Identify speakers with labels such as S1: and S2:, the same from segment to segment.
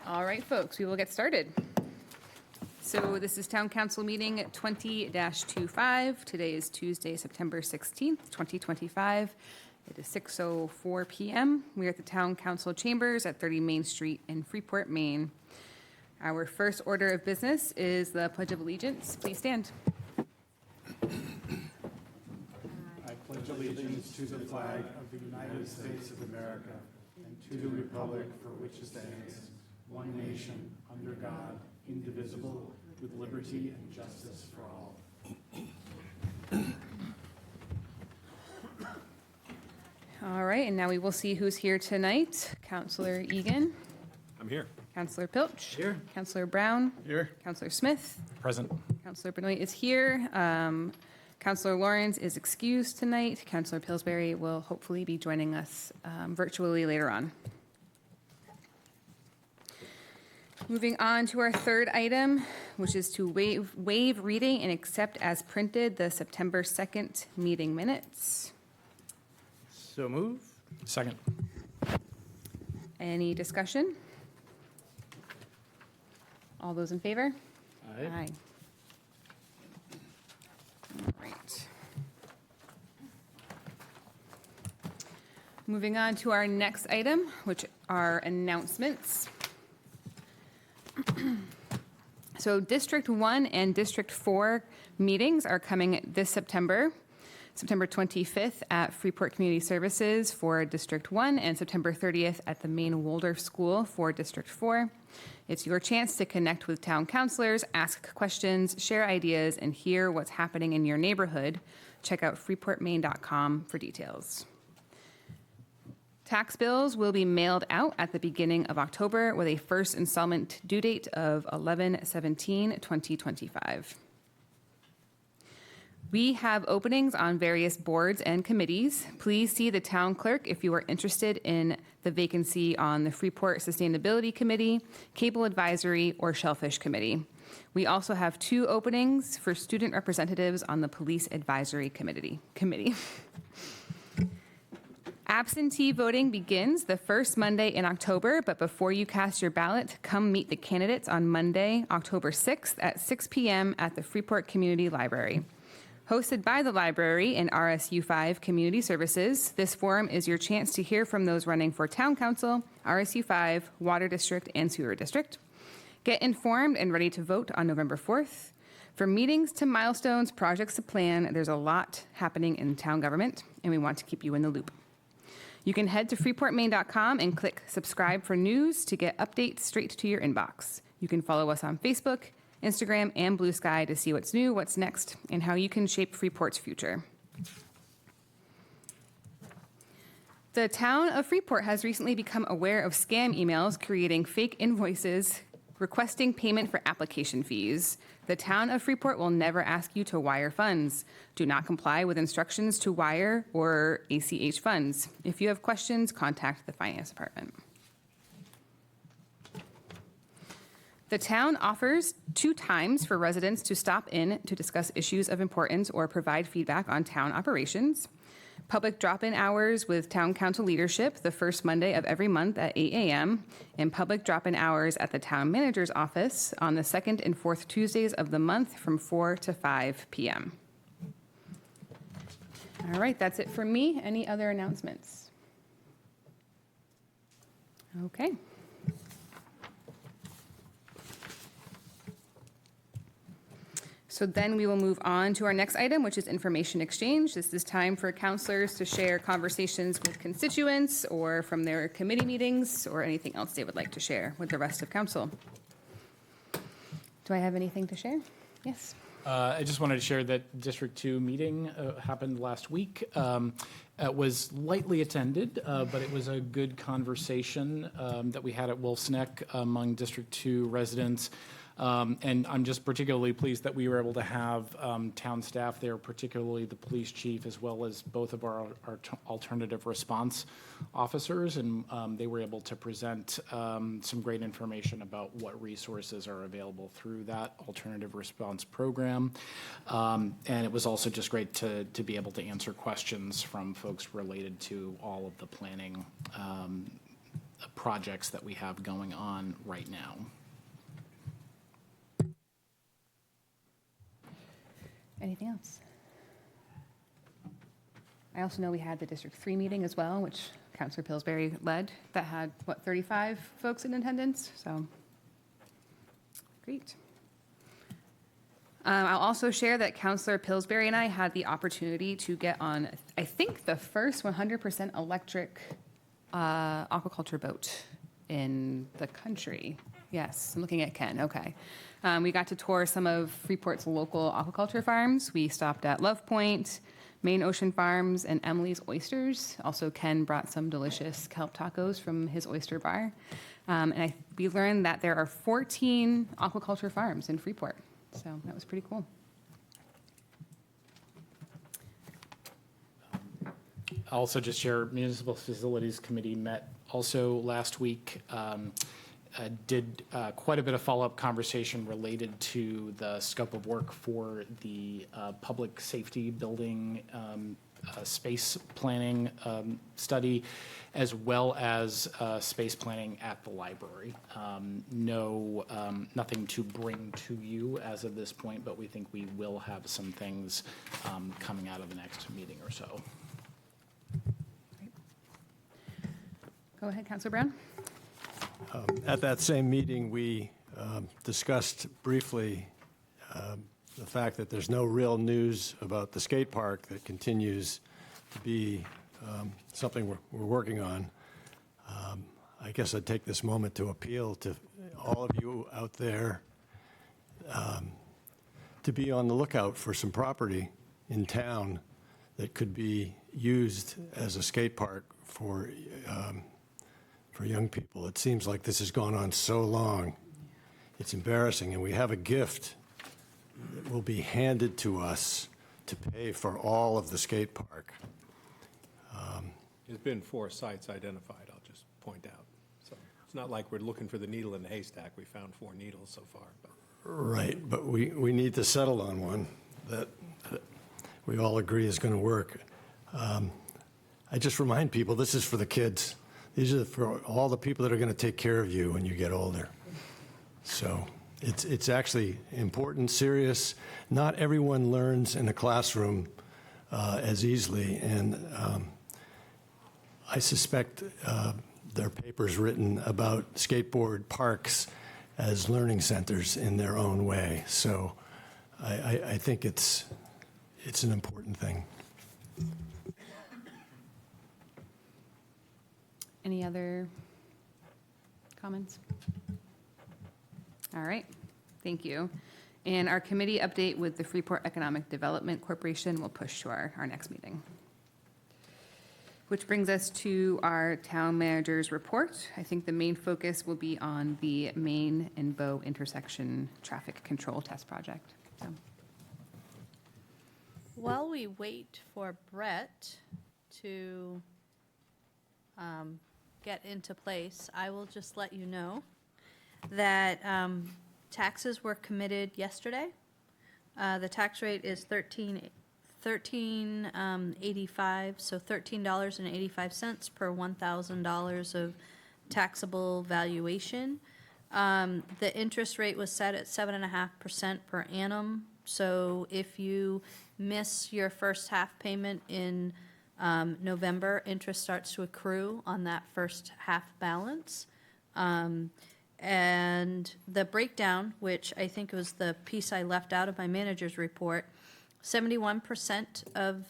S1: All right, folks, we will get started. So this is Town Council meeting 20-25. Today is Tuesday, September 16th, 2025. It is 6:04 p.m. We are at the Town Council Chambers at 30 Main Street in Freeport, Maine. Our first order of business is the Pledge of Allegiance. Please stand.
S2: I pledge allegiance to the flag of the United States of America and to the republic for which it stands, one nation, under God, indivisible, with liberty and justice for all.
S1: All right, and now we will see who's here tonight. Councillor Egan.
S3: I'm here.
S1: Councillor Pilch.
S3: Here.
S1: Councillor Brown.
S3: Here.
S1: Councillor Smith.
S3: Present.
S1: Councillor Benoit is here. Councillor Lawrence is excused tonight. Councillor Pillsbury will hopefully be joining us virtually later on. Moving on to our third item, which is to waive reading and accept as printed the September 2nd meeting minutes.
S3: So move. Second.
S1: Any discussion? All those in favor?
S3: Aye.
S1: All right. Moving on to our next item, which are announcements. So District 1 and District 4 meetings are coming this September 25th at Freeport Community Services for District 1 and September 30th at the Maine Waldorf School for District 4. It's your chance to connect with town councilors, ask questions, share ideas, and hear what's happening in your neighborhood. Check out freeportmaine.com for details. Tax bills will be mailed out at the beginning of October with a first installment due date of 11/17/2025. We have openings on various boards and committees. Please see the town clerk if you are interested in the vacancy on the Freeport Sustainability Committee, Cable Advisory, or Shellfish Committee. We also have 2 openings for student representatives on the Police Advisory Committee. Absentee voting begins the first Monday in October, but before you cast your ballot, come meet the candidates on Monday, October 6th at 6 p.m. at the Freeport Community Library. Hosted by the library and RSU 5 Community Services, this forum is your chance to hear from those running for Town Council, RSU 5, Water District, and Sewer District. Get informed and ready to vote on November 4th. From meetings to milestones, projects to plan, there's a lot happening in town government, and we want to keep you in the loop. You can head to freeportmaine.com and click subscribe for news to get updates straight to your inbox. You can follow us on Facebook, Instagram, and Blue Sky to see what's new, what's next, and how you can shape Freeport's future. The town of Freeport has recently become aware of scam emails creating fake invoices requesting payment for application fees. The town of Freeport will never ask you to wire funds. Do not comply with instructions to wire or ACH funds. If you have questions, contact the finance department. The town offers 2 times for residents to stop in to discuss issues of importance or provide feedback on town operations. Public drop-in hours with town council leadership the first Monday of every month at 8 a.m. and public drop-in hours at the town manager's office on the 2nd and 4th Tuesdays of the month from 4 to 5 p.m. All right, that's it for me. Any other announcements? Okay. So then we will move on to our next item, which is information exchange. This is time for councilors to share conversations with constituents or from their committee meetings or anything else they would like to share with the rest of council. Do I have anything to share? Yes.
S3: I just wanted to share that District 2 meeting happened last week. It was lightly attended, but it was a good conversation that we had at Wolf's Neck among District 2 residents. And I'm just particularly pleased that we were able to have town staff there, particularly the police chief, as well as both of our alternative response officers. And they were able to present some great information about what resources are available through that alternative response program. And it was also just great to be able to answer questions from folks related to all of the planning projects that we have going on right now.
S1: Anything else? I also know we had the District 3 meeting as well, which Councillor Pillsbury led, that had, 35 folks in attendance, so great. I'll also share that Councillor Pillsbury and I had the opportunity to get on, I think, the first 100% electric aquaculture boat in the country. Yes, I'm looking at Ken, okay. We got to tour some of Freeport's local aquaculture farms. We stopped at Love Point, Maine Ocean Farms, and Emily's Oysters. Also, Ken brought some delicious kelp tacos from his oyster bar. And we learned that there are 14 aquaculture farms in Freeport. So that was pretty cool.
S3: I'll also just share, Municipal Facilities Committee met also last week. Did quite a bit of follow-up conversation related to the scope of work for the public safety building space planning study, as well as space planning at the library. Nothing to bring to you as of this point, but we think we will have some things coming out of the next meeting or so.
S1: Great. Go ahead, Councillor Brown.
S4: At that same meeting, we discussed briefly the fact that there's no real news about the skate park that continues to be something we're working on. I guess I'd take this moment to appeal to all of you out there to be on the lookout for some property in town that could be used as a skate park for young people. It seems like this has gone on so long. It's embarrassing, and we have a gift that will be handed to us to pay for all of the skate park.
S5: There's been 4 sites identified, I'll just point out. So it's not like we're looking for the needle in the haystack. We found 4 needles so far. But.
S4: Right, but we need to settle on one that we all agree is going to work. I just remind people, this is for the kids. These are for all the people that are going to take care of you when you get older. So it's actually important, serious. Not everyone learns in a classroom as easily, and I suspect there are papers written about skateboard parks as learning centers in their own way. So I think it's an important thing.
S1: Any other comments? All right, thank you. And our committee update with the Freeport Economic Development Corporation will push to our next meeting. Which brings us to our town manager's report. I think the main focus will be on the Main and Bow intersection traffic control test project. So.
S6: While we wait for Brett to get into place, I will just let you know that taxes were committed yesterday. The tax rate is $13.85, so $13.85 per $1,000 of taxable valuation. The interest rate was set at 7.5% per annum. So if you miss your first half payment in November, interest starts to accrue on that first half balance. And the breakdown, which I think was the piece I left out of my manager's report, 71% of,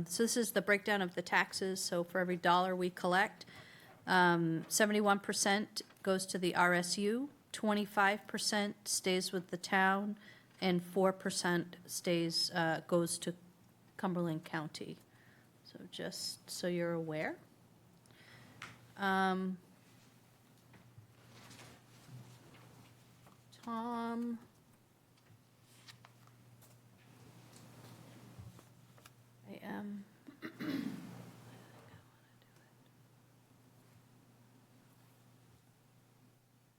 S6: so this is the breakdown of the taxes, so for every dollar we collect, 71% goes to the RSU, 25% stays with the town, and 4% goes to Cumberland County. So just so you're aware. Tom. I am.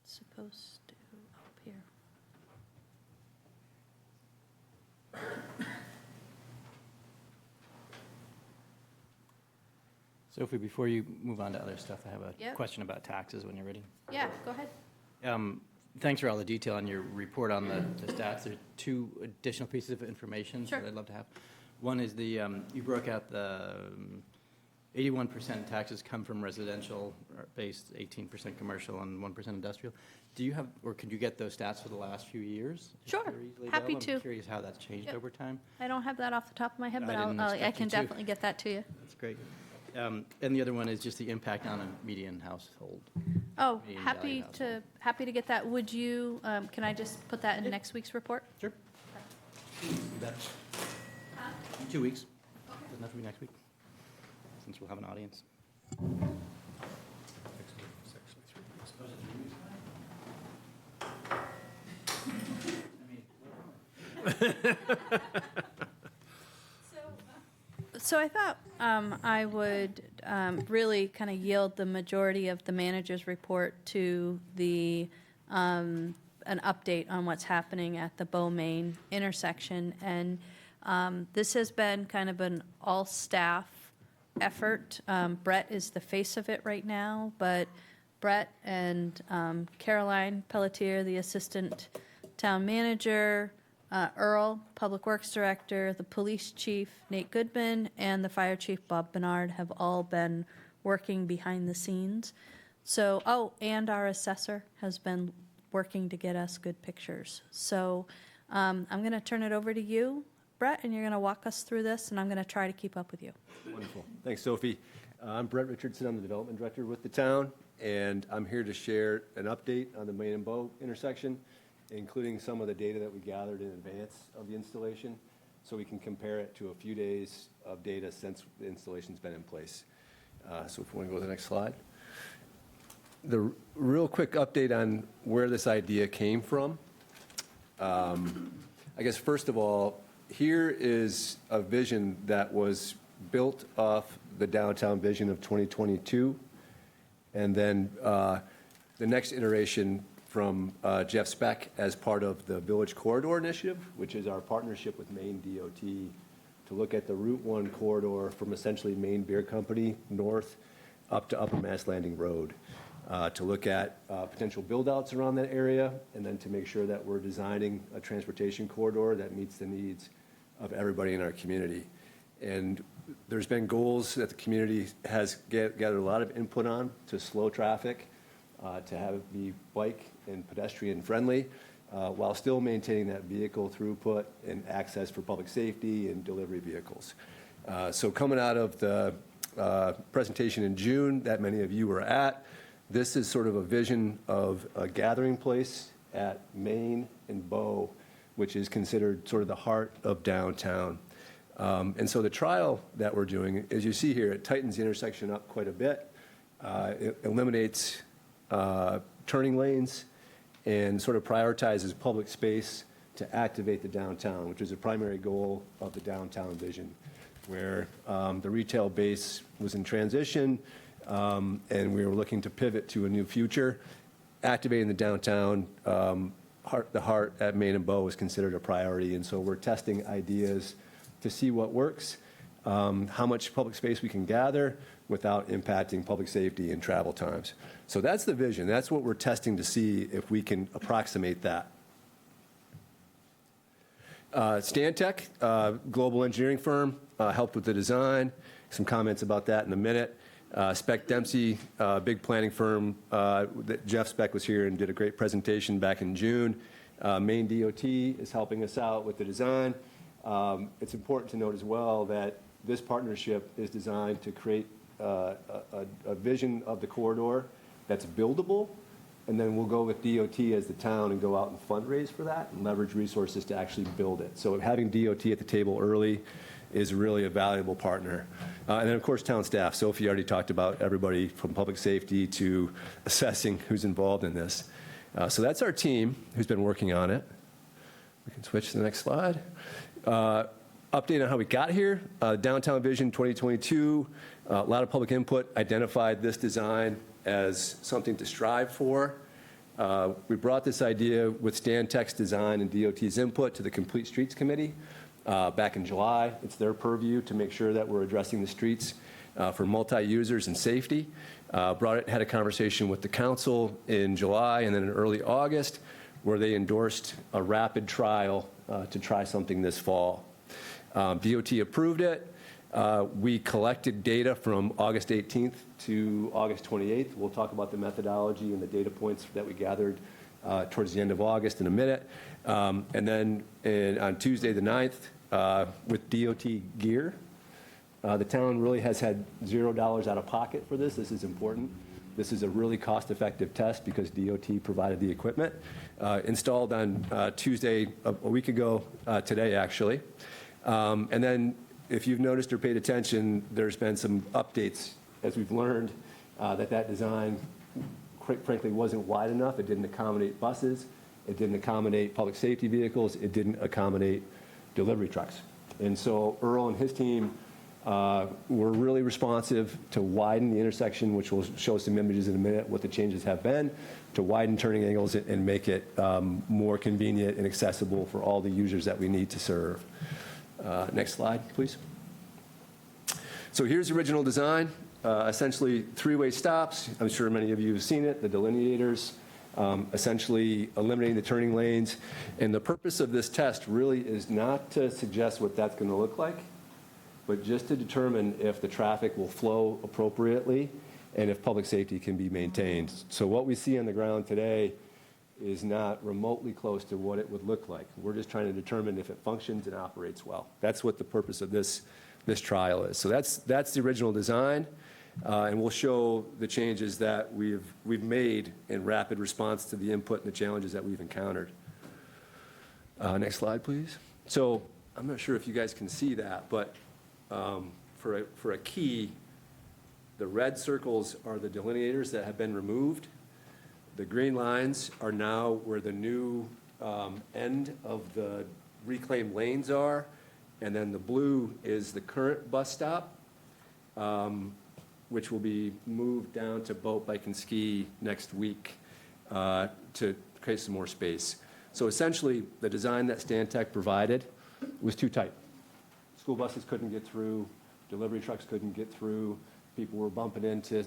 S6: Supposed to up here.
S7: Sophie, before you move on to other stuff, I have a
S6: Yep.
S7: question about taxes when you're ready.
S6: Yeah, go ahead.
S7: Thanks for all the detail on your report on the stats. There are two additional pieces of information
S6: Sure.
S7: that I'd love to have. One is you broke out the 81% taxes come from residential-based, 18% commercial, and 1% industrial. Do you have, or could you get those stats for the last few years? If
S6: Sure.
S7: they're easily
S6: Happy
S7: available?
S6: to.
S7: I'm curious how that's changed
S6: Yep.
S7: over time.
S6: I don't have that off the top of my head,
S7: I
S6: but
S7: didn't
S6: I
S7: expect
S6: can
S7: you to.
S6: definitely get that to you.
S7: That's great. And the other one is just the impact on a median household.
S6: Oh,
S7: Median
S6: happy
S7: value
S6: happy to get that. Would you, can I just put that in next week's report?
S7: Sure. You bet. 2 weeks. Doesn't have to be next week, since we'll have an audience.
S6: So I thought I would really kind of yield the majority of the manager's report to the, an update on what's happening at the Bow-Main intersection. And this has been kind of an all-staff effort. Brett is the face of it right now, but Brett and Caroline Pelletier, the assistant town manager, Earl, Public Works Director, the police chief, Nate Goodman, and the fire chief, Bob Bernard, have all been working behind the scenes. So, oh, and our assessor has been working to get us good pictures. So I'm going to turn it over to you, Brett, and you're going to walk us through this, and I'm going to try to keep up with you.
S8: Wonderful. Thanks, Sophie. I'm Brett Richardson. I'm the development director with the town, and I'm here to share an update on the Main and Bow intersection, including some of the data that we gathered in advance of the installation, so we can compare it to a few days of data since the installation's been in place. So if we want to go to the next slide. The real quick update on where this idea came from. I guess first of all, here is a vision that was built off the downtown vision of 2022, and then the next iteration from Jeff Speck as part of the Village Corridor Initiative, which is our partnership with Maine DOT to look at the Route 1 corridor from essentially Maine Beer Company north up to Upper Mass Landing Road, to look at potential build-outs around that area, and then to make sure that we're designing a transportation corridor that meets the needs of everybody in our community. And there's been goals that the community has gathered a lot of input on to slow traffic, to have it be bike and pedestrian friendly, while still maintaining that vehicle throughput and access for public safety and delivery vehicles. So coming out of the presentation in June that many of you were at, this is sort of a vision of a gathering place at Main and Bow, which is considered sort of the heart of downtown. And so the trial that we're doing, as you see here, it tightens the intersection up quite a bit. It eliminates turning lanes and sort of prioritizes public space to activate the downtown, which is a primary goal of the downtown vision, where the retail base was in transition, and we were looking to pivot to a new future. Activating the downtown, the heart at Main and Bow was considered a priority, and so we're testing ideas to see what works, how much public space we can gather without impacting public safety and travel times. So that's the vision. That's what we're testing to see if we can approximate that. Stantec, global engineering firm, helped with the design. Some comments about that in a minute. Spec Dempsey, big planning firm, that Jeff Speck was here and did a great presentation back in June. Maine DOT is helping us out with the design. It's important to note as well that this partnership is designed to create a vision of the corridor that's buildable, and then we'll go with DOT as the town and go out and fundraise for that and leverage resources to actually build it. So having DOT at the table early is really a valuable partner. And then, of course, town staff. Sophie already talked about everybody from public safety to assessing who's involved in this. So that's our team who's been working on it. We can switch to the next slide. Update on how we got here. Downtown Vision 2022, a lot of public input identified this design as something to strive for. We brought this idea with Stantec's design and DOT's input to the Complete Streets Committee back in July. It's their purview to make sure that we're addressing the streets for multi-users and safety. Had a conversation with the council in July and then in early August, where they endorsed a rapid trial to try something this fall. DOT approved it. We collected data from August 18th to August 28th. We'll talk about the methodology and the data points that we gathered towards the end of August in a minute. And then on Tuesday the 9th, with DOT gear, the town really has had $0 out of pocket for this. This is important. This is a really cost-effective test because DOT provided the equipment. Installed on Tuesday, a week ago today, actually. And then, if you've noticed or paid attention, there's been some updates as we've learned that design, quite frankly, wasn't wide enough. It didn't accommodate buses. It didn't accommodate public safety vehicles. It didn't accommodate delivery trucks. And so Earl and his team were really responsive to widen the intersection, which will show some images in a minute, what the changes have been, to widen turning angles and make it more convenient and accessible for all the users that we need to serve. Next slide, please. So here's the original design. Essentially, three-way stops. I'm sure many of you have seen it, the delineators, essentially eliminating the turning lanes. And the purpose of this test really is not to suggest what that's going to look like, but just to determine if the traffic will flow appropriately and if public safety can be maintained. So what we see on the ground today is not remotely close to what it would look like. We're just trying to determine if it functions and operates well. That's what the purpose of this trial is. So that's the original design, and we'll show the changes that we've made in rapid response to the input and the challenges that we've encountered. Next slide, please. So I'm not sure if you guys can see that, but for a key, the red circles are the delineators that have been removed. The green lines are now where the new end of the reclaimed lanes are, and then the blue is the current bus stop, which will be moved down to boat, bike, and ski next week to create some more space. So essentially, the design that Stantec provided was too tight. School buses couldn't get through, delivery trucks couldn't get through, people were bumping into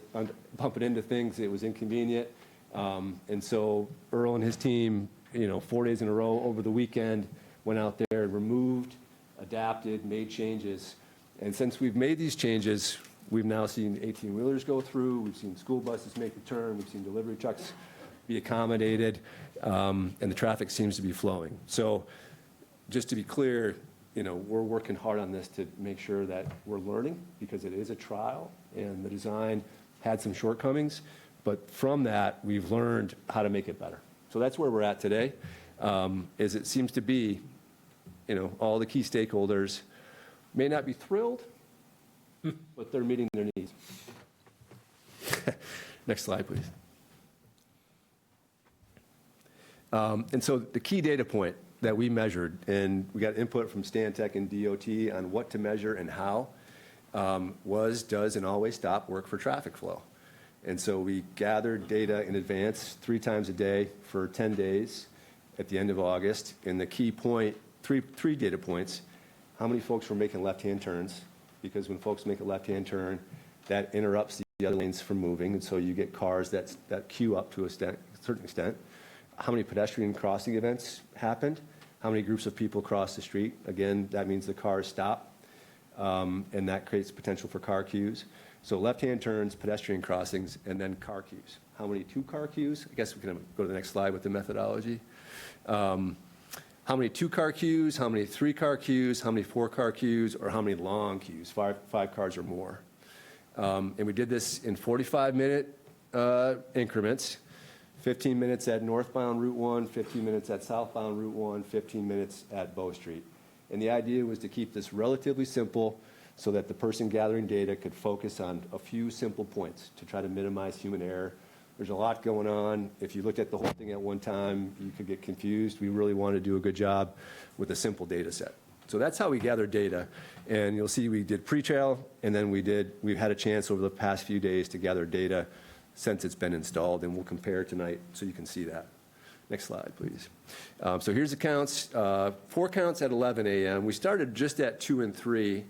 S8: things, it was inconvenient. And so Earl and his team, 4 days in a row over the weekend, went out there and removed, adapted, made changes. And since we've made these changes, we've now seen 18-wheelers go through, we've seen school buses make the turn, we've seen delivery trucks be accommodated, and the traffic seems to be flowing. So just to be clear, we're working hard on this to make sure that we're learning, because it is a trial, and the design had some shortcomings. But from that, we've learned how to make it better. So that's where we're at today, is it seems to be, all the key stakeholders may not be thrilled, but they're meeting their needs. Next slide, please. And so the key data point that we measured, and we got input from Stantec and DOT on what to measure and how, was, does, and always stop work for traffic flow. And so we gathered data in advance 3 times a day for 10 days at the end of August. And the key point, three data points: how many folks were making left-hand turns, because when folks make a left-hand turn, that interrupts the other lanes from moving, and so you get cars that queue up to a certain extent. How many pedestrian crossing events happened? How many groups of people crossed the street? Again, that means the cars stop, and that creates potential for car queues. So left-hand turns, pedestrian crossings, and then car queues. How many 2-car queues? I guess we can go to the next slide with the methodology. How many 2-car queues? How many 3-car queues? How many 4-car queues? Or how many long queues, five cars or more? And we did this in 45-minute increments. 15 minutes at northbound Route 1, 15 minutes at southbound Route 1, 15 minutes at Bow Street. And the idea was to keep this relatively simple so that the person gathering data could focus on a few simple points to try to minimize human error. There's a lot going on. If you looked at the whole thing at one time, you could get confused. We really want to do a good job with a simple data set. So that's how we gather data. And you'll see we did pre-trial, and then we've had a chance over the past few days to gather data since it's been installed, and we'll compare tonight so you can see that. Next slide, please. So here's the counts. 4 counts at 11 a.m. We started just at 2 and 3.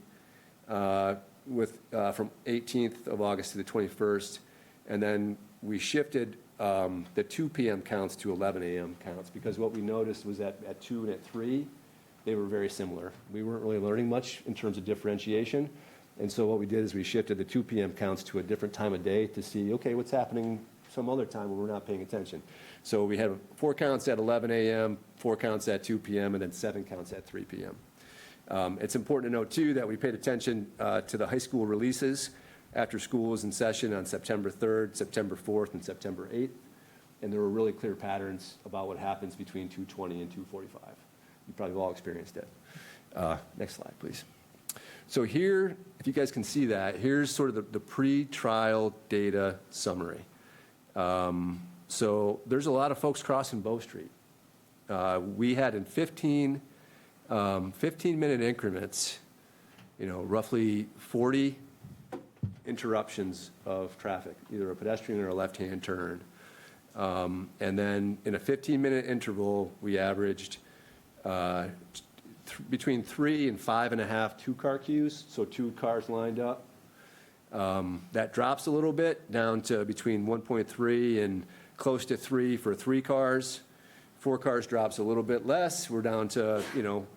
S8: from 18th of August to the 21st, and then we shifted the 2 p.m. counts to 11 a.m. counts, because what we noticed was that at 2 and at 3, they were very similar. We weren't really learning much in terms of differentiation, and so what we did is we shifted the 2 p.m. counts to a different time of day to see, okay, what's happening some other time when we're not paying attention. So we had 4 counts at 11 a.m., 4 counts at 2 p.m., and then 7 counts at 3 p.m. It's important to note, too, that we paid attention to the high school releases after school was in session on September 3rd, September 4th, and September 8th, and there were really clear patterns about what happens between 2:20 and 2:45. You probably have all experienced it. Next slide, please. So here, if you guys can see that, here's sort of the pre-trial data summary. So there's a lot of folks crossing Bow Street. We had in 15-minute increments, roughly 40 interruptions of traffic, either a pedestrian or a left-hand turn. And then in a 15-minute interval, we averaged between 3 and 5.5 two-car queues, so 2 cars lined up. That drops a little bit down to between 1.3 and close to 3 for 3 cars. 4 cars drops a little bit less. We're down to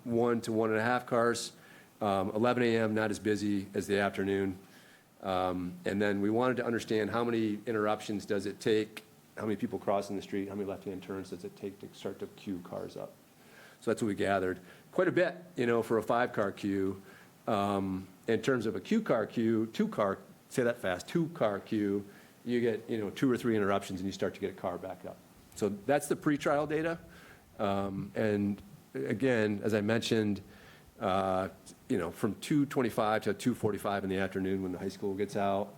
S8: 1 to 1.5 cars. 11 a.m. not as busy as the afternoon. And then we wanted to understand how many interruptions does it take, how many people crossing the street, how many left-hand turns does it take to start to queue cars up. So that's what we gathered. Quite a bit, for a 5-car queue. In terms of a two-car queue, say that fast, 2-car queue, you get 2 or 3 interruptions and you start to get a car back up. So that's the pretrial data. And again, as I mentioned, from 2:25 to 2:45 in the afternoon when the high school gets out,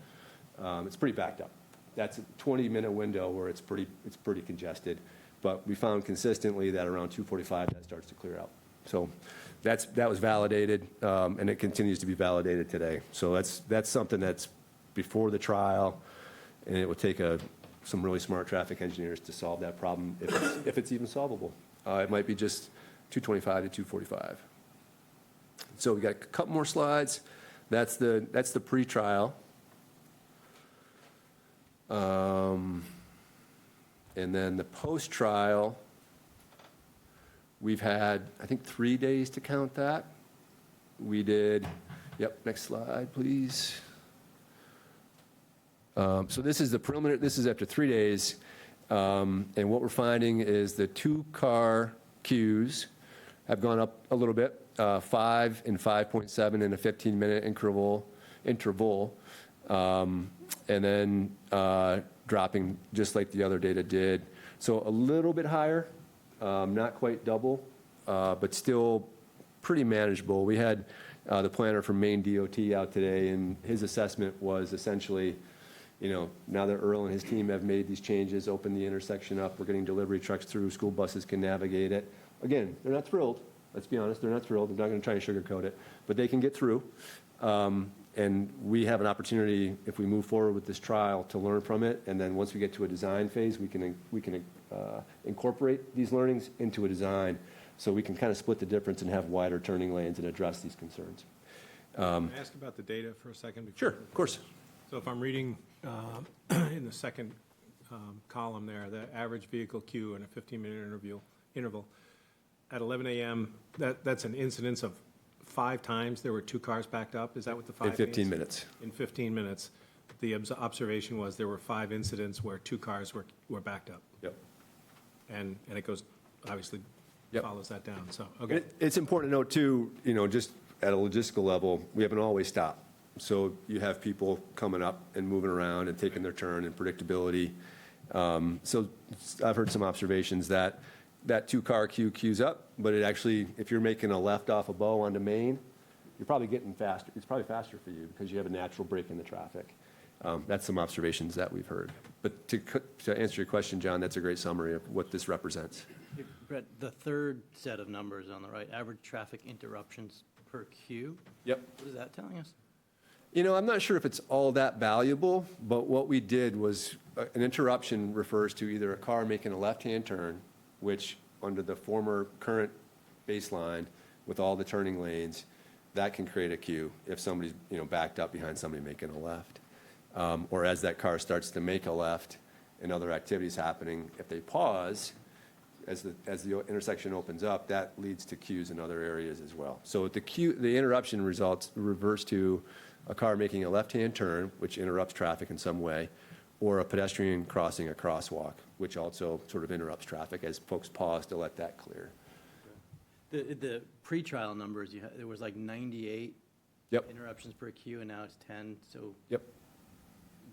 S8: it's pretty backed up. That's a 20-minute window where it's pretty congested. But we found consistently that around 2:45 that starts to clear out. So that was validated, and it continues to be validated today. So that's something that's before the trial, and it would take some really smart traffic engineers to solve that problem if it's even solvable. It might be just 2:25 to 2:45. So we got a couple more slides. That's the pre-trial. And then the post-trial, we've had, I think, 3 days to count that. We did, next slide, please. So this is the preliminary, this is after 3 days. And what we're finding is the 2-car queues have gone up a little bit, 5 and 5.7 in a 15-minute interval. And then dropping just like the other data did. So a little bit higher, not quite double, but still pretty manageable. We had the planner from Maine DOT out today, and his assessment was essentially, now that Earl and his team have made these changes, opened the intersection up, we're getting delivery trucks through, school buses can navigate it. Again, they're not thrilled. Let's be honest, they're not thrilled. I'm not going to try and sugarcoat it, but they can get through. And we have an opportunity, if we move forward with this trial, to learn from it. And then once we get to a design phase, we can incorporate these learnings into a design, so we can kind of split the difference and have wider turning lanes and address these concerns.
S5: Can I ask about the data for a second?
S8: Sure, of course.
S5: So if I'm reading in the second column there, the average vehicle queue in a 15-minute interval, at 11 a.m., that's an incidence of 5 times there were 2 cars backed up? Is that what the 5
S8: In 15
S5: means?
S8: minutes.
S5: In 15 minutes. The observation was there were 5 incidents where 2 cars were backed up.
S8: Yep.
S5: And it goes, obviously,
S8: Yep.
S5: follows that down. So, okay.
S8: It's important to note, too, just at a logistical level, we have an always stop. So you have people coming up and moving around and taking their turn and predictability. So I've heard some observations that 2-car queue queues up, but it actually, if you're making a left off a Bow onto Main, you're probably getting faster. It's probably faster for you because you have a natural break in the traffic. That's some observations that we've heard. But to answer your question, John, that's a great summary of what this represents.
S7: Hey, Brett, the third set of numbers on the right, average traffic interruptions per queue.
S8: Yep.
S7: What is that telling us?
S8: I'm not sure if it's all that valuable, but what we did was an interruption refers to either a car making a left-hand turn, which under the former current baseline with all the turning lanes, that can create a queue if somebody's, backed up behind somebody making a left. Or as that car starts to make a left and other activities happening, if they pause, as the intersection opens up, that leads to queues in other areas as well. So the interruption reverts to a car making a left-hand turn, which interrupts traffic in some way, or a pedestrian crossing a crosswalk, which also sort of interrupts traffic as folks pause to let that clear.
S7: The pretrial numbers, there was like 98
S8: Yep.
S7: interruptions per queue, and now it's 10, so
S8: Yep.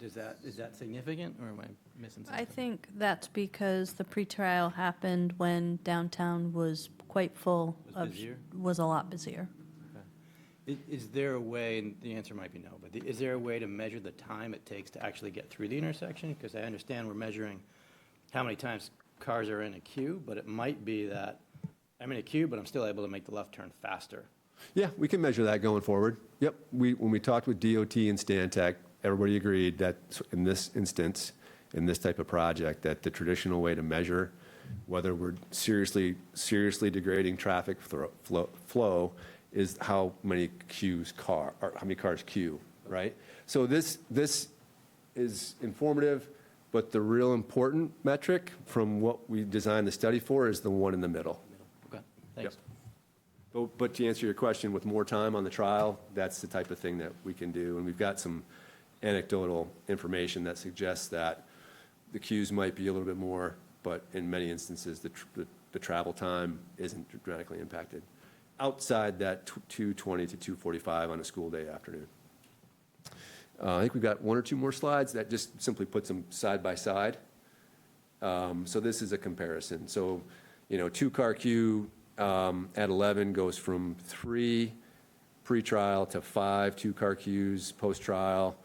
S7: is that significant, or am I missing something?
S6: I think that's because the pretrial happened when downtown was quite full.
S7: Was busier?
S6: Was a lot busier.
S7: Is there a way, and the answer might be no, but is there a way to measure the time it takes to actually get through the intersection? Because I understand we're measuring how many times cars are in a queue, but it might be that I'm in a queue, but I'm still able to make the left turn faster.
S8: Yeah, we can measure that going forward. Yep. When we talked with DOT and Stantec, everybody agreed that in this instance, in this type of project, that the traditional way to measure whether we're seriously degrading traffic flow is how many cars queue, right? So this is informative, but the real important metric from what we designed the study for is the one in the middle.
S7: Okay, thanks.
S8: But to answer your question, with more time on the trial, that's the type of thing that we can do. And we've got some anecdotal information that suggests that the queues might be a little bit more, but in many instances, the travel time isn't dramatically impacted outside that 2:20 to 2:45 on a school day afternoon. I think we've got one or two more slides that just simply puts them side by side. So this is a comparison. So, 2-car queue at 11 goes from 3 pre-trial to 5 2-car queues post-trial.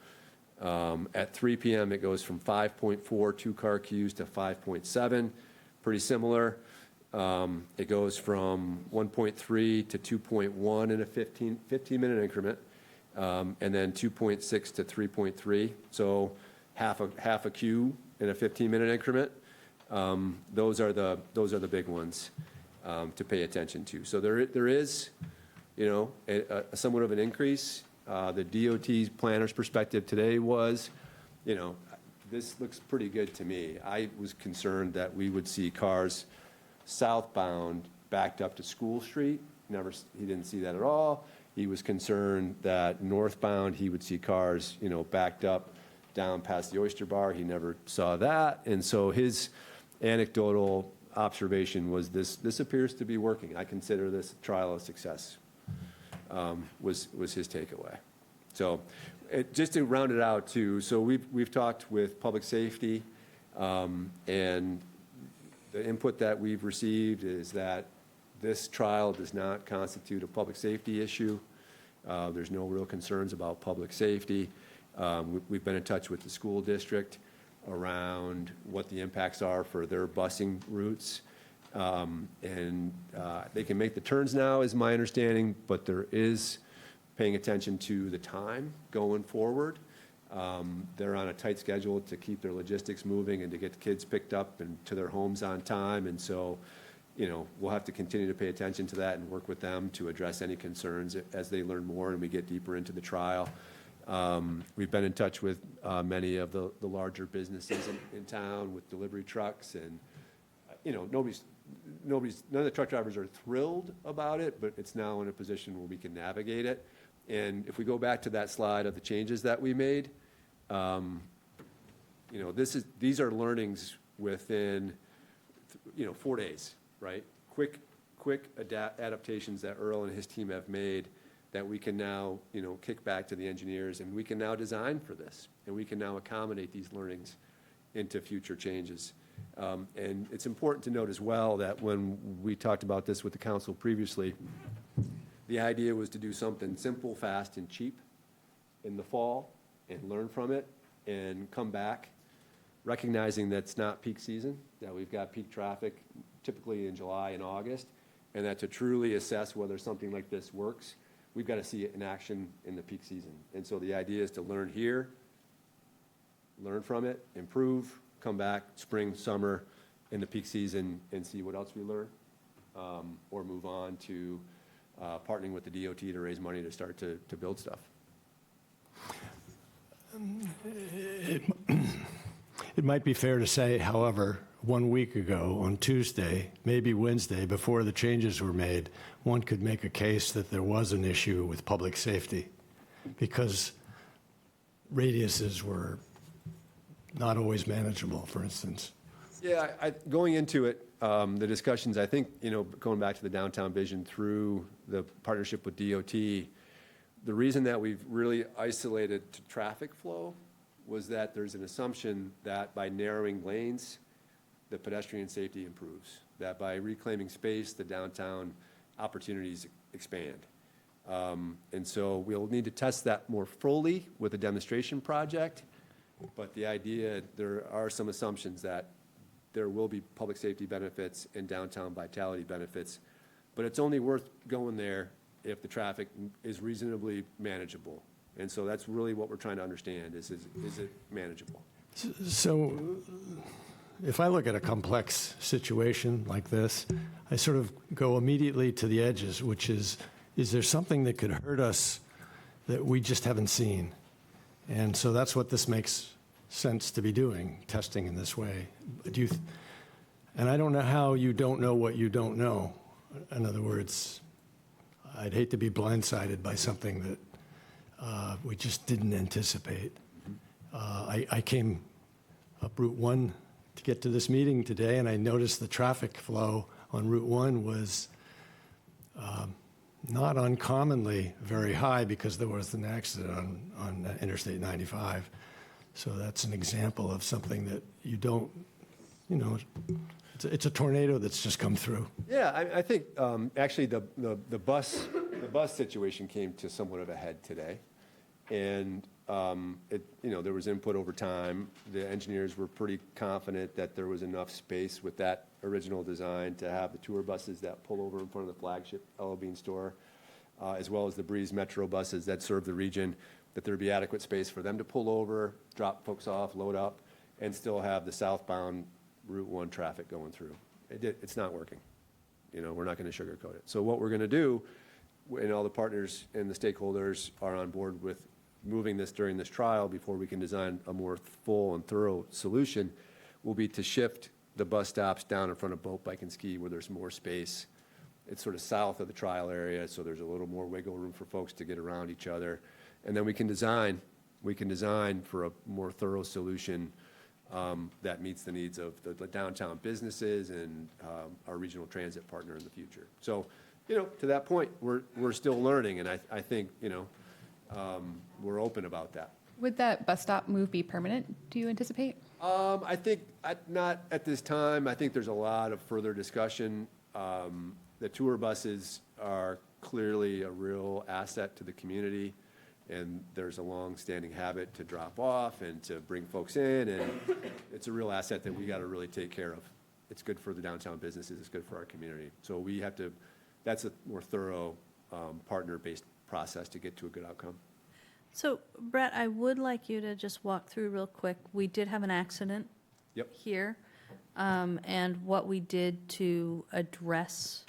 S8: At 3 p.m., it goes from 5.4 2-car queues to 5.7, pretty similar. It goes from 1.3 to 2.1 in a 15-minute increment, and then 2.6 to 3.3, so half a queue in a 15-minute increment. Those are the big ones to pay attention to. So there is, a somewhat of an increase. The DOT's planner's perspective today was, this looks pretty good to me. I was concerned that we would see cars southbound backed up to School Street. He didn't see that at all. He was concerned that northbound he would see cars, backed up down past the Oyster Bar. He never saw that. And so his anecdotal observation was this appears to be working. I consider this trial a success, was his takeaway. So just to round it out too, so we've talked with public safety, and the input that we've received is that this trial does not constitute a public safety issue. There's no real concerns about public safety. We've been in touch with the school district around what the impacts are for their busing routes. And they can make the turns now, is my understanding, but there is paying attention to the time going forward. They're on a tight schedule to keep their logistics moving and to get the kids picked up and to their homes on time. And so, we'll have to continue to pay attention to that and work with them to address any concerns as they learn more and we get deeper into the trial. We've been in touch with many of the larger businesses in town with delivery trucks, and none of the truck drivers are thrilled about it, but it's now in a position where we can navigate it. And if we go back to that slide of the changes that we made, these are learnings within 4 days, right? Quick adaptations that Earl and his team have made that we can now, kick back to the engineers, and we can now design for this, and we can now accommodate these learnings into future changes. And it's important to note as well that when we talked about this with the council previously, the idea was to do something simple, fast, and cheap in the fall and learn from it and come back, recognizing that it's not peak season, that we've got peak traffic typically in July and August, and that to truly assess whether something like this works, we've got to see it in action in the peak season. And so the idea is to learn here, learn from it, improve, come back spring, summer, in the peak season and see what else we learn, or move on to partnering with the DOT to raise money to start to build stuff.
S4: It might be fair to say, however, 1 week ago on Tuesday, maybe Wednesday, before the changes were made, one could make a case that there was an issue with public safety because radiuses were not always manageable, for instance.
S8: Yeah, going into it, the discussions, I think, going back to the downtown vision through the partnership with DOT, the reason that we've really isolated to traffic flow was that there's an assumption that by narrowing lanes, the pedestrian safety improves, that by reclaiming space, the downtown opportunities expand. And so we'll need to test that more fully with a demonstration project, but the idea, there are some assumptions that there will be public safety benefits and downtown vitality benefits, but it's only worth going there if the traffic is reasonably manageable. And so that's really what we're trying to understand, is it manageable?
S4: So if I look at a complex situation like this, I sort of go immediately to the edges, which is there something that could hurt us that we just haven't seen? And so that's what this makes sense to be doing, testing in this way. And I don't know how you don't know what you don't know. In other words, I'd hate to be blindsided by something that we just didn't anticipate. I came up Route 1 to get to this meeting today, and I noticed the traffic flow on Route 1 was not uncommonly very high because there was an accident on Interstate 95. So that's an example of something that you don't, it's a tornado that's just come through.
S8: Yeah, I think actually the bus situation came to somewhat of a head today, and there was input over time. The engineers were pretty confident that there was enough space with that original design to have the tour buses that pull over in front of the flagship Ella Bean store, as well as the Breeze Metro buses that serve the region, that there'd be adequate space for them to pull over, drop folks off, load up, and still have the southbound Route 1 traffic going through. It's not working. We're not going to sugarcoat it. So what we're going to do, and all the partners and the stakeholders are on board with moving this during this trial before we can design a more full and thorough solution, will be to shift the bus stops down in front of Boat, Bike, and Ski where there's more space. It's sort of south of the trial area, so there's a little more wiggle room for folks to get around each other. And then we can design for a more thorough solution that meets the needs of the downtown businesses and our regional transit partner in the future. So, to that point, we're still learning, and I think, we're open about that.
S1: Would that bus stop move be permanent, do you anticipate?
S8: I think not at this time. I think there's a lot of further discussion. The tour buses are clearly a real asset to the community, and there's a long-standing habit to drop off and to bring folks in, and it's a real asset that we got to really take care of. It's good for the downtown businesses, it's good for our community. So we have to, that's a more thorough partner-based process to get to a good outcome.
S6: So, Brett, I would like you to just walk through real quick. We did have an accident
S8: Yep.
S6: here, and what we did to address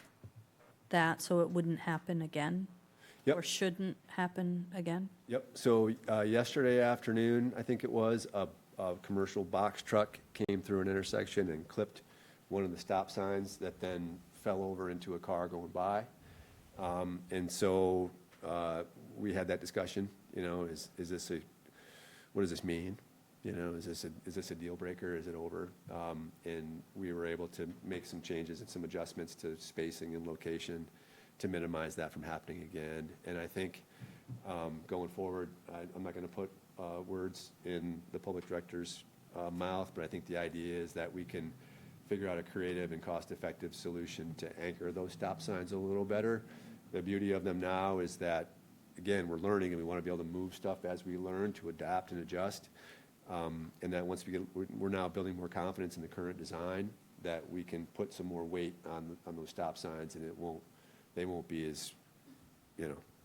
S6: that so it wouldn't happen again.
S8: Yep.
S6: Or shouldn't happen again.
S8: Yep. So yesterday afternoon, I think it was, a commercial box truck came through an intersection and clipped one of the stop signs that then fell over into a car going by. And so we had that discussion, is this what does this mean? Is this a deal breaker? Is it over? And we were able to make some changes and some adjustments to spacing and location to minimize that from happening again. And I think going forward, I'm not going to put words in the public director's mouth, but I think the idea is that we can figure out a creative and cost-effective solution to anchor those stop signs a little better. The beauty of them now is that, again, we're learning and we want to be able to move stuff as we learn to adapt and adjust. And that once we're now building more confidence in the current design, that we can put some more weight on those stop signs, and they won't be as,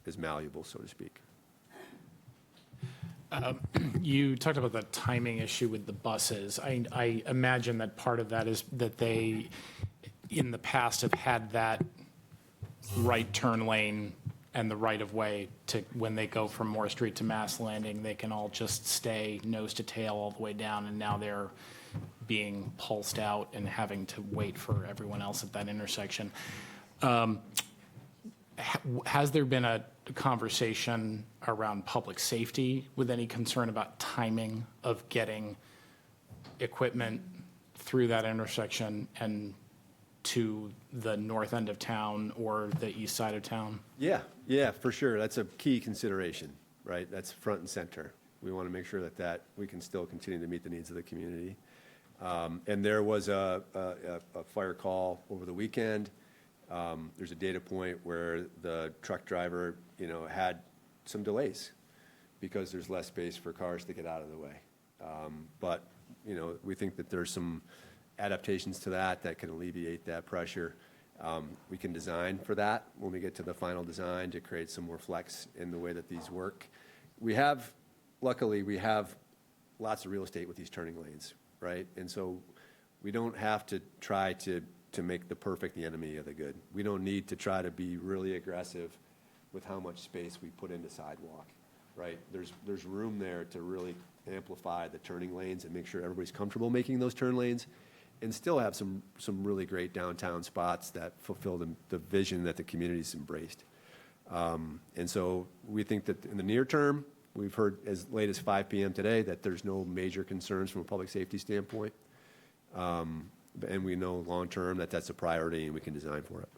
S8: as malleable, so to speak.
S3: You talked about the timing issue with the buses. I imagine that part of that is that they, in the past, have had that right turn lane and the right of way to, when they go from Moore Street to Mass Landing, they can all just stay nose to tail all the way down, and now they're being pulsed out and having to wait for everyone else at that intersection. Has there been a conversation around public safety with any concern about timing of getting equipment through that intersection and to the north end of town or the east side of town?
S8: Yeah, for sure. That's a key consideration, right? That's front and center. We want to make sure that we can still continue to meet the needs of the community. And there was a fire call over the weekend. There's a data point where the truck driver, had some delays because there's less space for cars to get out of the way. But, we think that there's some adaptations to that can alleviate that pressure. We can design for that when we get to the final design to create some more flex in the way that these work. Luckily, we have lots of real estate with these turning lanes, right? And so we don't have to try to make the perfect the enemy of the good. We don't need to try to be really aggressive with how much space we put into sidewalk, right? There's room there to really amplify the turning lanes and make sure everybody's comfortable making those turn lanes and still have some really great downtown spots that fulfill the vision that the community's embraced. And so we think that in the near term, we've heard as late as 5 p.m. today that there's no major concerns from a public safety standpoint. And we know long-term that that's a priority and we can design for it.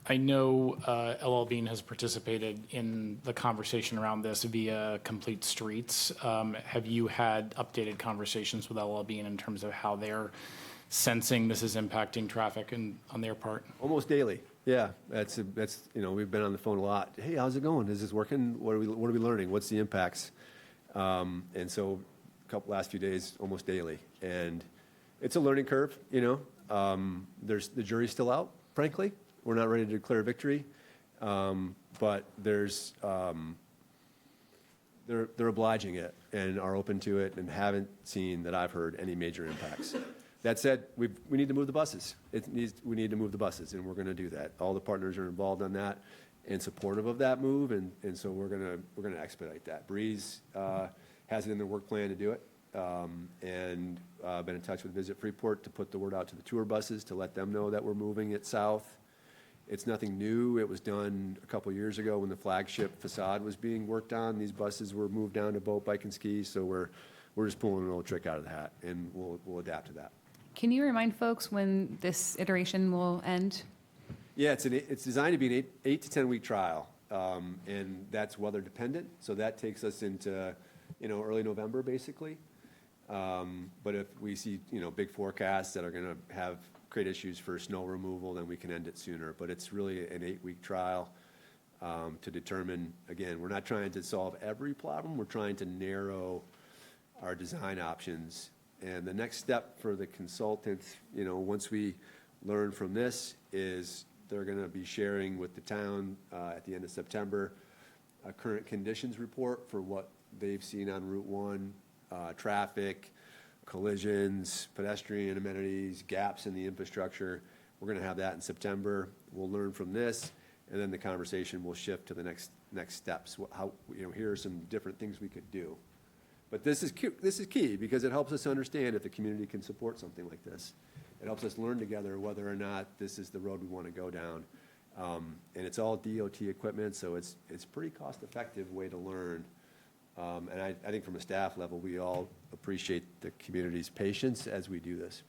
S3: I know LL Bean has participated in the conversation around this via Complete Streets. Have you had updated conversations with LL Bean in terms of how they're sensing this is impacting traffic on their part?
S8: Almost daily. Yeah, that's we've been on the phone a lot. Hey, how's it going? Is this working? What are we learning? What's the impacts? And so last few days, almost daily. And it's a learning curve, There's the jury's still out, frankly. We're not ready to declare victory, but they're obliging it and are open to it and haven't seen that I've heard any major impacts. That said, we need to move the buses. We need to move the buses, and we're going to do that. All the partners are involved on that and supportive of that move, and so we're going to expedite that. Breeze has it in their work plan to do it, and been in touch with Visit Freeport to put the word out to the tour buses to let them know that we're moving it south. It's nothing new. It was done a couple years ago when the flagship facade was being worked on. These buses were moved down to boat, bike, and ski. So we're just pulling an old trick out of the hat, and we'll adapt to that.
S1: Can you remind folks when this iteration will end?
S8: Yeah, it's designed to be an 8 to 10 week trial, and that's weather dependent. So that takes us into early November basically. But if we see big forecasts that are going to create issues for snow removal, then we can end it sooner. But it's really an 8-week trial to determine, again, we're not trying to solve every problem. We're trying to narrow our design options. And the next step for the consultants, once we learn from this, is they're going to be sharing with the town at the end of September a current conditions report for what they've seen on Route 1, traffic, collisions, pedestrian amenities, gaps in the infrastructure. We're going to have that in September. We'll learn from this, and then the conversation will shift to the next steps. Here are some different things we could do. But this is key because it helps us understand if the community can support something like this. It helps us learn together whether or not this is the road we want to go down. And it's all DOT equipment, so it's a pretty cost-effective way to learn. And I think from a staff level, we all appreciate the community's patience as we do this.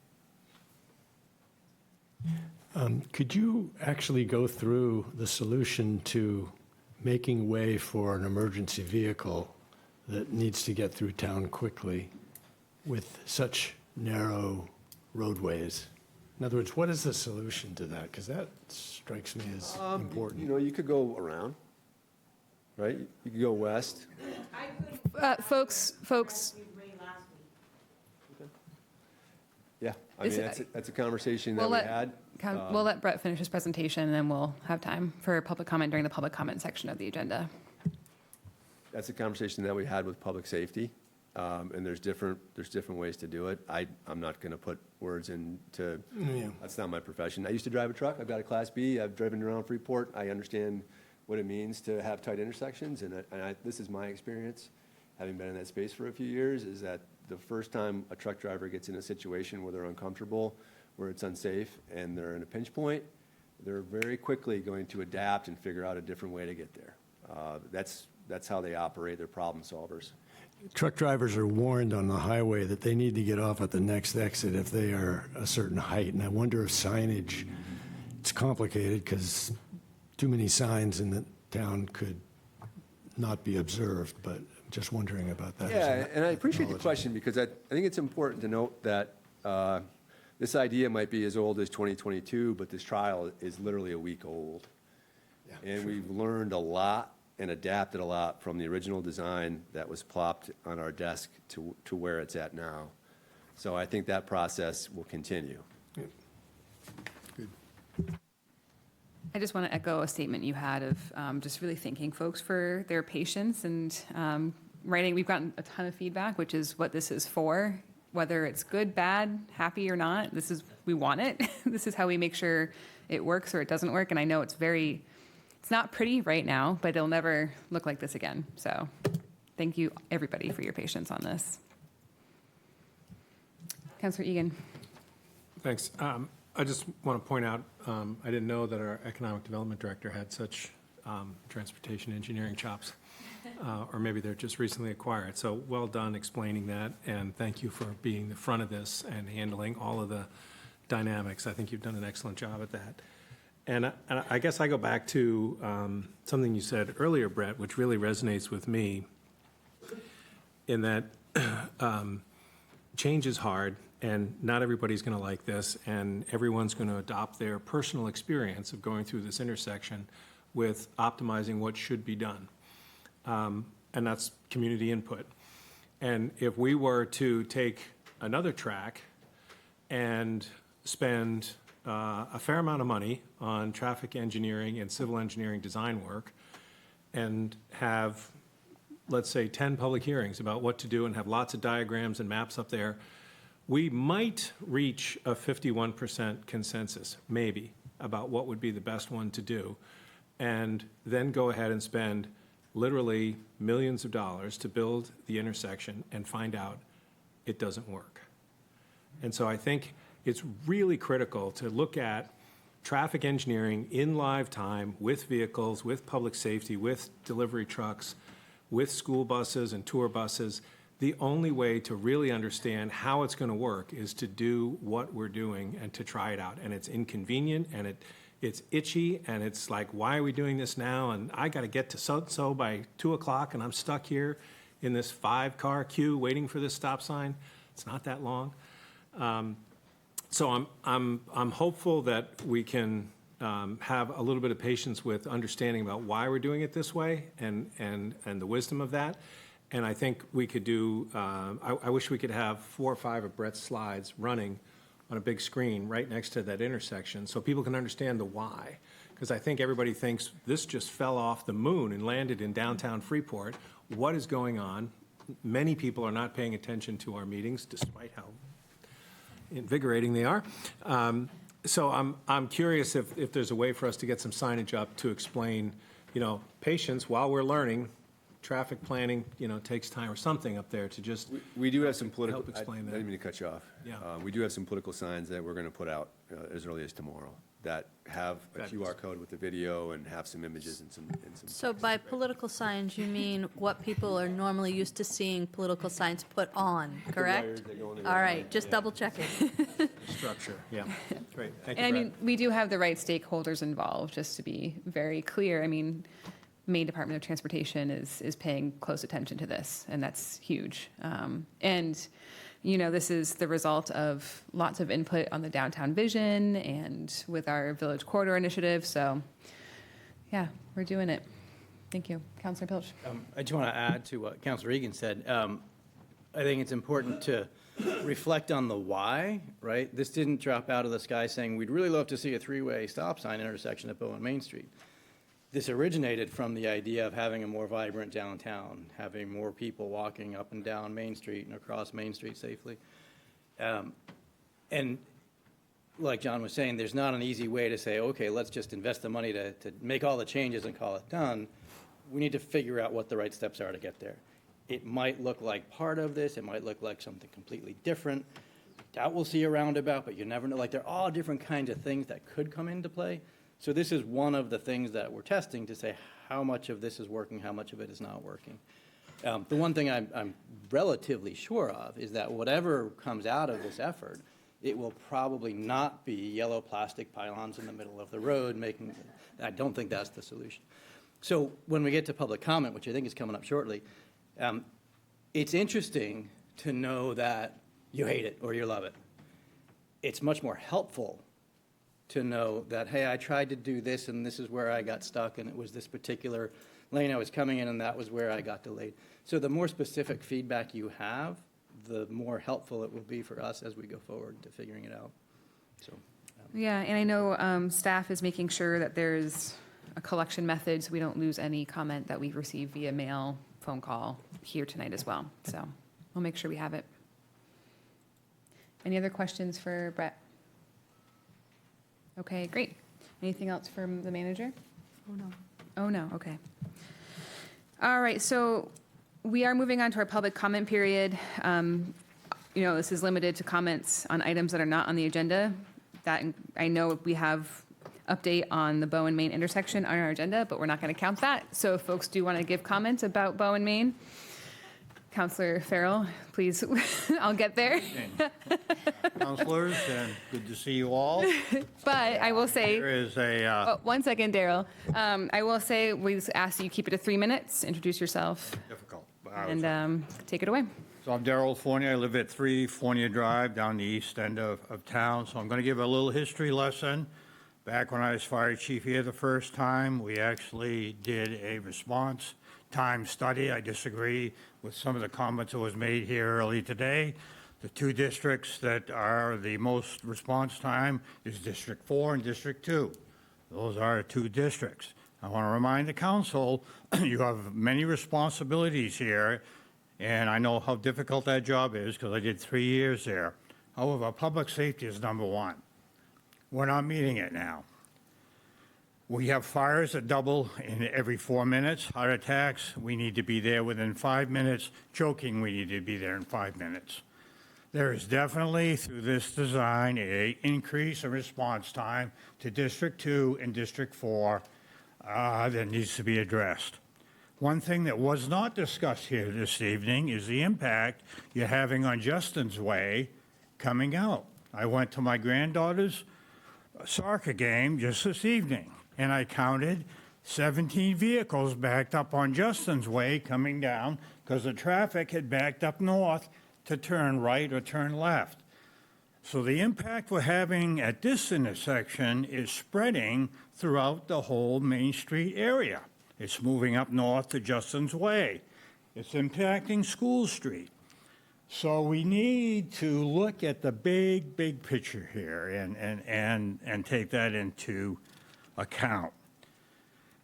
S4: Could you actually go through the solution to making way for an emergency vehicle that needs to get through town quickly with such narrow roadways? In other words, what is the solution to that? Because that strikes me as important.
S8: You could go around, right? You could go west.
S1: Folks,
S8: Yeah, I mean, that's a conversation that
S1: we'll
S8: we
S1: let,
S8: had.
S1: we'll let Brett finish his presentation, and then we'll have time for public comment during the public comment section of the agenda.
S8: That's a conversation that we had with public safety. And there's different ways to do it. I'm not going to put words into, that's not my profession. I used to drive a truck. I've got a Class B. I've driven around Freeport. I understand what it means to have tight intersections. And this is my experience, having been in that space for a few years, is that the first time a truck driver gets in a situation where they're uncomfortable, where it's unsafe, and they're in a pinch point, they're very quickly going to adapt and figure out a different way to get there. That's how they operate. They're problem solvers.
S4: Truck drivers are warned on the highway that they need to get off at the next exit if they are a certain height. And I wonder if signage, it's complicated because too many signs in the town could not be observed, but I'm just wondering about that.
S8: Yeah, and I appreciate the question because I think it's important to note that this idea might be as old as 2022, but this trial is literally a week old. And we've learned a lot and adapted a lot from the original design that was plopped on our desk to where it's at now. So I think that process will continue.
S1: I just want to echo a statement you had of just really thanking folks for their patience and writing. We've gotten a ton of feedback, which is what this is for. Whether it's good, bad, happy or not, we want it. This is how we make sure it works or it doesn't work. And I know it's not pretty right now, but it'll never look like this again. So thank you, everybody, for your patience on this. Councilor Egan.
S5: Thanks. I just want to point out, I didn't know that our economic development director had such transportation engineering chops, or maybe they're just recently acquired. So well done explaining that, and thank you for being the front of this and handling all of the dynamics. I think you've done an excellent job at that. And I guess I go back to something you said earlier, Brett, which really resonates with me, in that change is hard, and not everybody's going to like this, and everyone's going to adopt their personal experience of going through this intersection with optimizing what should be done. And that's community input. And if we were to take another track and spend a fair amount of money on traffic engineering and civil engineering design work and have, let's say, 10 public hearings about what to do and have lots of diagrams and maps up there, we might reach a 51% consensus, maybe, about what would be the best one to do, and then go ahead and spend literally millions of dollars to build the intersection and find out it doesn't work. And so I think it's really critical to look at traffic engineering in live time with vehicles, with public safety, with delivery trucks, with school buses and tour buses. The only way to really understand how it's going to work is to do what we're doing and to try it out. And it's inconvenient and it's itchy and it's like, why are we doing this now? And I got to get to so-and-so by 2 o'clock and I'm stuck here in this 5-car queue waiting for this stop sign. It's not that long. So I'm hopeful that we can have a little bit of patience with understanding about why we're doing it this way and the wisdom of that. And I think we could do, I wish we could have 4 or 5 of Brett's slides running on a big screen right next to that intersection so people can understand the why. Because I think everybody thinks this just fell off the moon and landed in downtown Freeport. What is going on? Many people are not paying attention to our meetings, despite how invigorating they are. So I'm curious if there's a way for us to get some signage up to explain, patience while we're learning. Traffic planning, takes time or something up there to just
S8: We do have some political,
S5: help explain that.
S8: I didn't mean to cut you off.
S5: Yeah.
S8: We do have some political signs that we're going to put out as early as tomorrow that have a
S5: Fabulous.
S8: QR code with the video and have some images and some
S6: So
S8: text.
S6: by political signs, you mean what people are normally used to seeing political signs put on, correct?
S8: wires that go in the
S6: All
S8: ground,
S6: right, just double checking.
S5: Structure, yeah. Great, thank you,
S1: And I
S5: Brett.
S1: mean, we do have the right stakeholders involved, just to be very clear. I mean, Maine Department of Transportation is paying close attention to this, and that's huge. And, this is the result of lots of input on the downtown vision and with our Village Corridor Initiative. So, yeah, we're doing it. Thank you. Councilor Pilch.
S7: I just want to add to what Councilor Egan said. I think it's important to reflect on the why, right? This didn't drop out of the sky saying, we'd really love to see a 3-way stop sign intersection at Bow and Main Street. this originated from the idea of having a more vibrant downtown, having more people walking up and down Main Street and across Main Street safely. And like John was saying, there's not an easy way to say, okay, let's just invest the money to make all the changes and call it done. We need to figure out what the right steps are to get there. It might look like part of this, it might look like something completely different. Doubt we'll see a roundabout, but you never know. Like, there are all different kinds of things that could come into play. So this is one of the things that we're testing to say how much of this is working, how much of it is not working. The one thing I'm relatively sure of is that whatever comes out of this effort, it will probably not be yellow plastic pylons in the middle of the road making, I don't think that's the solution. So when we get to public comment, which I think is coming up shortly, it's interesting to know that you hate it or you love it. It's much more helpful to know that, hey, I tried to do this and this is where I got stuck and it was this particular lane I was coming in and that was where I got delayed. So the more specific feedback you have, the more helpful it will be for us as we go forward to figuring it out. So,
S1: Yeah, and I know staff is making sure that there's a collection method so we don't lose any comment that we've received via mail, phone call here tonight as well. So we'll make sure we have it. Any other questions for Brett? Okay, great. Anything else from the manager?
S6: Oh, no.
S1: Oh, no, okay. All right, so we are moving on to our public comment period. This is limited to comments on items that are not on the agenda. That, I know we have update on the Bow and Main intersection on our agenda, but we're not going to count that. So if folks do want to give comments about Bow and Main, Councilor Farrell, please, I'll get there.
S9: Councilors, and good to see you all.
S1: But I will say,
S9: There is a,
S1: 1 second, Daryl. I will say, we just ask that you keep it to 3 minutes, introduce yourself,
S9: difficult.
S1: and take it away.
S9: So I'm Daryl Fournier. I live at 3 Fournier Drive down the east end of town. So I'm going to give a little history lesson. Back when I was fire chief here the first time, we actually did a response time study. I disagree with some of the comments that was made here early today. The two districts that are the most response time is District 4 and District 2. Those are two districts. I want to remind the council, you have many responsibilities here, and I know how difficult that job is because I did 3 years there. However, public safety is number one. We're not meeting it now. We have fires that double in every 4 minutes. Heart attacks, we need to be there within 5 minutes. Choking, we need to be there in 5 minutes. There is definitely, through this design, an increase in response time to District 2 and District 4 that needs to be addressed. One thing that was not discussed here this evening is the impact you're having on Justin's Way coming out. I went to my granddaughter's soccer game just this evening, and I counted 17 vehicles backed up on Justin's Way coming down because the traffic had backed up north to turn right or turn left. So the impact we're having at this intersection is spreading throughout the whole Main Street area. It's moving up north to Justin's Way. It's impacting School Street. So we need to look at the big picture here and take that into account.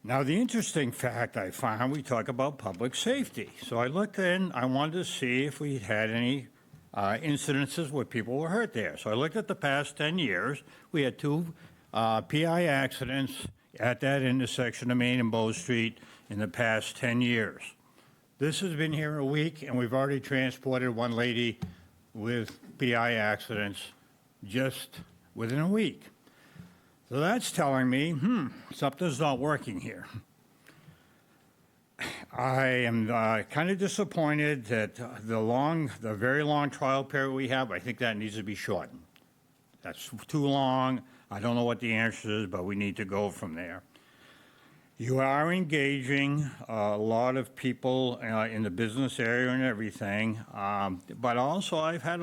S9: Now, the interesting fact I found, we talk about public safety. So I looked in, I wanted to see if we had any incidences where people were hurt there. So I looked at the past 10 years. We had 2 PI accidents at that intersection of Main and Bow Street in the past 10 years. This has been here a week, and we've already transported one lady with PI accidents just within a week. So that's telling me, something's not working here. I am kind of disappointed that the very long trial period we have, I think that needs to be shortened. That's too long. I don't know what the answer is, but we need to go from there. You are engaging a lot of people in the business area and everything, but also I've had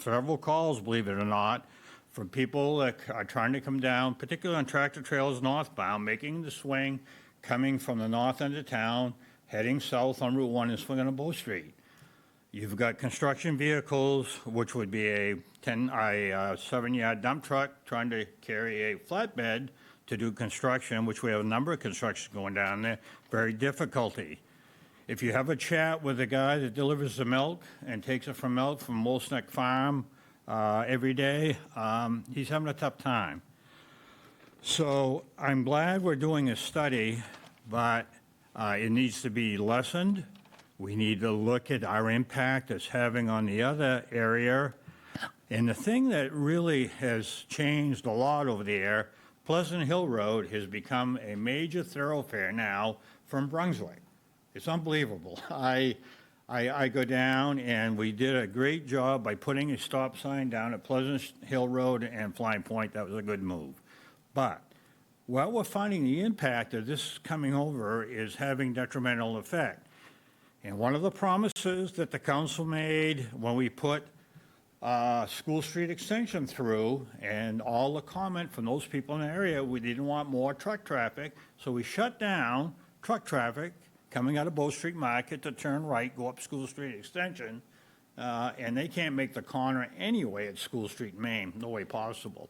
S9: several calls, believe it or not, from people that are trying to come down, particularly on tractor trailers northbound, making the swing, coming from the north end of town, heading south on Route 1 and swinging on Bow Street. You've got construction vehicles, which would be a 7-yard dump truck trying to carry a flatbed to do construction, which we have a number of construction going down there, very difficulty. If you have a chat with the guy that delivers the milk and takes it from Wolfsneck Farm every day, he's having a tough time. So I'm glad we're doing a study, but it needs to be lessened. We need to look at our impact it's having on the other area. And the thing that really has changed a lot over there, Pleasant Hill Road has become a major thoroughfare now from Brunswick. It's unbelievable. I go down, and we did a great job by putting a stop sign down at Pleasant Hill Road and Flying Point. That was a good move. But what we're finding the impact of this coming over is having detrimental effect. And one of the promises that the council made when we put School Street Extension through, and all the comment from those people in the area, we didn't want more truck traffic, so we shut down truck traffic coming out of Bow Street Market to turn right, go up School Street Extension, and they can't make the corner anyway at School Street, Maine, no way possible.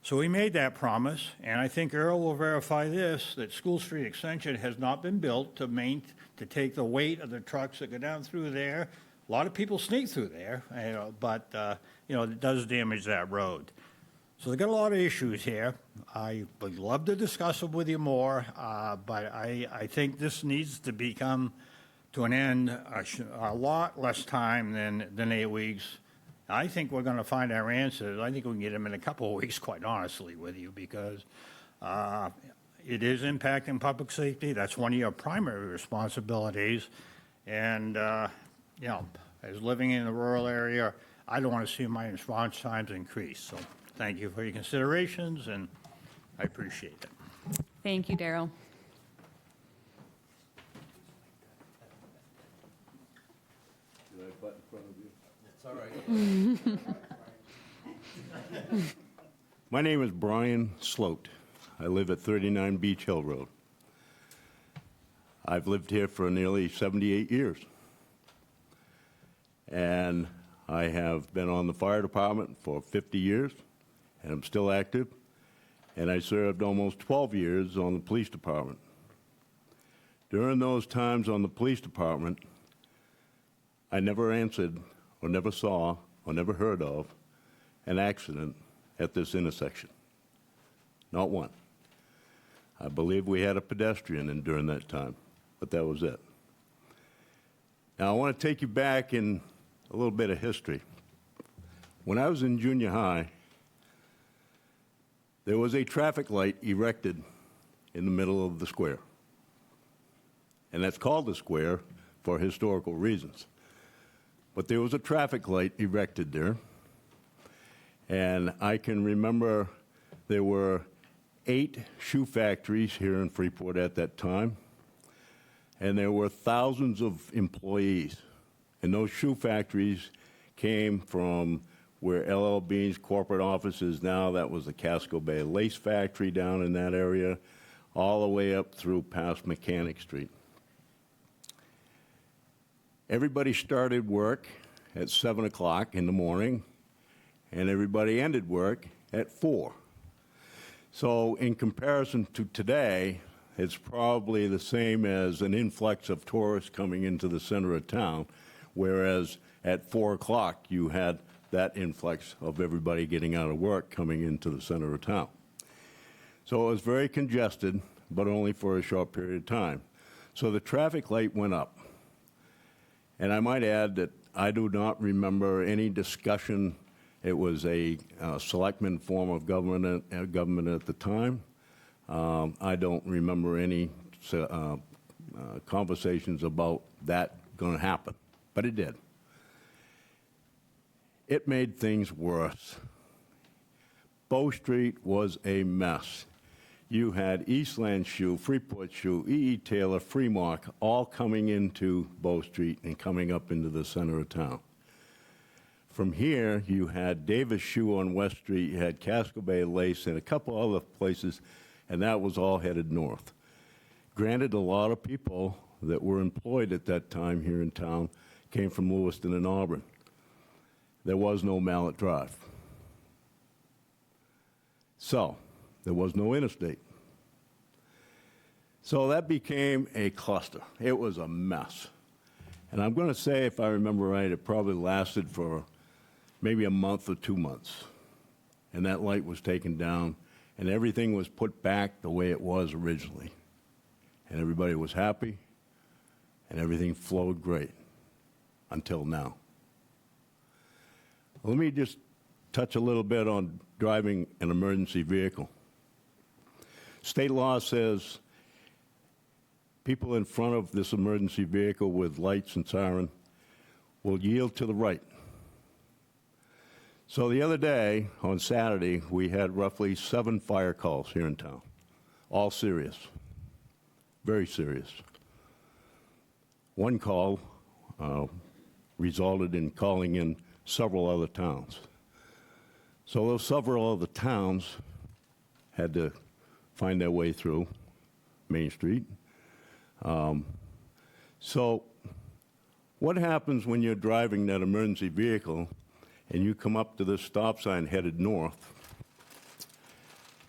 S9: So we made that promise, and I think Earl will verify this, that School Street Extension has not been built to take the weight of the trucks that go down through there. A lot of people sneak through there, but it does damage that road. So they've got a lot of issues here. I would love to discuss it with you more, but I think this needs to become to an end a lot less time than 8 weeks. I think we're going to find our answers. I think we can get them in a couple of weeks, quite honestly, with you, because it is impacting public safety. That's one of your primary responsibilities. And, as living in a rural area, I don't want to see my response times increase. So thank you for your considerations, and I appreciate it.
S1: Thank you, Daryl.
S10: My name is Brian Sloat. I live at 39 Beach Hill Road. I've lived here for nearly 78 years. And I have been on the fire department for 50 years, and I'm still active. And I served almost 12 years on the police department. During those times on the police department, I never answered or never saw or never heard of an accident at this intersection. Not one. I believe we had a pedestrian in during that time, but that was it. Now, I want to take you back in a little bit of history. When I was in junior high, there was a traffic light erected in the middle of the square. And that's called the square for historical reasons. But there was a traffic light erected there. And I can remember there were 8 shoe factories here in Freeport at that time. And there were thousands of employees. And those shoe factories came from where LL Bean's corporate office is now. That was the Casco Bay Lace Factory down in that area, all the way up through past Mechanic Street. Everybody started work at 7 o'clock in the morning, and everybody ended work at 4. So in comparison to today, it's probably the same as an influx of tourists coming into the center of town, whereas at 4 o'clock you had that influx of everybody getting out of work coming into the center of town. So it was very congested, but only for a short period of time. So the traffic light went up. And I might add that I do not remember any discussion. It was a selectman form of government at the time. I don't remember any conversations about that going to happen, but it did. It made things worse. Bow Street was a mess. You had Eastland Shoe, Freeport Shoe, E.E. Taylor, Fremont, all coming into Bow Street and coming up into the center of town. From here, you had Davis Shoe on West Street, you had Casco Bay Lace, and a couple other places, and that was all headed north. Granted, a lot of people that were employed at that time here in town came from Lewiston and Auburn. There was no Mallet Drive. So, There was no interstate. So that became a cluster. It was a mess. And I'm going to say, if I remember right, it probably lasted for maybe a month or 2 months. And that light was taken down, and everything was put back the way it was originally. And everybody was happy, and everything flowed great until now. Let me just touch a little bit on driving an emergency vehicle. State law says people in front of this emergency vehicle with lights and siren will yield to the right. So the other day, on Saturday, we had roughly 7 fire calls here in town, all serious, very serious. One call resulted in calling in several other towns. So those several other towns had to find their way through Main Street. So what happens when you're driving that emergency vehicle and you come up to this stop sign headed north?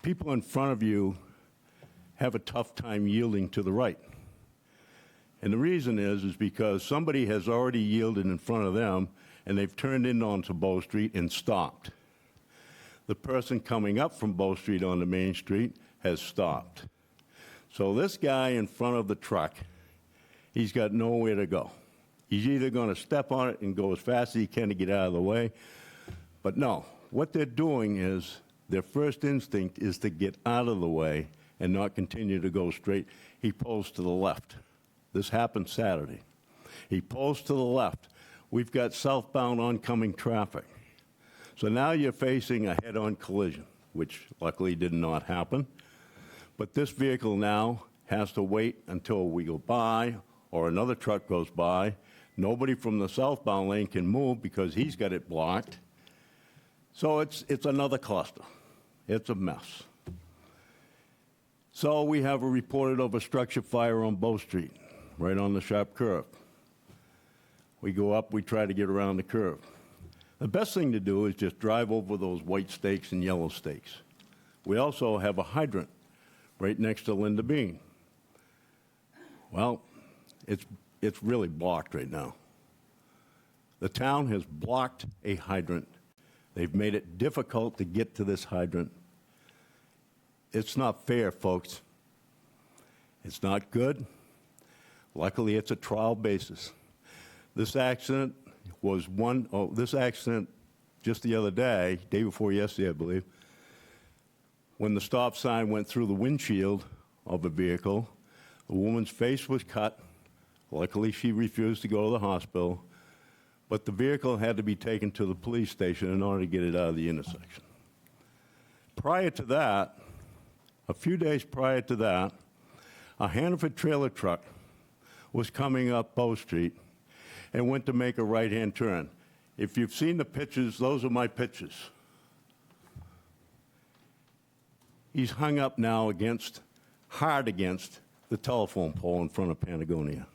S10: People in front of you have a tough time yielding to the right. And the reason is because somebody has already yielded in front of them and they've turned in onto Bow Street and stopped. The person coming up from Bow Street onto Main Street has stopped. So this guy in front of the truck, he's got nowhere to go. He's either going to step on it and go as fast as he can to get out of the way, but no. What they're doing is their first instinct is to get out of the way and not continue to go straight. He pulls to the left. This happened Saturday. He pulls to the left. We've got southbound oncoming traffic. So now you're facing a head-on collision, which luckily did not happen. But this vehicle now has to wait until we go by or another truck goes by. Nobody from the southbound lane can move because he's got it blocked. So it's another cluster. It's a mess. So we have a reported overstructure fire on Bow Street, right on the sharp curve. We go up, we try to get around the curve. The best thing to do is just drive over those white stakes and yellow stakes. We also have a hydrant right next to Linda Bean. Well, it's really blocked right now. The town has blocked a hydrant. They've made it difficult to get to this hydrant. It's not fair, folks. It's not good. Luckily, it's a trial basis. This accident this accident just the other day before yesterday, I believe, when the stop sign went through the windshield of a vehicle, the woman's face was cut. Luckily, she refused to go to the hospital, but the vehicle had to be taken to the police station in order to get it out of the intersection. Prior to that, a few days prior to that, a Hannaford trailer truck was coming up Bow Street and went to make a right-hand turn. If you've seen the pictures, those are my pictures. He's hung up now hard against the telephone pole in front of Patagonia.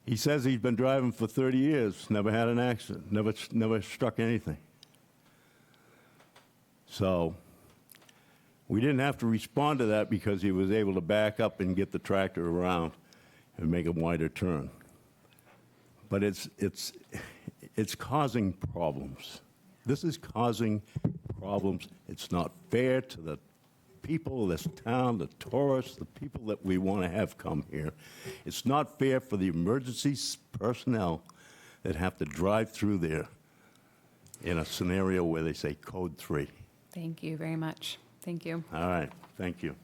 S10: He says he's been driving for 30 years, never had an accident, never struck anything. So we didn't have to respond to that because he was able to back up and get the tractor around and make a wider turn. But it's causing problems. This is causing problems. It's not fair to the people of this town, the tourists, the people that we want to have come here. It's not fair for the emergency personnel that have to drive through there in a scenario where they say code 3.
S1: Thank you very much. Thank you.
S10: All right, thank you.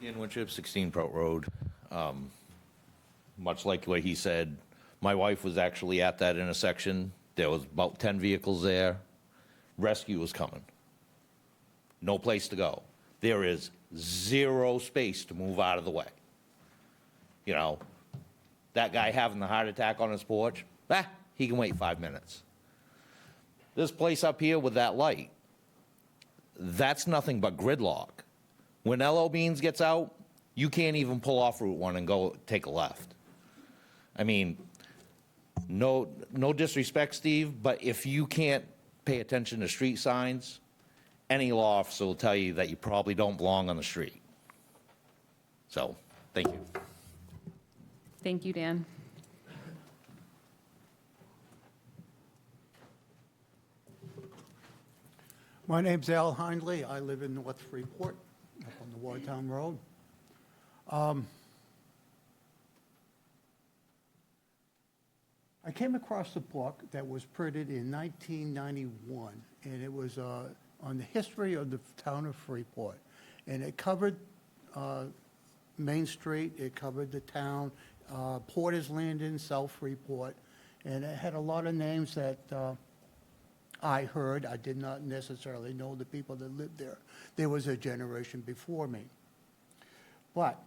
S11: In Winship, 16 Prout Road. Much like what he said, my wife was actually at that intersection. There was about 10 vehicles there. Rescue was coming. No place to go. There is zero space to move out of the way. You know, that guy having the heart attack on his porch, he can wait 5 minutes. This place up here with that light, that's nothing but gridlock. When L.O. Beans gets out, you can't even pull off Route 1 and go take a left. I mean, no disrespect, Steve, but if you can't pay attention to street signs, any law officer will tell you that you probably don't belong on the street. So, thank you.
S1: Thank you, Dan.
S2: My name's Al Hindley. I live in North Freeport, up on the Wartown Road. I came across a book that was printed in 1991, and it was on the history of the town of Freeport. And it covered Main Street, it covered the town, Porter's Landing, South Freeport, and it had a lot of names that I heard. I did not necessarily know the people that lived there. There was a generation before me. But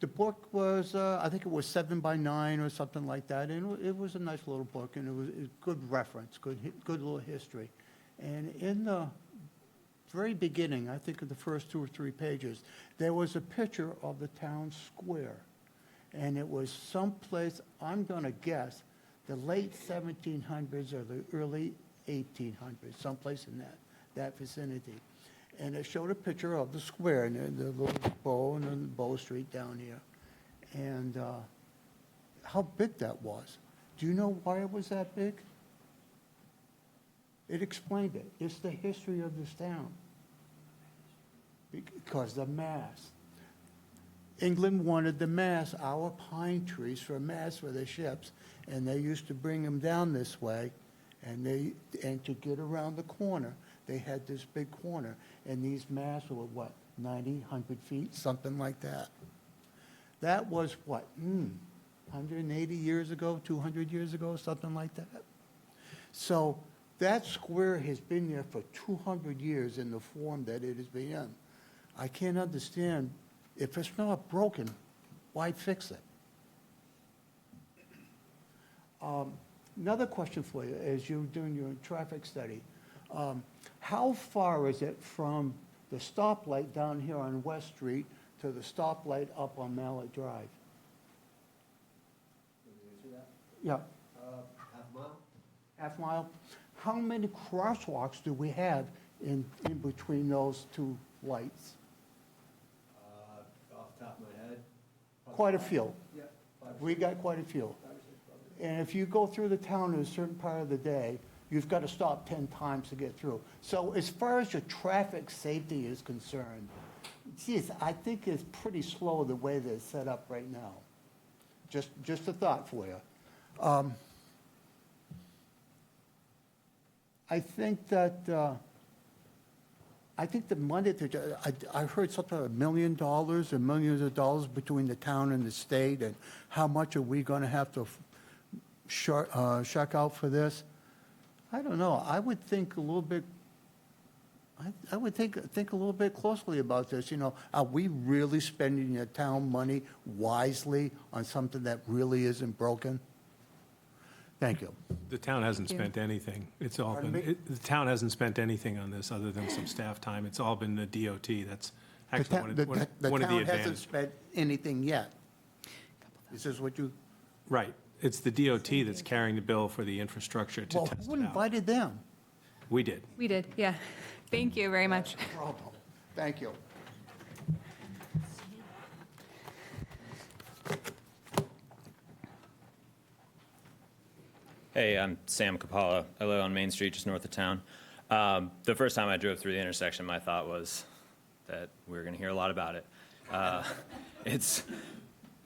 S2: the book was, I think it was 7 by 9 or something like that, and it was a nice little book, and it was a good reference, good little history. And in the very beginning, I think of the first 2 or 3 pages, there was a picture of the town square. And it was someplace, I'm going to guess, the late 1700s or the early 1800s, someplace in that vicinity. And it showed a picture of the square and the little bow and then Bow Street down here. And how big that was. Do you know why it was that big? It explained it. It's the history of this town. Because the mast. England wanted the mast, our pine trees, for a mast for their ships, and they used to bring them down this way, and to get around the corner, they had this big corner, and these masts were, what, 90, 100 feet, something like that. That was, what, 180 years ago, 200 years ago, something like that. So that square has been there for 200 years in the form that it has been in. I can't understand, if it's not broken, why fix it? Another question for you, as you're doing your traffic study. How far is it from the stoplight down here on West Street to the stoplight up on Mallet Drive? Yeah.
S8: Half mile?
S2: Half mile? How many crosswalks do we have in between those 2 lights?
S8: Off the top of my head.
S2: Quite a few.
S8: Yeah.
S2: We got quite a few. And if you go through the town in a certain part of the day, you've got to stop 10 times to get through. So as far as your traffic safety is concerned, geez, I think it's pretty slow the way they're set up right now. Just a thought for you. I think that the money that I heard something like $1 million or millions of dollars between the town and the state, and how much are we going to have to shuck out for this? I don't know. I would think a little bit. I would think a little bit closely about this. You know, are we really spending the town money wisely on something that really isn't broken? Thank you.
S5: The town hasn't spent anything. It's all
S2: Pardon
S5: been,
S2: me?
S5: the town hasn't spent anything on this other than some staff time. It's all been the DOT. That's actually one of the
S2: The town hasn't
S5: advantages.
S2: spent anything yet. Is this what you?
S5: Right. It's the DOT that's carrying the bill for the infrastructure to
S2: Well,
S5: test
S2: who
S5: it out.
S2: invited them?
S5: We did.
S1: We did, yeah. Thank you very much.
S2: Problem. Thank you.
S12: Hey, I'm Sam Capalla. I live on Main Street, just north of town. The first time I drove through the intersection, my thought was that we were going to hear a lot about it.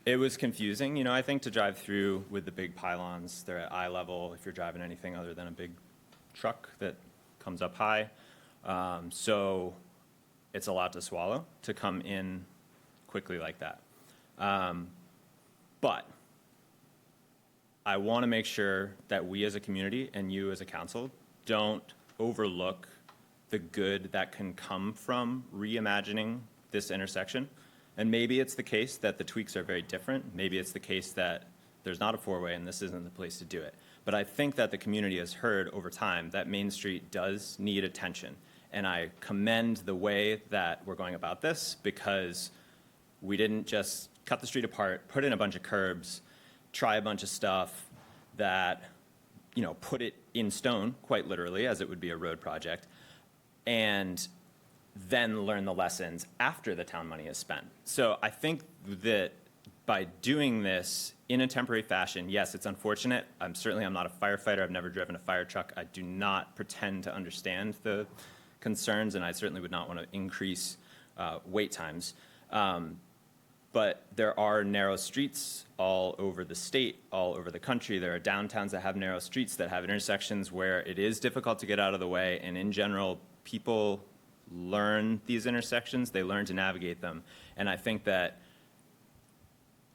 S12: It was confusing, you know, I think, to drive through with the big pylons. They're at eye level if you're driving anything other than a big truck that comes up high. So it's a lot to swallow to come in quickly like that. But I want to make sure that we as a community and you as a council don't overlook the good that can come from reimagining this intersection. And maybe it's the case that the tweaks are very different. Maybe it's the case that there's not a four-way and this isn't the place to do it. But I think that the community has heard over time that Main Street does need attention. And I commend the way that we're going about this, because we didn't just cut the street apart, put in a bunch of curbs, try a bunch of stuff, that, put it in stone, quite literally, as it would be a road project, and then learn the lessons after the town money is spent. So I think that by doing this in a temporary fashion, yes, it's unfortunate. I'm not a firefighter. I've never driven a fire truck. I do not pretend to understand the concerns, and I certainly would not want to increase wait times. But there are narrow streets all over the state, all over the country. There are downtowns that have narrow streets, that have intersections where it is difficult to get out of the way. And in general, people learn these intersections. They learn to navigate them. And I think that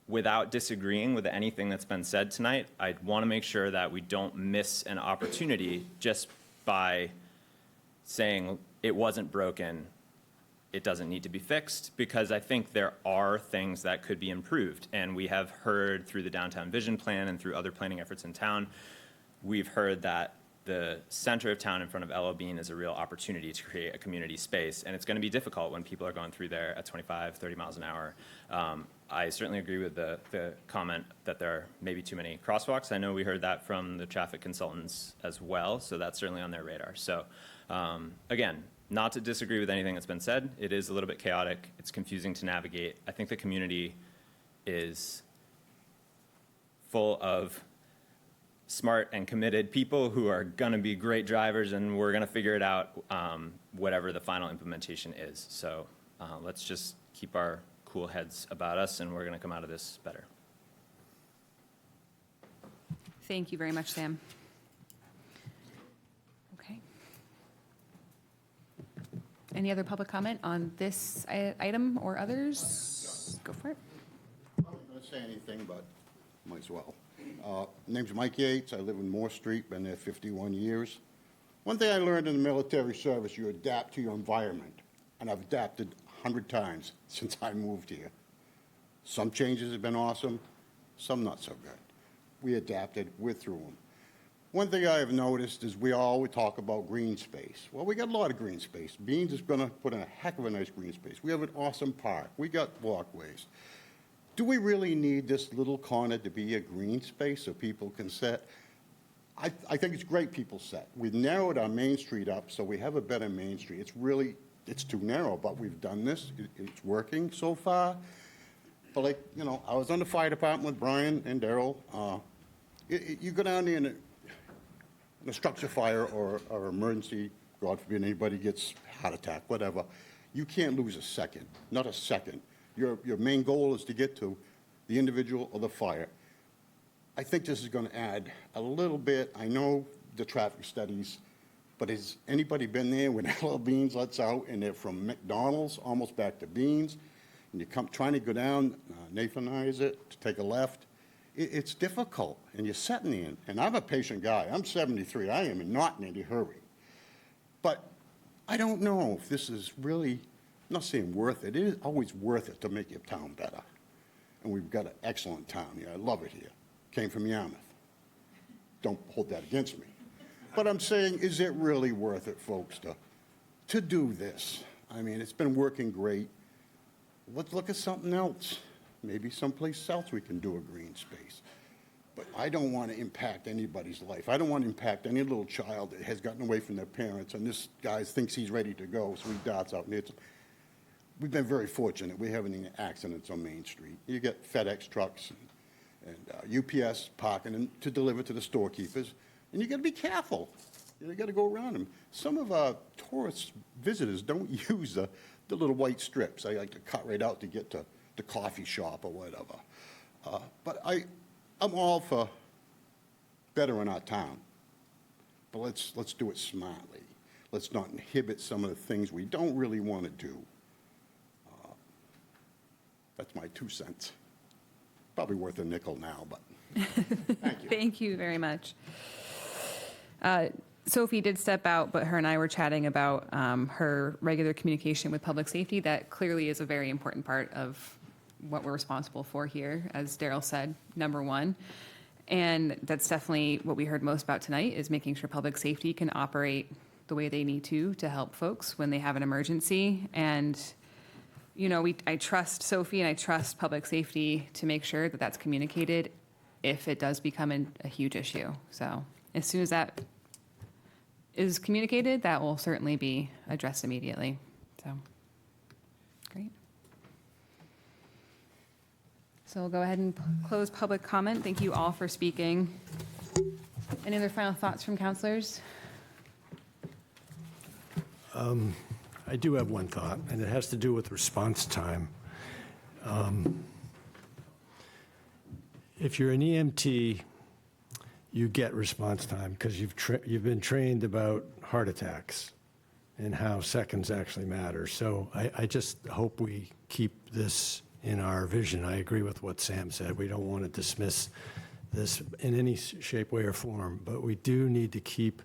S12: without disagreeing with anything that's been said tonight, I'd want to make sure that we don't miss an opportunity just by saying it wasn't broken, it doesn't need to be fixed, because I think there are things that could be improved. And we have heard through the Downtown Vision Plan and through other planning efforts in town, we've heard that the center of town in front of Ella Bean is a real opportunity to create a community space. And it's going to be difficult when people are going through there at 25, 30 miles an hour. I certainly agree with the comment that there are maybe too many crosswalks. I know we heard that from the traffic consultants as well, so that's certainly on their radar. So again, not to disagree with anything that's been said. It is a little bit chaotic. It's confusing to navigate. I think the community is full of smart and committed people who are going to be great drivers, and we're going to figure it out, whatever the final implementation is. So let's just keep our cool heads about us, and we're going to come out of this better.
S1: Thank you very much, Sam. Okay. Any other public comment on this item or others? Go for it.
S13: I'm not going to say anything, but might as well. Name's Mike Yates. I live in Moore Street, been there 51 years. One thing I learned in the military service, you adapt to your environment. And I've adapted 100 times since I moved here. Some changes have been awesome, some not so good. We adapted, we're through them. One thing I have noticed is we always talk about green space. Well, we got a lot of green space. Beans is going to put in a heck of a nice green space. We have an awesome park. We got walkways. Do we really need this little corner to be a green space so people can sit? I think it's great people sit. We've narrowed our Main Street up so we have a better Main Street. It's too narrow, but we've done this. It's working so far. But I was on the fire department with Brian and Daryl. You go down there in a structure fire or emergency, God forbid anybody gets heart attack, whatever, you can't lose a second, not a second. Your main goal is to get to the individual or the fire. I think this is going to add a little bit. I know the traffic studies, but has anybody been there when Ella Beans lets out and they're from McDonald's almost back to Beans, and you come trying to go down, Nathanize it, to take a left? It's difficult, and you're sitting in. And I'm a patient guy. I'm 73. I am not in any hurry. But I don't know if this is really, I'm not saying worth it. It is always worth it to make your town better. And we've got an excellent town here. I love it here. Came from Yarmouth. Don't hold that against me. But I'm saying, is it really worth it, folks, to do this? I mean, it's been working great. Let's look at something else. Maybe someplace else we can do a green space. But I don't want to impact anybody's life. I don't want to impact any little child that has gotten away from their parents, and this guy thinks he's ready to go, so he darts out. We've been very fortunate. We haven't any accidents on Main Street. You get FedEx trucks and UPS parking to deliver to the storekeepers, and you got to be careful. You got to go around them. Some of our tourist visitors don't use the little white strips. They like to cut right out to get to the coffee shop or whatever. But I'm all for bettering our town. But let's do it smartly. Let's not inhibit some of the things we don't really want to do. That's my 2 cents. Probably worth a nickel now, but thank you.
S1: Thank you very much. Sophie did step out, but her and I were chatting about her regular communication with public safety. That clearly is a very important part of what we're responsible for here, as Daryl said, number one. And that's definitely what we heard most about tonight, is making sure public safety can operate the way they need to help folks when they have an emergency. And, I trust Sophie and I trust public safety to make sure that that's communicated if it does become a huge issue. So as soon as that is communicated, that will certainly be addressed immediately. So, great. So we'll go ahead and close public comment. Thank you all for speaking. Any other final thoughts from counselors?
S4: I do have one thought, and it has to do with response time. If you're an EMT, you get response time because you've been trained about heart attacks and how seconds actually matter. So I just hope we keep this in our vision. I agree with what Sam said. We don't want to dismiss this in any shape, way, or form, but we do need to keep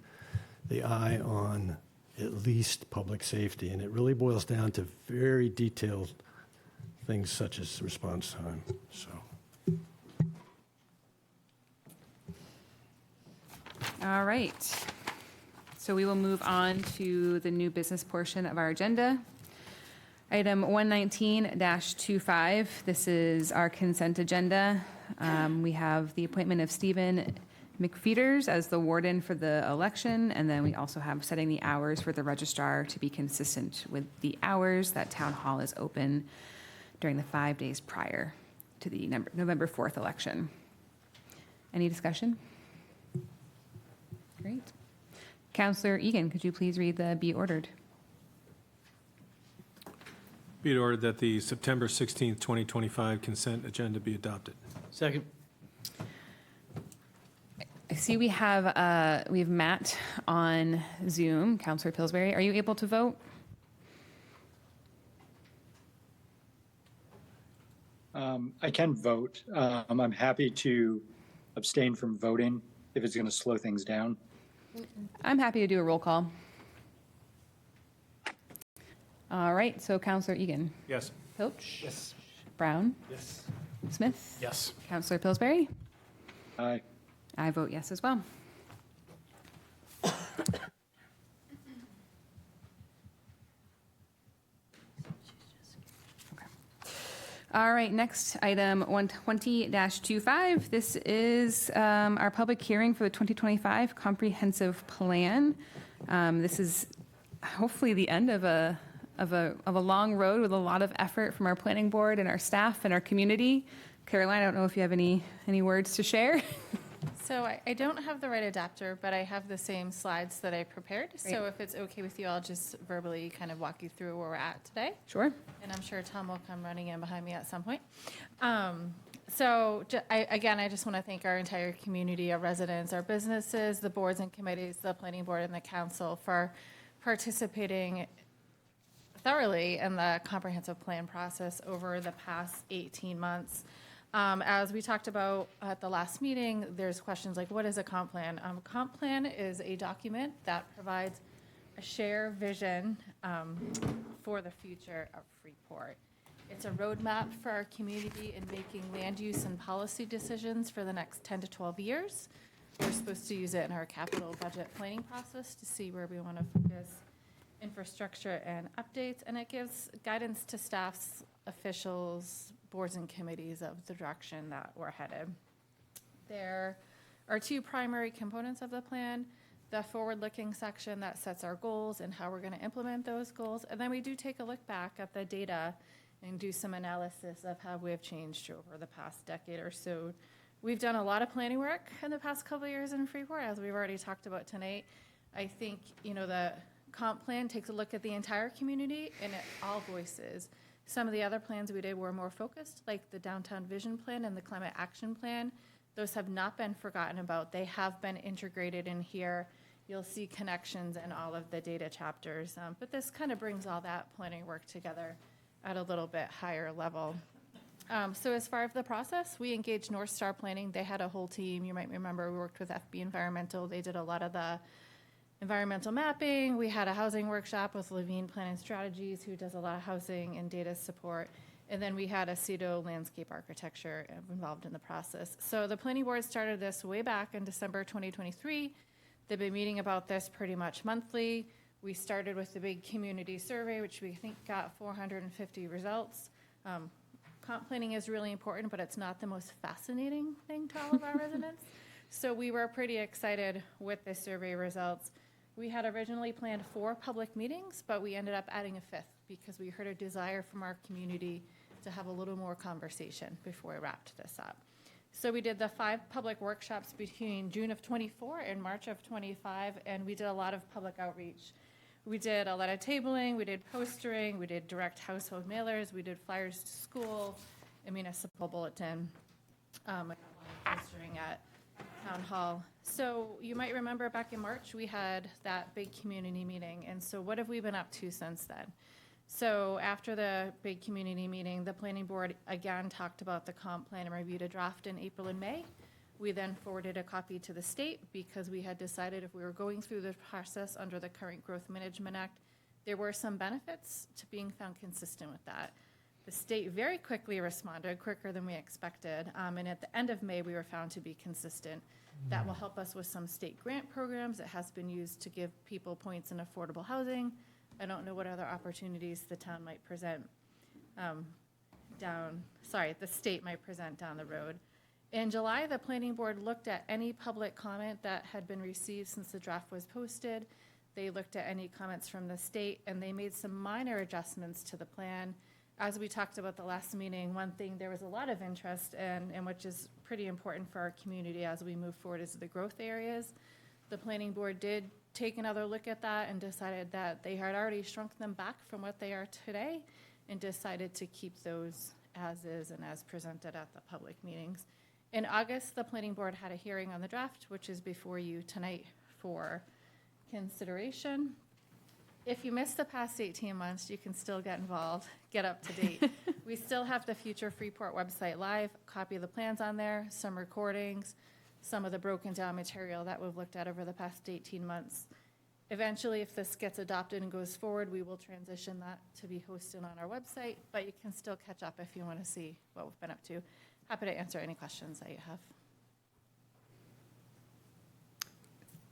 S4: the eye on at least public safety, and it really boils down to very detailed things such as response time. So.
S1: All right. So we will move on to the new business portion of our agenda. Item 119-25, this is our consent agenda. We have the appointment of Stephen McFeeters as the warden for the election, and then we also have setting the hours for the registrar to be consistent with the hours that town hall is open during the 5 days prior to the November 4th election. Any discussion? Great. Counselor Egan, could you please read the be ordered?
S5: Be it ordered that the September 16th, 2025 consent agenda be adopted.
S7: Second.
S1: I see we have Matt on Zoom. Counselor Pillsbury, are you able to vote?
S14: I can vote. I'm happy to abstain from voting if it's going to slow things down.
S1: I'm happy to do a roll call. All right, so Counselor Egan.
S5: Yes.
S1: Pilch.
S3: Yes.
S1: Brown.
S3: Yes.
S1: Smith.
S3: Yes.
S1: Counselor Pillsbury.
S14: Aye.
S1: I vote yes as well. Okay. All right, next item 120-25. This is our public hearing for the 2025 comprehensive plan. This is hopefully the end of a long road with a lot of effort from our planning board and our staff and our community. Caroline, I don't know if you have any words to share.
S15: So I don't have the right adapter, but I have the same slides that I prepared.
S1: Great.
S15: So if it's okay with you, I'll just verbally kind of walk you through where we're at today.
S1: Sure.
S15: And I'm sure Tom will come running in behind me at some point. I just want to thank our entire community, our residents, our businesses, the boards and committees, the planning board and the council for participating thoroughly in the comprehensive plan process over the past 18 months. As we talked about at the last meeting, there's questions like, what is a comp plan? Comp plan is a document that provides a shared vision for the future of Freeport. It's a roadmap for our community in making land use and policy decisions for the next 10 to 12 years. We're supposed to use it in our capital budget planning process to see where we want to focus infrastructure and updates, and it gives guidance to staffs, officials, boards and committees of the direction that we're headed. There are two primary components of the plan: the forward-looking section that sets our goals and how we're going to implement those goals, and then we do take a look back at the data and do some analysis of how we have changed over the past decade or so. We've done a lot of planning work in the past couple of years in Freeport, as we've already talked about tonight. I think, the comp plan takes a look at the entire community and at all voices. Some of the other plans we did were more focused, like the Downtown Vision Plan and the Climate Action Plan. Those have not been forgotten about. They have been integrated in here. You'll see connections in all of the data chapters. But this kind of brings all that planning work together at a little bit higher level. So as far as the process, we engaged North Star Planning. They had a whole team. You might remember we worked with FB Environmental. They did a lot of the environmental mapping. We had a housing workshop with Levine Planning Strategies, who does a lot of housing and data support. And then we had a CEDO landscape architecture involved in the process. So the planning board started this way back in December 2023. They've been meeting about this pretty much monthly. We started with the big community survey, which we think got 450 results. comp planning is really important, but it's not the most fascinating thing to all of our residents. So we were pretty excited with the survey results. We had originally planned 4 public meetings, but we ended up adding a 5th because we heard a desire from our community to have a little more conversation before we wrapped this up. So we did the 5 public workshops between June of '24 and March of '25, and we did a lot of public outreach. We did a lot of tabling, we did postering, we did direct household mailers, we did flyers to school, a municipal bulletin, postering at town hall. So you might remember back in March, we had that big community meeting. And so what have we been up to since then? So after the big community meeting, the planning board again talked about the comp plan and reviewed a draft in April and May. We then forwarded a copy to the state because we had decided if we were going through the process under the current Growth Management Act, there were some benefits to being found consistent with that. The state very quickly responded, quicker than we expected, and at the end of May, we were found to be consistent. That will help us with some state grant programs. It has been used to give people points in affordable housing. I don't know what other opportunities the town might present the state might present down the road. In July, the planning board looked at any public comment that had been received since the draft was posted. They looked at any comments from the state, and they made some minor adjustments to the plan. As we talked about the last meeting, one thing there was a lot of interest in, and which is pretty important for our community as we move forward, is the growth areas. The planning board did take another look at that and decided that they had already shrunk them back from what they are today and decided to keep those as is and as presented at the public meetings. In August, the planning board had a hearing on the draft, which is before you tonight for consideration. If you missed the past 18 months, you can still get involved, get up to date. We still have the Future Freeport website live, copy of the plans on there, some recordings, some of the broken down material that we've looked at over the past 18 months. Eventually, if this gets adopted and goes forward, we will transition that to be hosted on our website, but you can still catch up if you want to see what we've been up to. Happy to answer any questions that you have.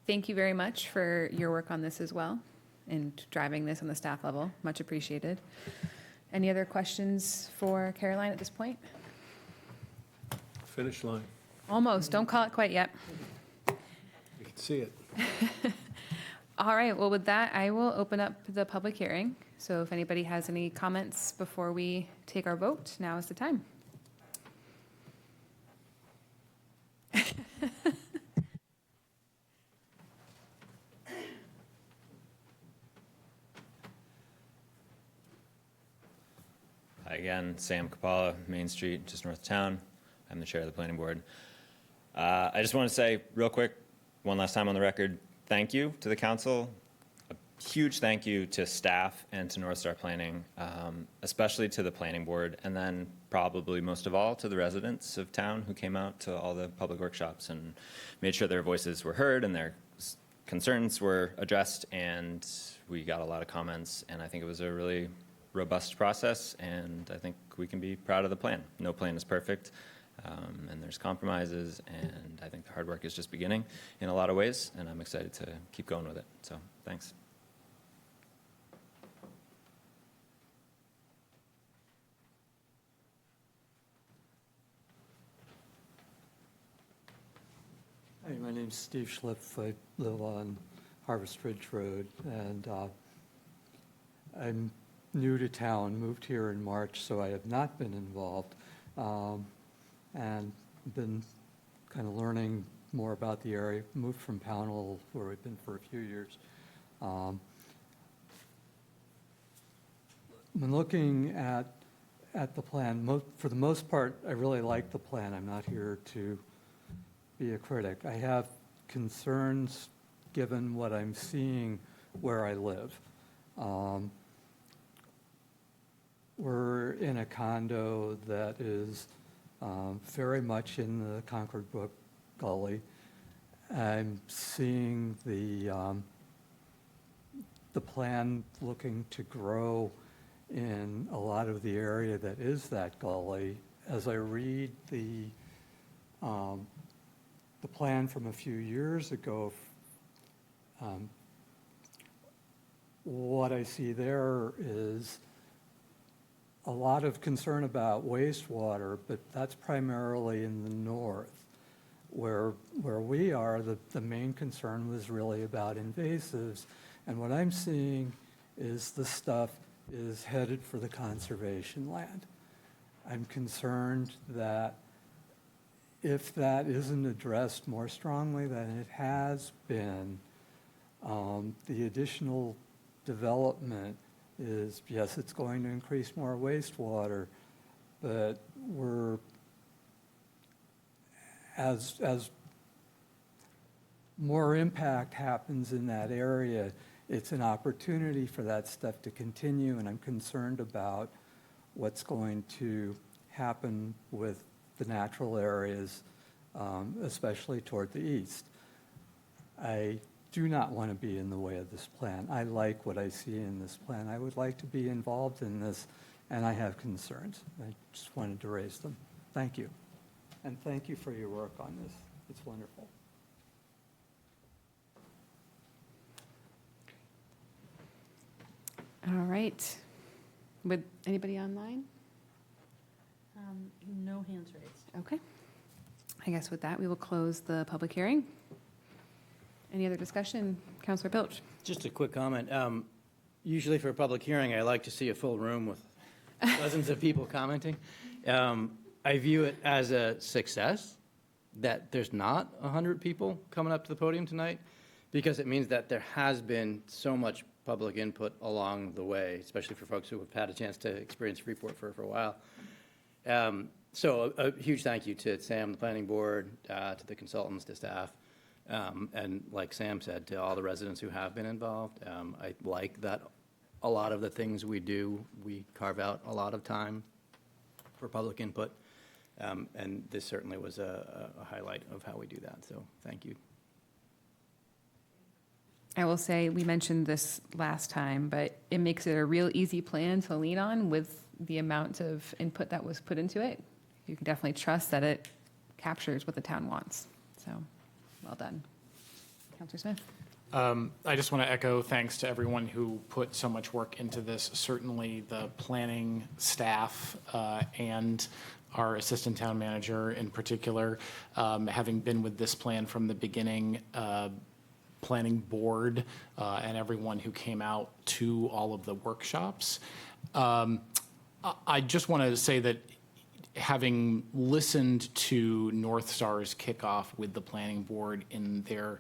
S1: Thank you very much for your work on this as well and driving this on the staff level. Much appreciated. Any other questions for Caroline at this point?
S5: Finish line.
S1: Almost. Don't call it quite yet.
S5: You can see it.
S1: All right. Well, with that, I will open up the public hearing. So if anybody has any comments before we take our vote, now is the time.
S12: Hi again, Sam Kapala, Main Street, just north of town. I'm the chair of the planning board. I just want to say real quick, one last time on the record, thank you to the council. A huge thank you to staff and to North Star Planning, especially to the planning board, and then probably most of all to the residents of town who came out to all the public workshops and made sure their voices were heard and their concerns were addressed, and we got a lot of comments, and I think it was a really robust process, and I think we can be proud of the plan. No plan is perfect, and there's compromises, and I think the hard work is just beginning in a lot of ways, and I'm excited to keep going with it. So, thanks.
S16: Hi, my name's Steve Schliff. I live on Harvest Ridge Road, and I'm new to town, moved here in March, so I have not been involved, and been kind of learning more about the area. Moved from Pownell, where we've been for a few years. When looking at the plan, for the most part, I really like the plan. I'm not here to be a critic. I have concerns given what I'm seeing where I live. We're in a condo that is very much in the Concord Brook Gully. I'm seeing the plan looking to grow in a lot of the area that is that gully. As I read the plan from a few years ago, what I see there is a lot of concern about wastewater, but that's primarily in the north. Where we are, the main concern was really about invasives. And what I'm seeing is the stuff is headed for the conservation land. I'm concerned that if that isn't addressed more strongly than it has been, the additional development is, yes, it's going to increase more wastewater, but as more impact happens in that area, it's an opportunity for that stuff to continue, and I'm concerned about what's going to happen with the natural areas, especially toward the east. I do not want to be in the way of this plan. I like what I see in this plan. I would like to be involved in this, and I have concerns. I just wanted to raise them. Thank you. And thank you for your work on this. It's wonderful.
S1: All right. Would anybody online?
S6: No hands raised.
S1: Okay. I guess with that, we will close the public hearing. Any other discussion? Councillor Pilch?
S7: Just a quick comment. Usually for a public hearing, I like to see a full room with dozens of people commenting. I view it as a success that there's not 100 people coming up to the podium tonight, because it means that there has been so much public input along the way, especially for folks who have had a chance to experience Freeport for a while. So a huge thank you to Sam, the planning board, to the consultants, to staff, and like Sam said, to all the residents who have been involved. I like that a lot of the things we do, we carve out a lot of time for public input. And this certainly was a highlight of how we do that, so thank you.
S1: I will say, we mentioned this last time, but it makes it a real easy plan to lean on with the amount of input that was put into it. You can definitely trust that it captures what the town wants. So, well done. Councillor Smith?
S3: I just want to echo thanks to everyone who put so much work into this. Certainly the planning staff and our assistant town manager in particular, having been with this plan from the beginning, planning board, and everyone who came out to all of the workshops. I just want to say that having listened to North Star's kickoff with the planning board in their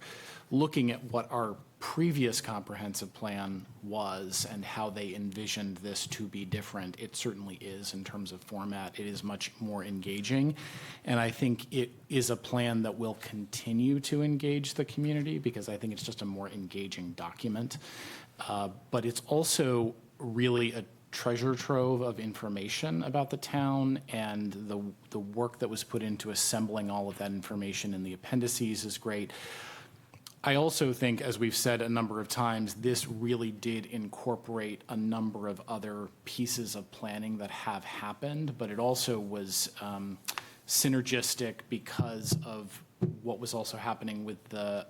S3: looking at what our previous comprehensive plan was and how they envisioned this to be different, it certainly is in terms of format. It is much more engaging. And I think it is a plan that will continue to engage the community, because I think it's just a more engaging document. But it's also really a treasure trove of information about the town, and the work that was put into assembling all of that information in the appendices is great. I also think, as we've said a number of times, this really did incorporate a number of other pieces of planning that have happened, but it also was synergistic because of what was also happening with the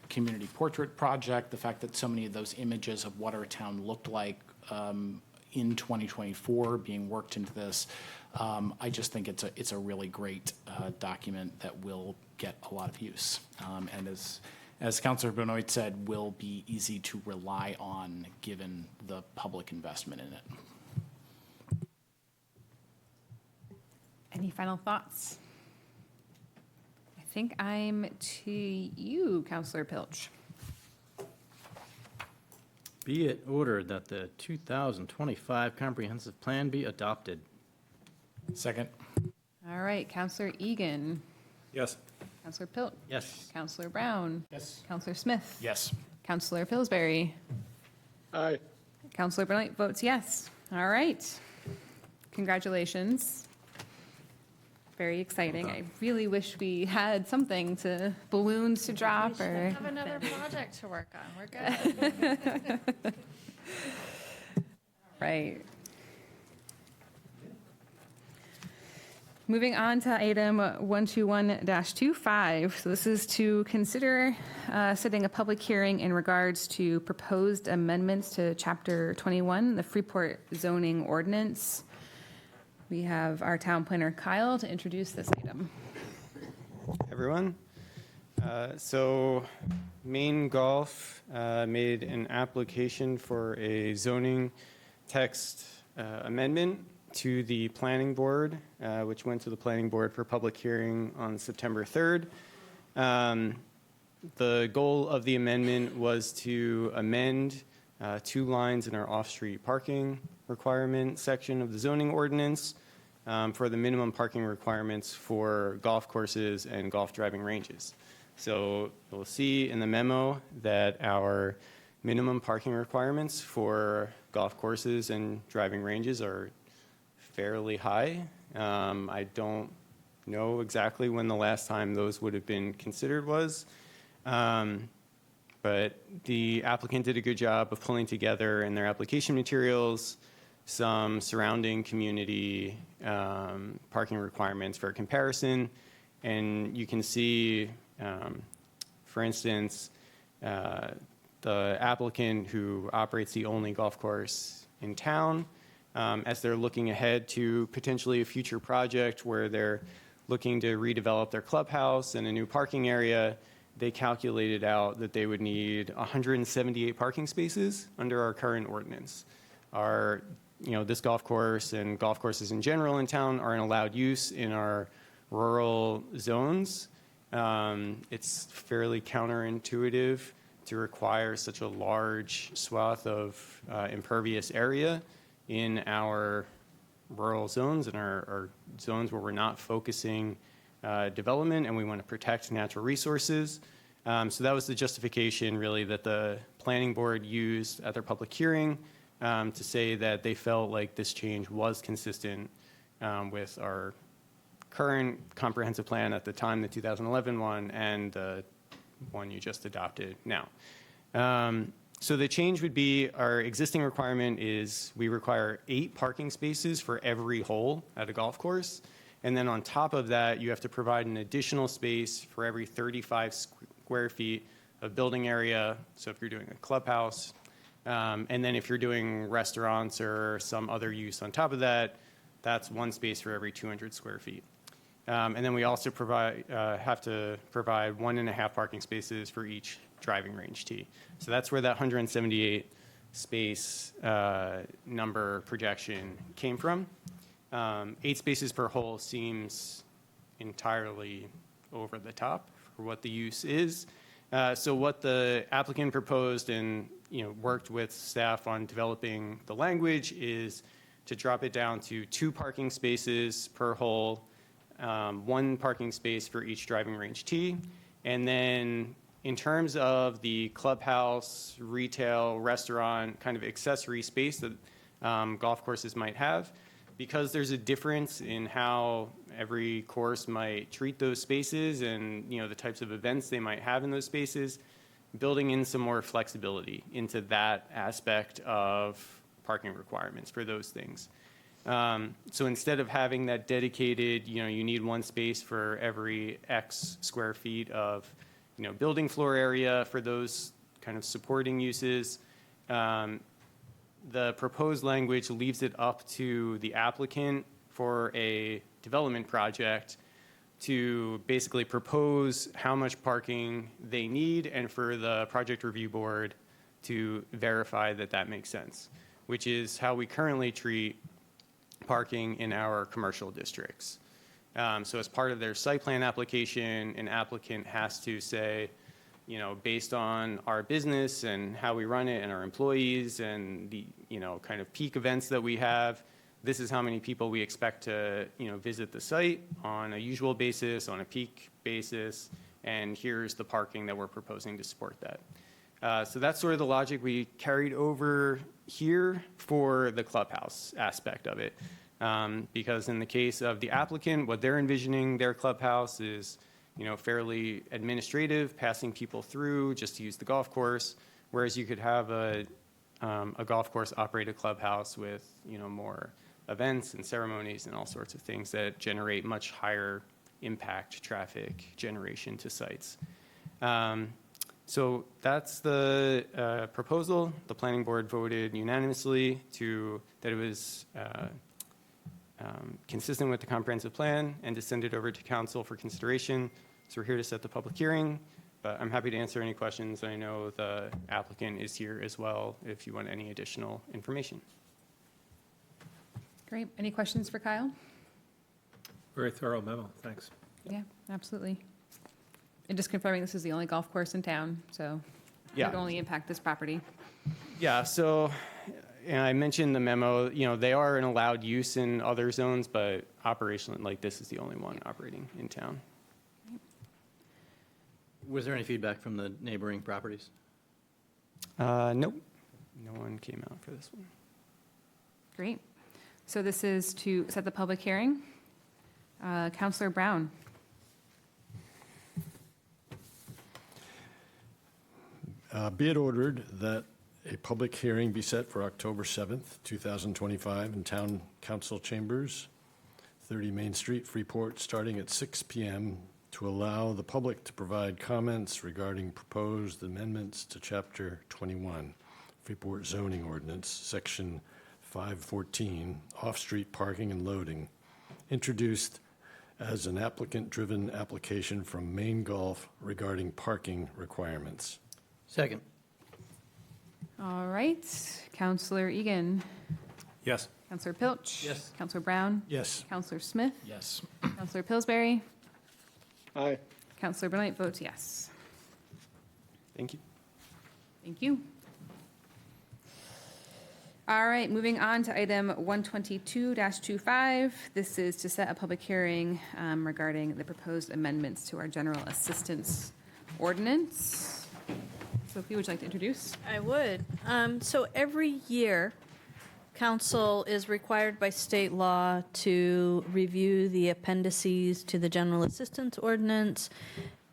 S3: community portrait project, the fact that so many of those images of what our town looked like in 2024 being worked into this. I just think it's a really great document that will get a lot of use. And as Councillor Benoit said, will be easy to rely on given the public investment in it.
S1: Any final thoughts? I think I'm to you, Councillor Pilch.
S7: Be it ordered that the 2025 comprehensive plan be adopted.
S3: Second.
S1: All right, Councillor Egan.
S5: Yes.
S1: Councillor Pilch.
S7: Yes.
S1: Councillor Brown.
S3: Yes.
S1: Councillor Smith.
S3: Yes.
S1: Councillor Pillsbury.
S14: Aye.
S1: Councillor Benoit votes yes. All right. Congratulations. Very exciting. I really wish we had something to balloons to drop or.
S15: Have another project to work on. We're good.
S1: Right. Moving on to item 121-25. So this is to consider setting a public hearing in regards to proposed amendments to Chapter 21, the Freeport zoning ordinance. we have our town planner, Kyle, to introduce this item.
S17: Everyone. So Maine Golf made an application for a zoning text amendment to the planning board, which went to the planning board for public hearing on September 3rd. The goal of the amendment was to amend 2 lines in our off-street parking requirement section of the zoning ordinance for the minimum parking requirements for golf courses and golf driving ranges. So you'll see in the memo that our minimum parking requirements for golf courses and driving ranges are fairly high. I don't know exactly when the last time those would have been considered was, but the applicant did a good job of pulling together in their application materials some surrounding community parking requirements for comparison. And you can see, for instance, the applicant who operates the only golf course in town, as they're looking ahead to potentially a future project where they're looking to redevelop their clubhouse and a new parking area, they calculated out that they would need 178 parking spaces under our current ordinance. This golf course and golf courses in general in town are an allowed use in our rural zones. It's fairly counterintuitive to require such a large swath of impervious area in our rural zones and our zones where we're not focusing development and we want to protect natural resources. So that was the justification really that the planning board used at their public hearing to say that they felt like this change was consistent with our current comprehensive plan at the time, the 2011 one, and the one you just adopted now. So the change would be our existing requirement is we require 8 parking spaces for every hole at a golf course. And then on top of that, you have to provide an additional space for every 35 square feet of building area. So if you're doing a clubhouse, and then if you're doing restaurants or some other use on top of that, that's 1 space for every 200 square feet. And then we also have to provide 1.5 parking spaces for each driving range tee. So that's where that 178 space number projection came from. 8 spaces per hole seems entirely over the top for what the use is. So what the applicant proposed and worked with staff on developing the language is to drop it down to 2 parking spaces per hole, 1 parking space for each driving range tee, and then in terms of the clubhouse, retail, restaurant, kind of accessory space that golf courses might have, because there's a difference in how every course might treat those spaces and the types of events they might have in those spaces, building in some more flexibility into that aspect of parking requirements for those things. So instead of having that dedicated, you need 1 space for every X square feet of building floor area for those kind of supporting uses, the proposed language leaves it up to the applicant for a development project to basically propose how much parking they need and for the project review board to verify that that makes sense, which is how we currently treat parking in our commercial districts. So as part of their site plan application, an applicant has to say, based on our business and how we run it and our employees and the, kind of peak events that we have, this is how many people we expect to, visit the site on a usual basis, on a peak basis, and here's the parking that we're proposing to support that. So that's sort of the logic we carried over here for the clubhouse aspect of it. Because in the case of the applicant, what they're envisioning their clubhouse is, fairly administrative, passing people through just to use the golf course, whereas you could have a golf course operate a clubhouse with, more events and ceremonies and all sorts of things that generate much higher impact traffic generation to sites. So that's the proposal. The planning board voted unanimously that it was consistent with the comprehensive plan and to send it over to council for consideration. So we're here to set the public hearing, but I'm happy to answer any questions. I know the applicant is here as well if you want any additional information.
S1: Great. Any questions for Kyle?
S5: Very thorough memo, thanks.
S1: Yeah, absolutely. And just confirming this is the only golf course in town, so it
S17: Yeah.
S1: would only impact this property.
S17: Yeah, so and I mentioned the memo, they are an allowed use in other zones, but operationally, like this is the only one operating in town.
S7: Was there any feedback from the neighboring properties?
S17: Nope, no one came out for this one.
S1: Great. So this is to set the public hearing. Counselor Brown.
S4: Be it ordered that a public hearing be set for October 7th, 2025 in Town Council Chambers, 30 Main Street, Freeport, starting at 6 p.m. to allow the public to provide comments regarding proposed amendments to Chapter 21, Freeport Zoning Ordinance, Section 514, Off-Street Parking and Loading, introduced as an applicant-driven application from Maine Golf regarding parking requirements.
S7: Second.
S1: All right. Counselor Egan.
S5: Yes.
S1: Counselor Pilch.
S7: Yes.
S1: Counselor Brown.
S4: Yes.
S1: Counselor Smith.
S3: Yes.
S1: Counselor Pillsbury.
S14: Aye.
S1: Counselor Benoit votes yes.
S17: Thank you.
S1: Thank you. All right, moving on to item 122-25. This is to set a public hearing regarding the proposed amendments to our general assistance ordinance. Sophie, would you like to introduce?
S6: I would. So every year, council is required by state law to review the appendices to the general assistance ordinance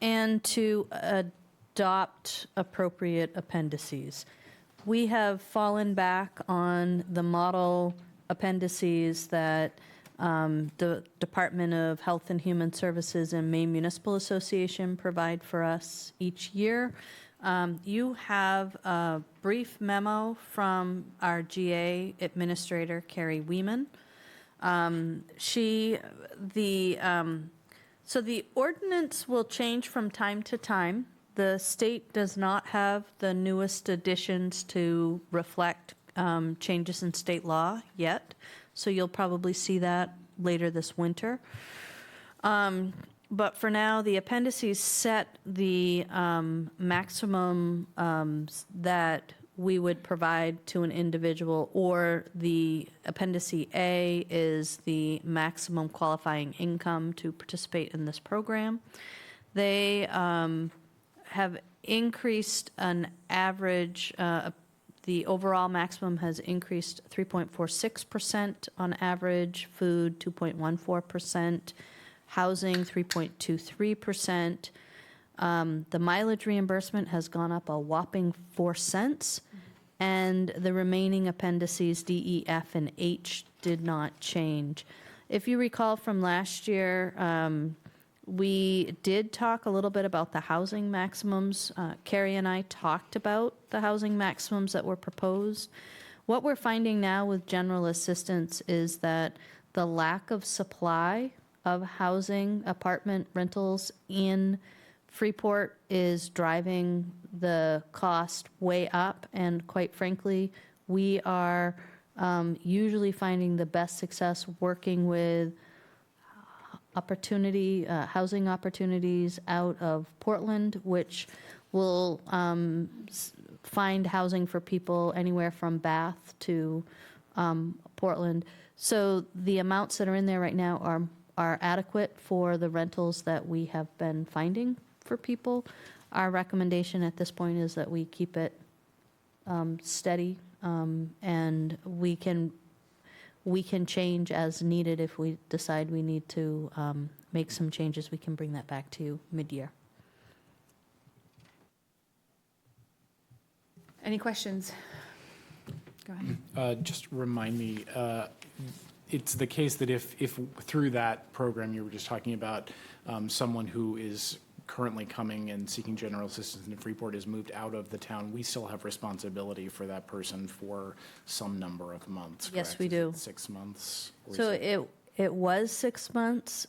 S6: and to adopt appropriate appendices. We have fallen back on the model appendices that the Department of Health and Human Services and Maine Municipal Association provide for us each year. You have a brief memo from our GA administrator, Carrie Weeman. So the ordinance will change from time to time. The state does not have the newest additions to reflect changes in state law yet, so you'll probably see that later this winter. But for now, the appendices set the maximum that we would provide to an individual, or the Appendix A is the maximum qualifying income to participate in this program. They have increased an average, the overall maximum has increased 3.46% on average, food 2.14%, housing 3.23%. The mileage reimbursement has gone up a whopping 4 cents, and the remaining appendices D, E, F, and H did not change. If you recall from last year, we did talk a little bit about the housing maximums. Carrie and I talked about the housing maximums that were proposed. What we're finding now with general assistance is that the lack of supply of housing, apartment rentals in Freeport is driving the cost way up, and quite frankly, we are usually finding the best success working with housing opportunities out of Portland, which will find housing for people anywhere from Bath to Portland. So the amounts that are in there right now are adequate for the rentals that we have been finding for people. Our recommendation at this point is that we keep it steady, and we can change as needed. If we decide we need to make some changes, we can bring that back to you mid-year.
S1: Any questions? Go ahead.
S3: Just remind me, it's the case that if through that program you were just talking about, someone who is currently coming and seeking general assistance in Freeport is moved out of the town, we still have responsibility for that person for some number of months,
S6: Yes,
S3: correct?
S6: we
S3: Is
S6: do.
S3: it 6 months? Or
S6: So
S3: is
S6: It was 6 months.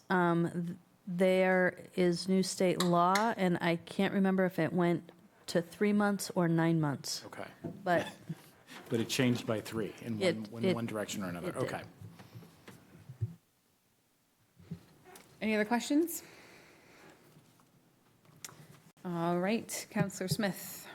S6: There is new state law, and I can't remember if it went to 3 months or 9 months.
S3: Okay.
S6: But
S3: But it changed by 3 in
S6: It-
S3: one direction or another.
S6: it did.
S3: Okay.
S1: Any other questions? All right, Counselor Smith.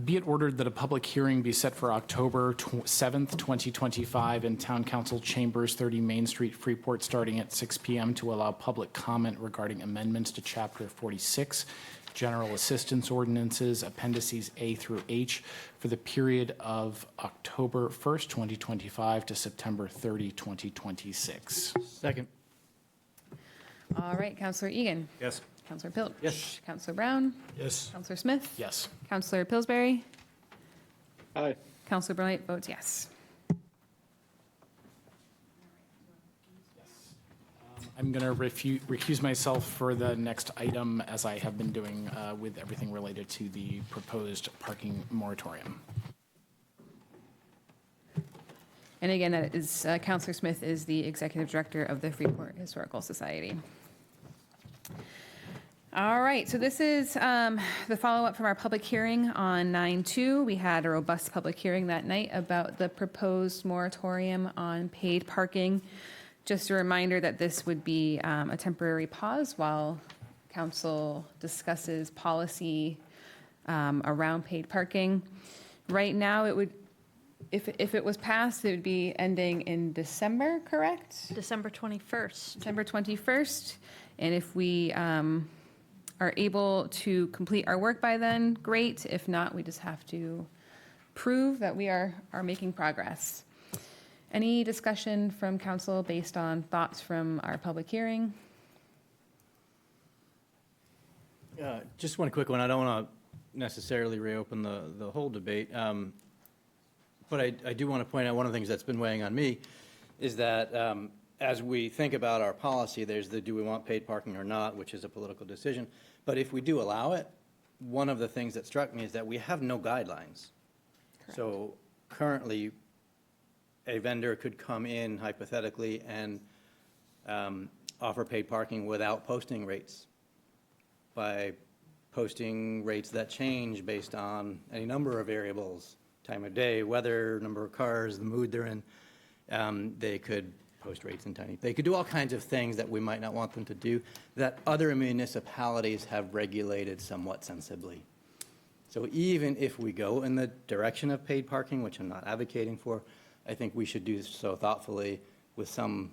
S3: Be it ordered that a public hearing be set for October 7th, 2025 in Town Council Chambers, 30 Main Street, Freeport, starting at 6 p.m. to allow public comment regarding amendments to Chapter 46, General Assistance Ordinances, Appendices A through H, for the period of October 1st, 2025 to September 30, 2026.
S7: Second.
S1: All right, Counselor Egan.
S5: Yes.
S1: Counselor Pilch.
S7: Yes.
S1: Counselor Brown.
S4: Yes.
S1: Counselor Smith.
S3: Yes.
S1: Counselor Pillsbury.
S14: Aye.
S1: Counselor Benoit votes yes.
S3: I'm going to recuse myself for the next item, as I have been doing with everything related to the proposed parking moratorium.
S1: And again, that is, Counselor Smith is the Executive Director of the Freeport Historical Society. All right, so this is the follow-up from our public hearing on 9/2. We had a robust public hearing that night about the proposed moratorium on paid parking. Just a reminder that this would be a temporary pause while council discusses policy around paid parking. Right now, it would, if it was passed, it would be ending in December, correct?
S6: December 21st.
S1: December 21st. And if we are able to complete our work by then, great. If not, we just have to prove that we are making progress. Any discussion from council based on thoughts from our public hearing?
S7: Just one quick one. I don't want to necessarily reopen the whole debate, but I do want to point out one of the things that's been weighing on me is that as we think about our policy, there's the do we want paid parking or not, which is a political decision. But if we do allow it, one of the things that struck me is that we have no guidelines.
S1: Correct.
S7: So currently, a vendor could come in hypothetically and offer paid parking without posting rates, by posting rates that change based on any number of variables, time of day, weather, number of cars, the mood they're in. They could post rates in tiny. They could do all kinds of things that we might not want them to do that other municipalities have regulated somewhat sensibly. So even if we go in the direction of paid parking, which I'm not advocating for, I think we should do so thoughtfully with some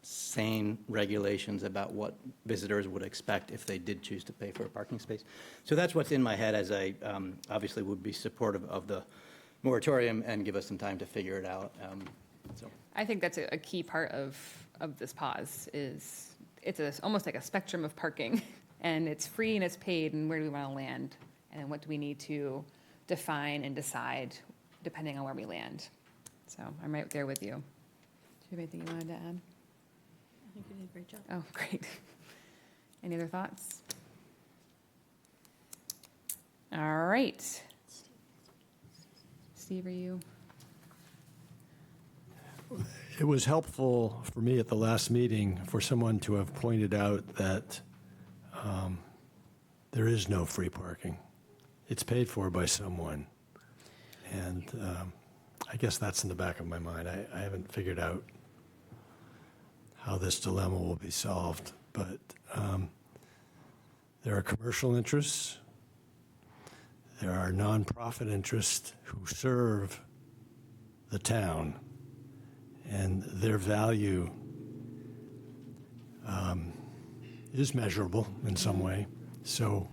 S7: sane regulations about what visitors would expect if they did choose to pay for a parking space. So that's what's in my head, as I obviously would be supportive of the moratorium and give us some time to figure it out. So.
S1: I think that's a key part of this pause is it's almost like a spectrum of parking, and it's free and it's paid, and where do we want to land? And what do we need to define and decide depending on where we land? So I'm right there with you. Do you have anything you wanted to add?
S6: I think you did a great job.
S1: Oh, great. Any other thoughts? All right. Steve, are you?
S4: It was helpful for me at the last meeting for someone to have pointed out that there is no free parking. It's paid for by someone. And I guess that's in the back of my mind. I haven't figured out how this dilemma will be solved, but there are commercial interests. There are nonprofit interests who serve the town, and their value is measurable in some way. So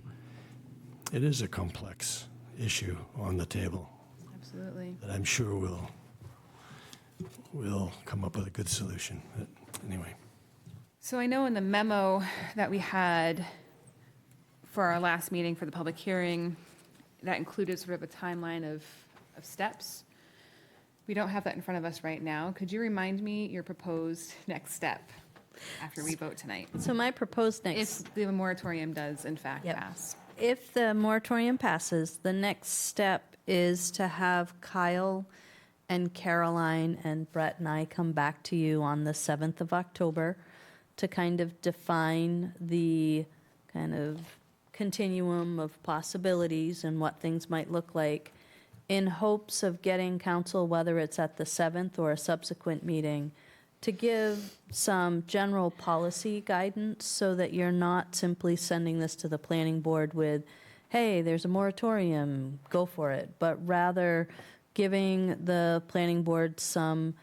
S4: it is a complex issue on the table
S1: Absolutely.
S4: that I'm sure we'll come up with a good solution. But anyway.
S1: So I know in the memo that we had for our last meeting for the public hearing, that included sort of a timeline of steps. We don't have that in front of us right now. Could you remind me your proposed next step after we vote tonight?
S6: So my proposed next.
S1: If the moratorium does in fact
S6: Yep.
S1: pass.
S6: If the moratorium passes, the next step is to have Kyle and Caroline and Brett and I come back to you on the 7th of October to kind of define the kind of continuum of possibilities and what things might look like, in hopes of getting council, whether it's at the 7th or a subsequent meeting, to give some general policy guidance so that you're not simply sending this to the planning board with, hey, there's a moratorium, go for it, but rather giving the planning board some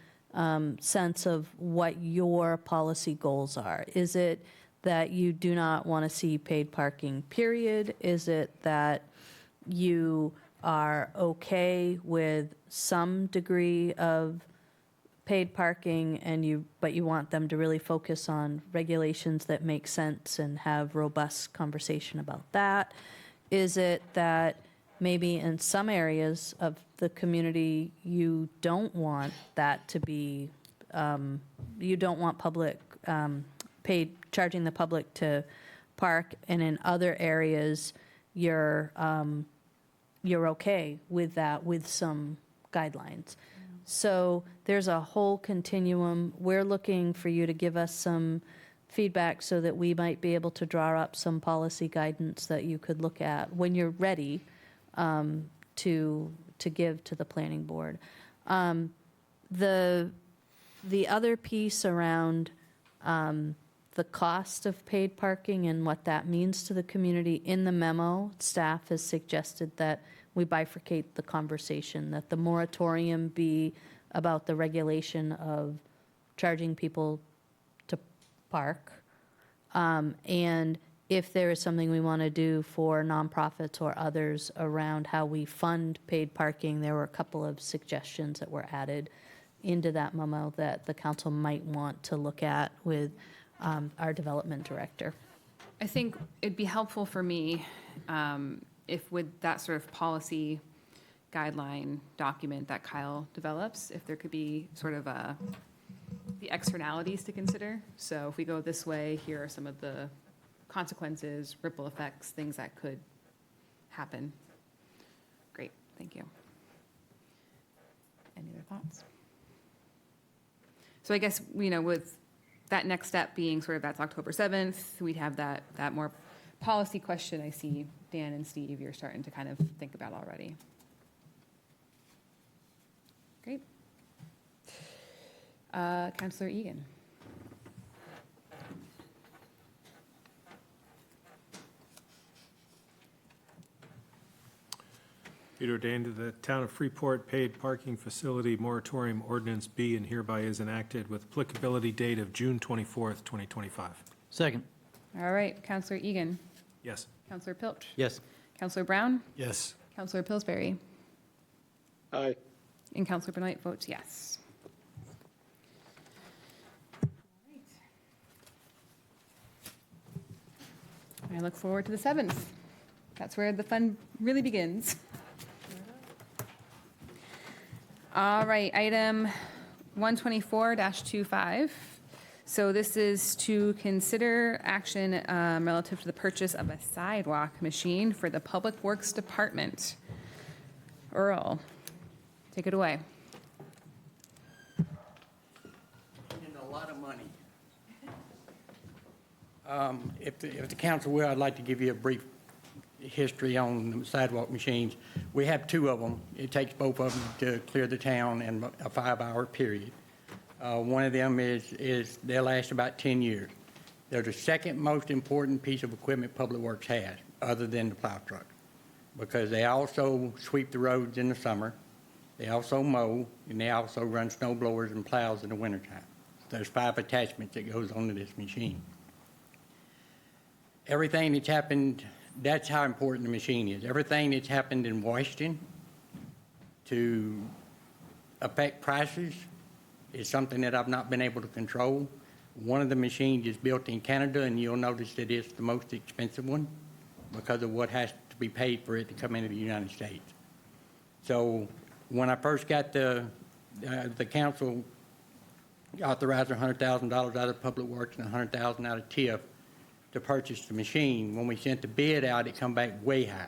S6: sense of what your policy goals are. Is it that you do not want to see paid parking, period? Is it that you are okay with some degree of paid parking but you want them to really focus on regulations that make sense and have robust conversation about that? Is it that maybe in some areas of the community you don't want that to be, you don't want public charging the public to park, and in other areas you're okay with that with some guidelines? So there's a whole continuum. We're looking for you to give us some feedback so that we might be able to draw up some policy guidance that you could look at when you're ready to give to the planning board. The other piece around the cost of paid parking and what that means to the community, in the memo, staff has suggested that we bifurcate the conversation, that the moratorium be about the regulation of charging people to park. And if there is something we want to do for nonprofits or others around how we fund paid parking, there were a couple of suggestions that were added into that memo that the council might want to look at with our development director.
S1: I think it'd be helpful for me if with that sort of policy guideline document that Kyle develops, if there could be sort of the externalities to consider. So if we go this way, here are some of the consequences, ripple effects, things that could happen. Great, thank you. Any other thoughts? So I guess, with that next step being sort of that's October 7th, we'd have that more policy question. I see Dan and Steve, you're starting to kind of think about already. Great. Councillor Egan.
S5: Be it ordained that the Town of Freeport paid parking facility moratorium ordinance be and hereby is enacted with applicability date of June 24th, 2025.
S7: Second.
S1: All right, Councillor Egan.
S5: Yes.
S1: Councillor Pilch.
S7: Yes.
S1: Councillor Brown.
S4: Yes.
S1: Councillor Pillsbury.
S14: Aye.
S1: And Councillor Benoit votes yes. I look forward to the 7th. That's where the fun really begins. All right, item 124-25. So this is to consider action relative to the purchase of a sidewalk machine for the Public Works Department. Earl, take it away.
S18: And a lot of money. If the council will, I'd like to give you a brief history on the sidewalk machines. We have two of them. It takes both of them to clear the town in a 5-hour period. One of them is they'll last about 10 years. They're the second most important piece of equipment Public Works has, other than the plow truck, because they also sweep the roads in the summer, they also mow, and they also run snow blowers and plows in the wintertime. There's 5 attachments that goes onto this machine. Everything that's happened, that's how important the machine is. Everything that's happened in Washington to affect prices is something that I've not been able to control. One of the machines is built in Canada, and you'll notice that it's the most expensive one because of what has to be paid for it to come into the United States. So when I first got the council authorized $100,000 out of Public Works and $100,000 out of TIF to purchase the machine, when we sent the bid out, it come back way high.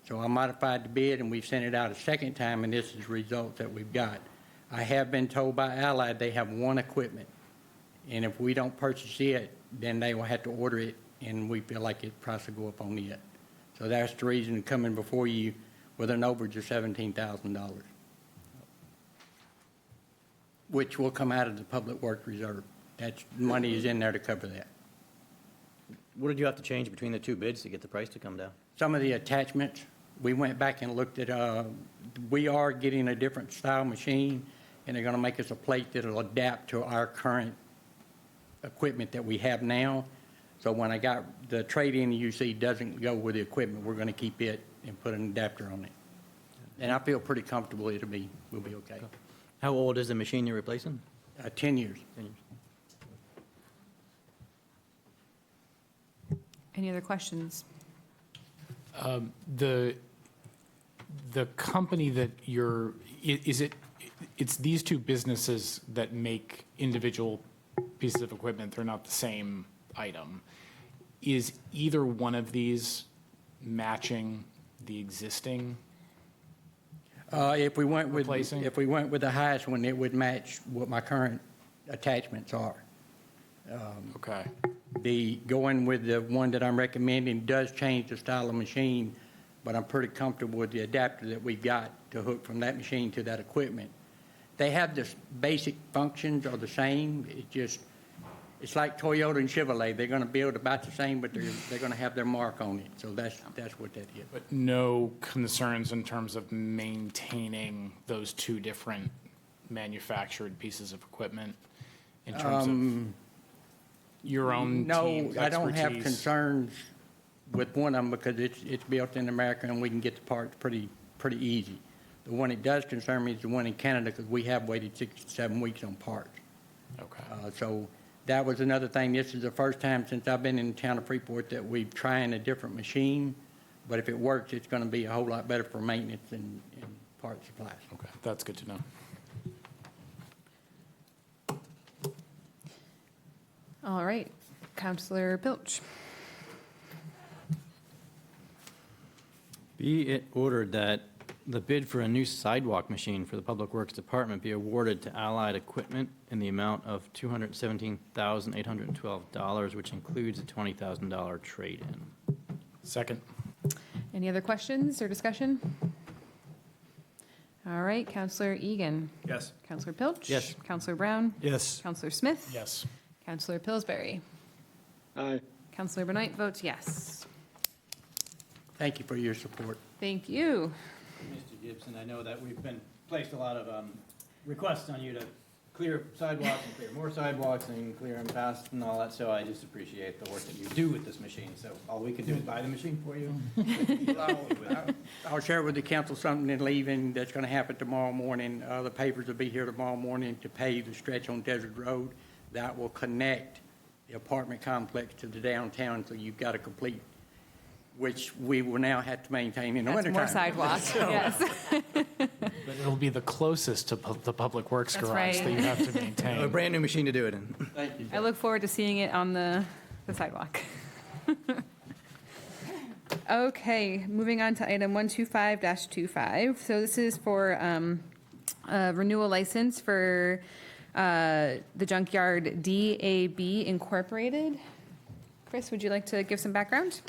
S18: So I modified the bid, and we've sent it out a second time, and this is the results that we've got. I have been told by Allied they have one equipment, and if we don't purchase it, then they will have to order it, and we feel like it price will go up on it. So that's the reason coming before you with an overage of $17,000, which will come out of the Public Works Reserve. That money is in there to cover that.
S7: What did you have to change between the two bids to get the price to come down?
S18: Some of the attachments, we went back and looked at, we are getting a different style machine, and they're going to make us a plate that'll adapt to our current equipment that we have now. So when I got the trade-in you see doesn't go with the equipment, we're going to keep it and put an adapter on it. And I feel pretty comfortable we'll be okay.
S7: How old is the machine you're replacing?
S18: 10 years.
S7: 10 years.
S1: Any other questions?
S3: The company that you're, it's these two businesses that make individual pieces of equipment, they're not the same item. Is either one of these matching the existing?
S18: If we went with
S3: Replacing?
S18: if we went with the highest one, it would match what my current attachments are.
S3: Okay.
S18: The going with the one that I'm recommending does change the style of machine, but I'm pretty comfortable with the adapter that we got to hook from that machine to that equipment. They have the basic functions are the same. It's like Toyota and Chevrolet. They're going to build about the same, but they're going to have their mark on it. So that's what that is.
S3: But no concerns in terms of maintaining those two different manufactured pieces of equipment in terms of your own team's
S18: No, I don't have
S3: expertise?
S18: concerns with one of them because it's built in America and we can get the parts pretty easy. The one that does concern me is the one in Canada because we have waited 6 to 7 weeks on parts.
S3: Okay.
S18: So that was another thing. This is the first time since I've been in the town of Freeport that we're trying a different machine. But if it works, it's going to be a whole lot better for maintenance and part supplies.
S3: Okay, that's good to know.
S1: All right, Counselor Pilch.
S7: Be it ordered that the bid for a new sidewalk machine for the Public Works Department be awarded to Allied Equipment in the amount of $217,812, which includes a $20,000 trade-in.
S3: Second.
S1: Any other questions or discussion? All right, Counselor Egan.
S5: Yes.
S1: Counselor Pilch.
S7: Yes.
S1: Counselor Brown.
S4: Yes.
S1: Counselor Smith.
S3: Yes.
S1: Counselor Pillsbury.
S14: Aye.
S1: Counselor Benoit votes yes.
S18: Thank you for your support.
S1: Thank you.
S7: Mr. Gibson, I know that we've placed a lot of requests on you to clear sidewalks and clear more sidewalks and clear them fast and all that, so I just appreciate the work that you do with this machine. So all we can do is buy the machine for you.
S18: I'll share with the council something in leaving that's going to happen tomorrow morning. The papers will be here tomorrow morning to pave the stretch on Desert Road that will connect the apartment complex to the downtown, so you've got a complete, which we will now have to maintain in the
S1: That's
S18: wintertime.
S1: more sidewalks, yes.
S3: But it'll be the closest to the Public Works
S1: That's
S3: garage
S1: right.
S3: that you have to maintain.
S7: A brand-new machine to do it in.
S18: Thank you.
S1: I look forward to seeing it on the sidewalk. Okay, moving on to item 125-25. So this is for a renewal license for the junkyard DAB Incorporated. Chris, would you like to give some background?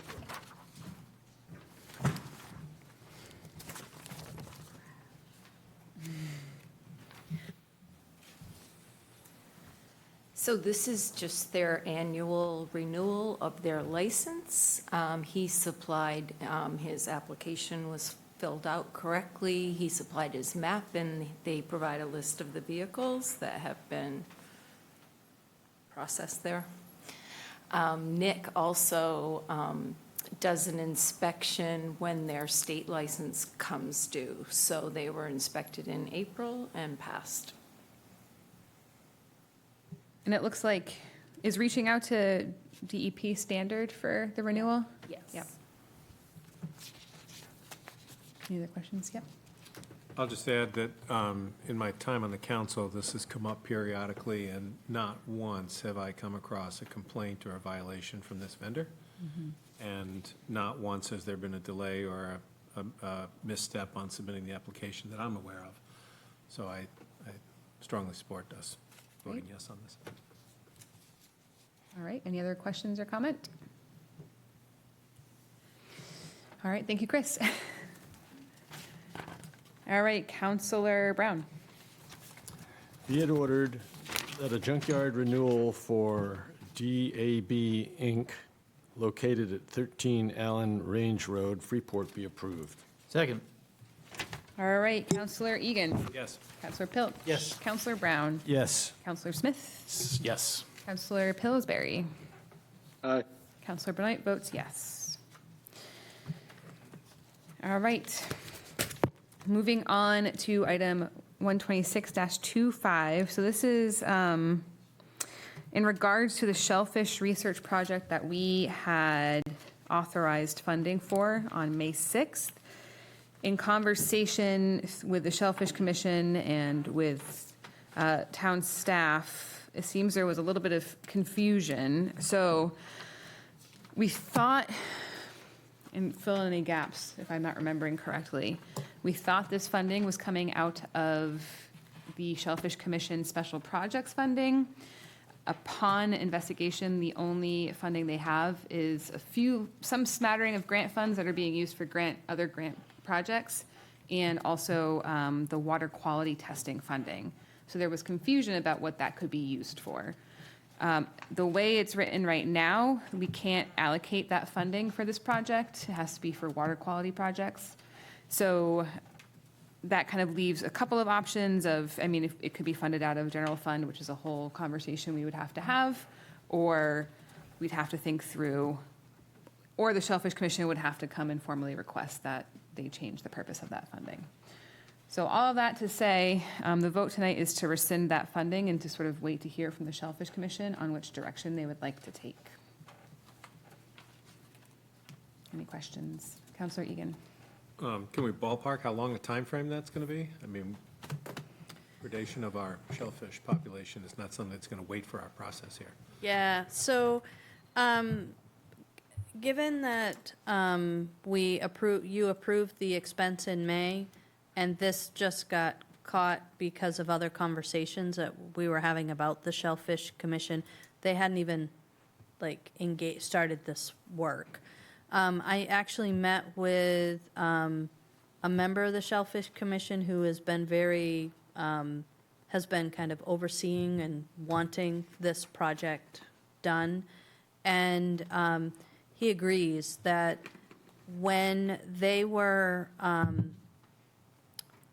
S19: So this is just their annual renewal of their license. He supplied, his application was filled out correctly. He supplied his map, and they provide a list of the vehicles that have been processed there. Nick also does an inspection when their state license comes due. So they were inspected in April and passed.
S1: And it looks like, is reaching out to DEP standard for the renewal?
S19: Yes.
S1: Yep. Any other questions? Yep.
S5: I'll just add that in my time on the council, this has come up periodically, and not once have I come across a complaint or a violation from this vendor. And not once has there been a delay or a misstep on submitting the application that I'm aware of. So I strongly support us voting yes on this.
S1: All right, any other questions or comment? All right, thank you, Chris. All right, Counselor Brown.
S4: Be it ordered that a junkyard renewal for DAB Inc., located at 13 Allen Range Road, Freeport, be approved.
S3: Second.
S1: All right, Counselor Egan.
S5: Yes.
S1: Counselor Pilch.
S3: Yes.
S1: Counselor Brown.
S4: Yes.
S1: Counselor Smith.
S3: Yes.
S1: Counselor Pillsbury.
S14: Aye.
S1: Counselor Benoit votes yes. All right. Moving on to item 126-25. So this is in regards to the shellfish research project that we had authorized funding for on May 6th. In conversation with the Shellfish Commission and with town staff, it seems there was a little bit of confusion. So we thought, and fill in any gaps if I'm not remembering correctly, we thought this funding was coming out of the Shellfish Commission Special Projects funding. Upon investigation, the only funding they have is some smattering of grant funds that are being used for other grant projects, and also the water quality testing funding. So there was confusion about what that could be used for. The way it's written right now, we can't allocate that funding for this project. It has to be for water quality projects. So that kind of leaves a couple of options of, I mean, if it could be funded out of general fund, which is a whole conversation we would have to have, or we'd have to think through, or the Shellfish Commission would have to come and formally request that they change the purpose of that funding. So all of that to say, the vote tonight is to rescind that funding and to sort of wait to hear from the Shellfish Commission on which direction they would like to take. Any questions? Councilor Egan.
S5: Can we ballpark how long a time frame that's going to be? I mean, predation of our shellfish population is not something that's going to wait for our process here.
S6: Yeah, so, given that you approved the expense in May, and this just got caught because of other conversations that we were having about the Shellfish Commission, they hadn't even started this work. I actually met with a member of the Shellfish Commission who has been has been kind of overseeing and wanting this project done. And he agrees that when they were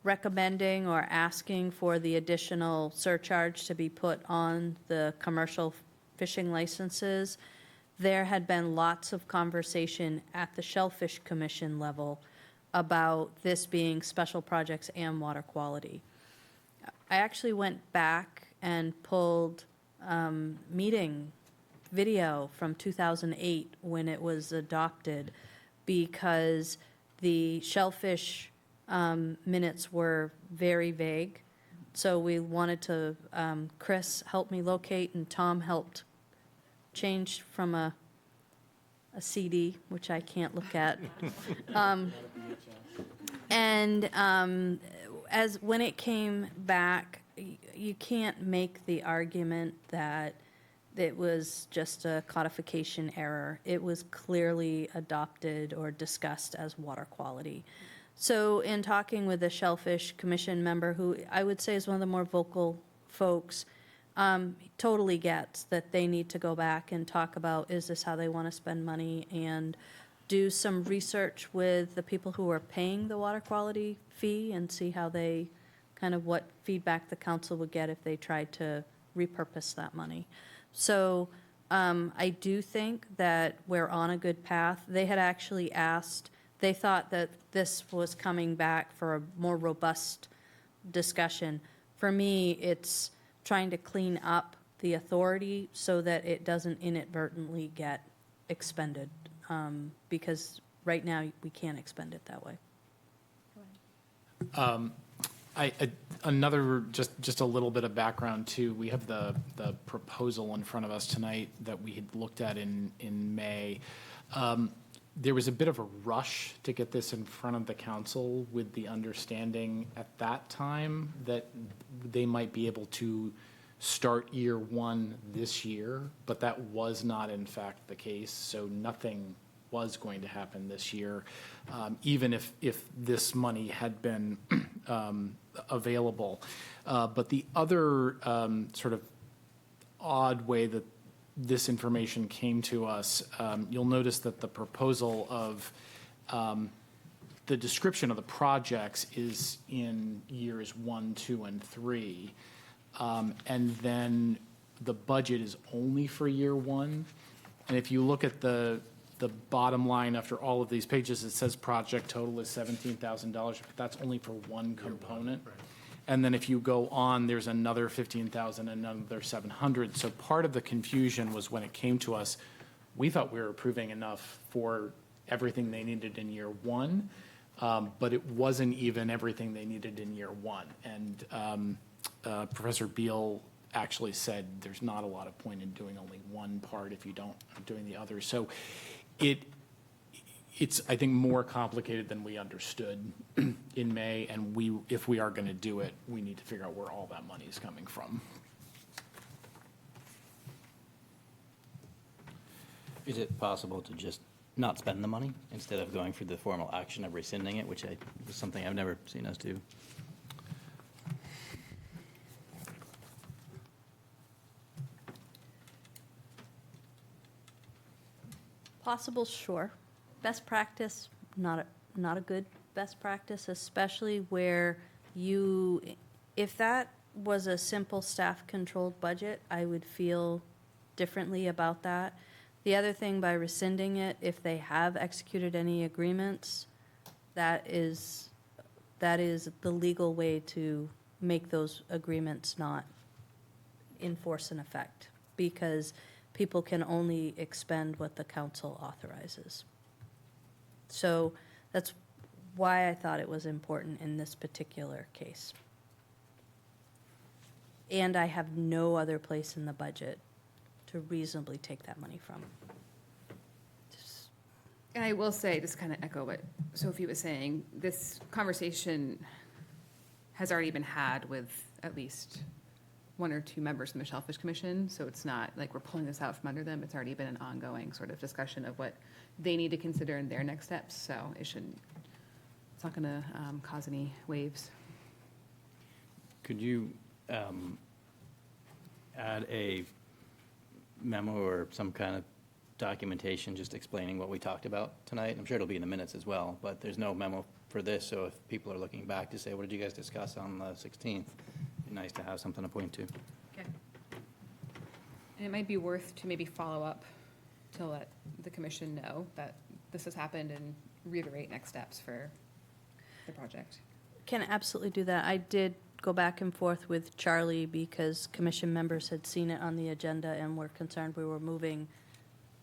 S6: recommending or asking for the additional surcharge to be put on the commercial fishing licenses, there had been lots of conversation at the Shellfish Commission level about this being special projects and water quality. I actually went back and pulled meeting video from 2008 when it was adopted, because the shellfish minutes were very vague. So we wanted to, Chris helped me locate, and Tom helped change from a CD, which I can't look at. As when it came back, you can't make the argument that it was just a codification error. It was clearly adopted or discussed as water quality. So in talking with the Shellfish Commission member, who I would say is one of the more vocal folks, totally gets that they need to go back and talk about, is this how they want to spend money, and do some research with the people who are paying the water quality fee and see how they, kind of what feedback the council would get if they tried to repurpose that money. So I do think that we're on a good path. They had actually asked, they thought that this was coming back for a more robust discussion. For me, it's trying to clean up the authority so that it doesn't inadvertently get expended, because right now we can't expend it that way.
S3: Another, just a little bit of background too. We have the proposal in front of us tonight that we had looked at in May. There was a bit of a rush to get this in front of the council with the understanding at that time that they might be able to start year one this year, but that was not in fact the case. So nothing was going to happen this year, even if this money had been available. But the other sort of odd way that this information came to us, you'll notice that the proposal of the description of the projects is in years 1, 2, and 3. And then the budget is only for year 1. And if you look at the bottom line after all of these pages, it says project total is $17,000, but that's only for one component. And then if you go on, there's another 15,000 and another 700. So part of the confusion was when it came to us, we thought we were approving enough for everything they needed in year 1, but it wasn't even everything they needed in year 1. And Professor Beal actually said there's not a lot of point in doing only one part if you don't doing the other. So it's, I think, more complicated than we understood in May, and if we are going to do it, we need to figure out where all that money is coming from.
S7: Is it possible to just not spend the money instead of going through the formal action of rescinding it, which is something I've never seen us do?
S6: Possible, sure. Best practice, not a good best practice, especially where if that was a simple staff-controlled budget, I would feel differently about that. The other thing, by rescinding it, if they have executed any agreements, that is the legal way to make those agreements not in force and effect, because people can only expend what the council authorizes. So that's why I thought it was important in this particular case. And I have no other place in the budget to reasonably take that money from.
S1: And I will say, just kind of echo what Sophie was saying, this conversation has already been had with at least 1 or 2 members from the Shellfish Commission, so it's not like we're pulling this out from under them. It's already been an ongoing sort of discussion of what they need to consider in their next steps, so it's not going to cause any waves.
S7: Could you add a memo or some kind of documentation just explaining what we talked about tonight? I'm sure it'll be in the minutes as well, but there's no memo for this, so if people are looking back to say, what did you guys discuss on the 16th? It'd be nice to have something to point to.
S1: Okay. And it might be worth to maybe follow up to let the commission know that this has happened and reiterate next steps for the project.
S6: Can absolutely do that. I did go back and forth with Charlie because commission members had seen it on the agenda and were concerned we were moving,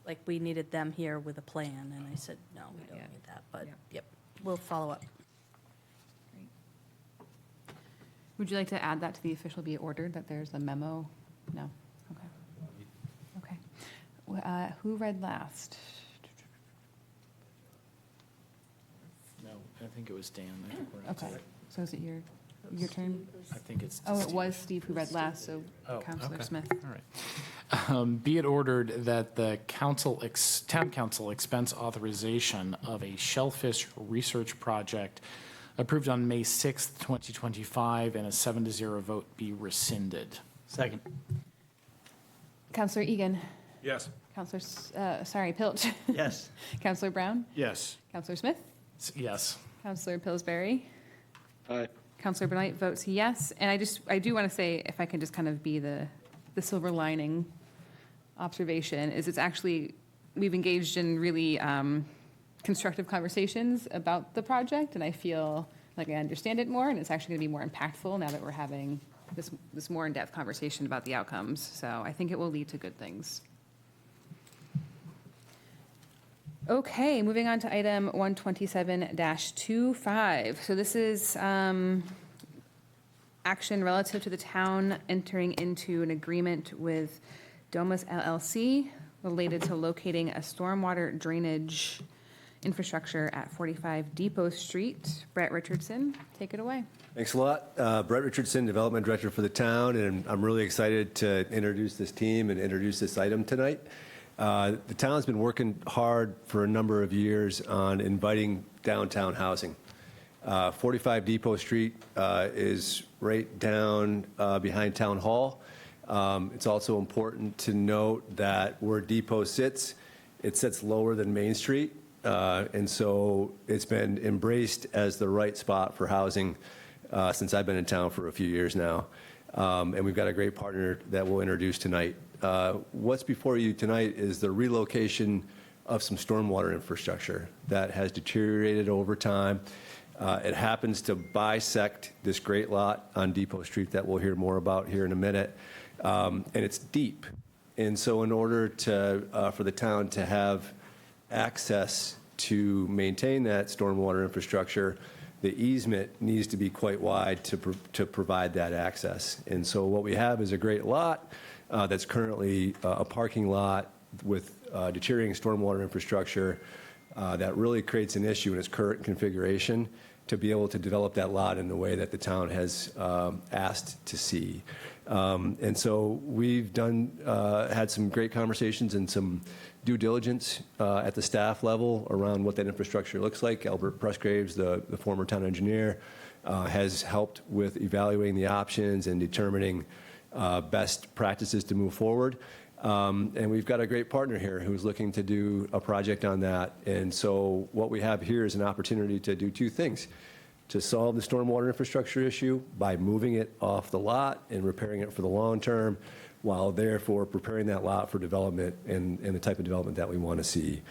S6: like we needed them here with a plan, and I said, no, we don't need that, but yep, we'll follow up.
S1: Great. Would you like to add that to the official be ordered, that there's a memo? No? Okay. Okay. Who read last?
S3: No, I think it was Dan. I think we're
S1: Okay, so is it your turn?
S3: I think it's
S1: Oh, it
S3: Steve.
S1: was Steve who read last, so
S3: Oh,
S1: Counselor
S3: okay.
S1: Smith.
S3: All right. Be it ordered that the town council expense authorization of a shellfish research project approved on May 6th, 2025, and a 7-0 vote be rescinded.
S7: Second.
S1: Counselor Egan.
S5: Yes.
S1: Counselor, Pilch.
S7: Yes.
S1: Counselor Brown.
S5: Yes.
S1: Counselor Smith.
S3: Yes.
S1: Counselor Pillsbury.
S14: Aye.
S1: Counselor Benoit votes yes. And I do want to say, if I can just kind of be the silver lining observation, is it's actually, we've engaged in really constructive conversations about the project, and I feel like I understand it more, and it's actually going to be more impactful now that we're having this more in-depth conversation about the outcomes. So I think it will lead to good things. Okay, moving on to item 127-25. So this is action relative to the town entering into an agreement with Domus LLC related to locating a stormwater drainage infrastructure at 45 Depot Street. Brett Richardson, take it away.
S8: Thanks a lot. Brett Richardson, Development Director for the town, and I'm really excited to introduce this team and introduce this item tonight. The town's been working hard for a number of years on inviting downtown housing. 45 Depot Street is right down behind Town Hall. It's also important to note that where Depot sits, it sits lower than Main Street, and so it's been embraced as the right spot for housing since I've been in town for a few years now. And we've got a great partner that we'll introduce tonight. What's before you tonight is the relocation of some stormwater infrastructure that has deteriorated over time. It happens to bisect this great lot on Depot Street that we'll hear more about here in a minute. And it's deep. And so in order for the town to have access to maintain that stormwater infrastructure, the easement needs to be quite wide to provide that access. And so what we have is a great lot that's currently a parking lot with deteriorating stormwater infrastructure that really creates an issue in its current configuration to be able to develop that lot in the way that the town has asked to see. And so we've had some great conversations and some due diligence at the staff level around what that infrastructure looks like. Albert Pressgraves, the former town engineer, has helped with evaluating the options and determining best practices to move forward. And we've got a great partner here who's looking to do a project on that. And so what we have here is an opportunity to do two things: to solve the stormwater infrastructure issue by moving it off the lot and repairing it for the long term, while therefore preparing that lot for development and the type of development that we want to see.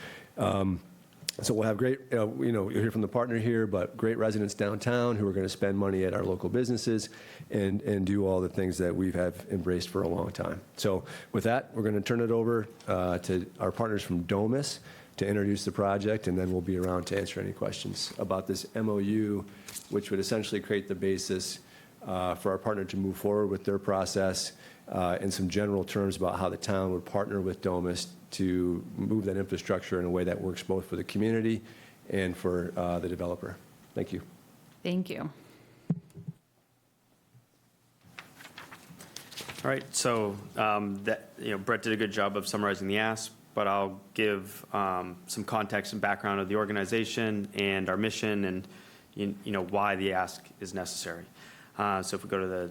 S8: So we'll have great, you'll hear from the partner here, but great residents downtown who are going to spend money at our local businesses and do all the things that we've embraced for a long time. So with that, we're going to turn it over to our partners from Domus to introduce the project, and then we'll be around to answer any questions about this MOU, which would essentially create the basis for our partner to move forward with their process and some general terms about how the town would partner with Domus to move that infrastructure in a way that works both for the community and for the developer. Thank you.
S1: Thank you.
S20: All right, so Brett did a good job of summarizing the ask, but I'll give some context and background of the organization and our mission and why the ask is necessary. So if we go to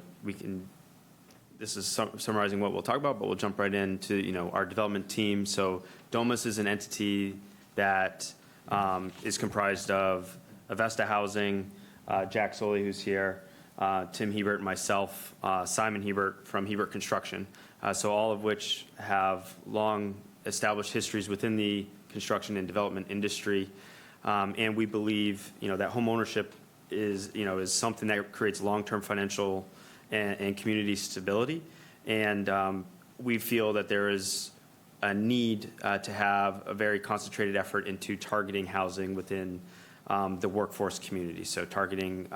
S20: this is summarizing what we'll talk about, but we'll jump right into our development team. So Domus is an entity that is comprised of Avesta Housing, Jack Soley, who's here, Tim Hebert, myself, Simon Hebert from Hebert Construction. So all of which have long established histories within the construction and development industry. And we believe that home ownership is something that creates long-term financial and community stability. And we feel that there is a need to have a very concentrated effort into targeting housing within the workforce community. So targeting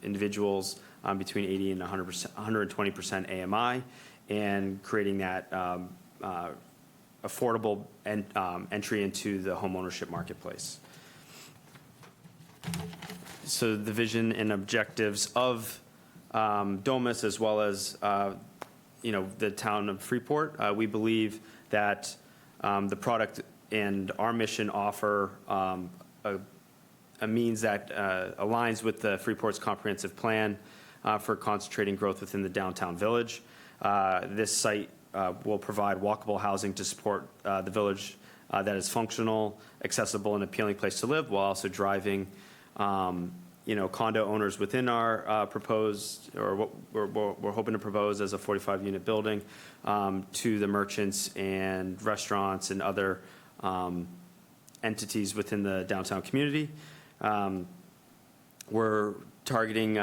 S20: individuals between 80 and 100%, 120% AMI, and creating that affordable entry into the home ownership marketplace. So the vision and objectives of Domus, as well as the town of Freeport, we believe that the product and our mission offer a means that aligns with the Freeport's comprehensive plan for concentrating growth within the downtown village. This site will provide walkable housing to support the village that is functional, accessible, and appealing place to live, while also driving condo owners within our proposed, or what we're hoping to propose as a 45-unit building, to the merchants and restaurants and other entities within the downtown community. We're targeting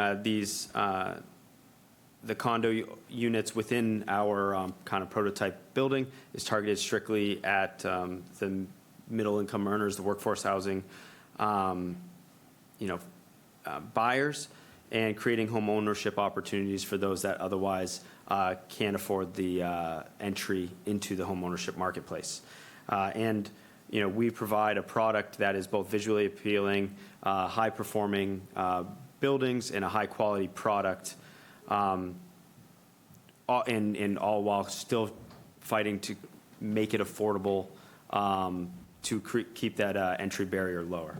S20: the condo units within our kind of prototype building is targeted strictly at the middle-income earners, the workforce housing, buyers, and creating home ownership opportunities for those that otherwise can't afford the entry into the home ownership marketplace. And we provide a product that is both visually appealing, high-performing buildings, and a high-quality product, and all while still fighting to make it affordable, to keep that entry barrier lower.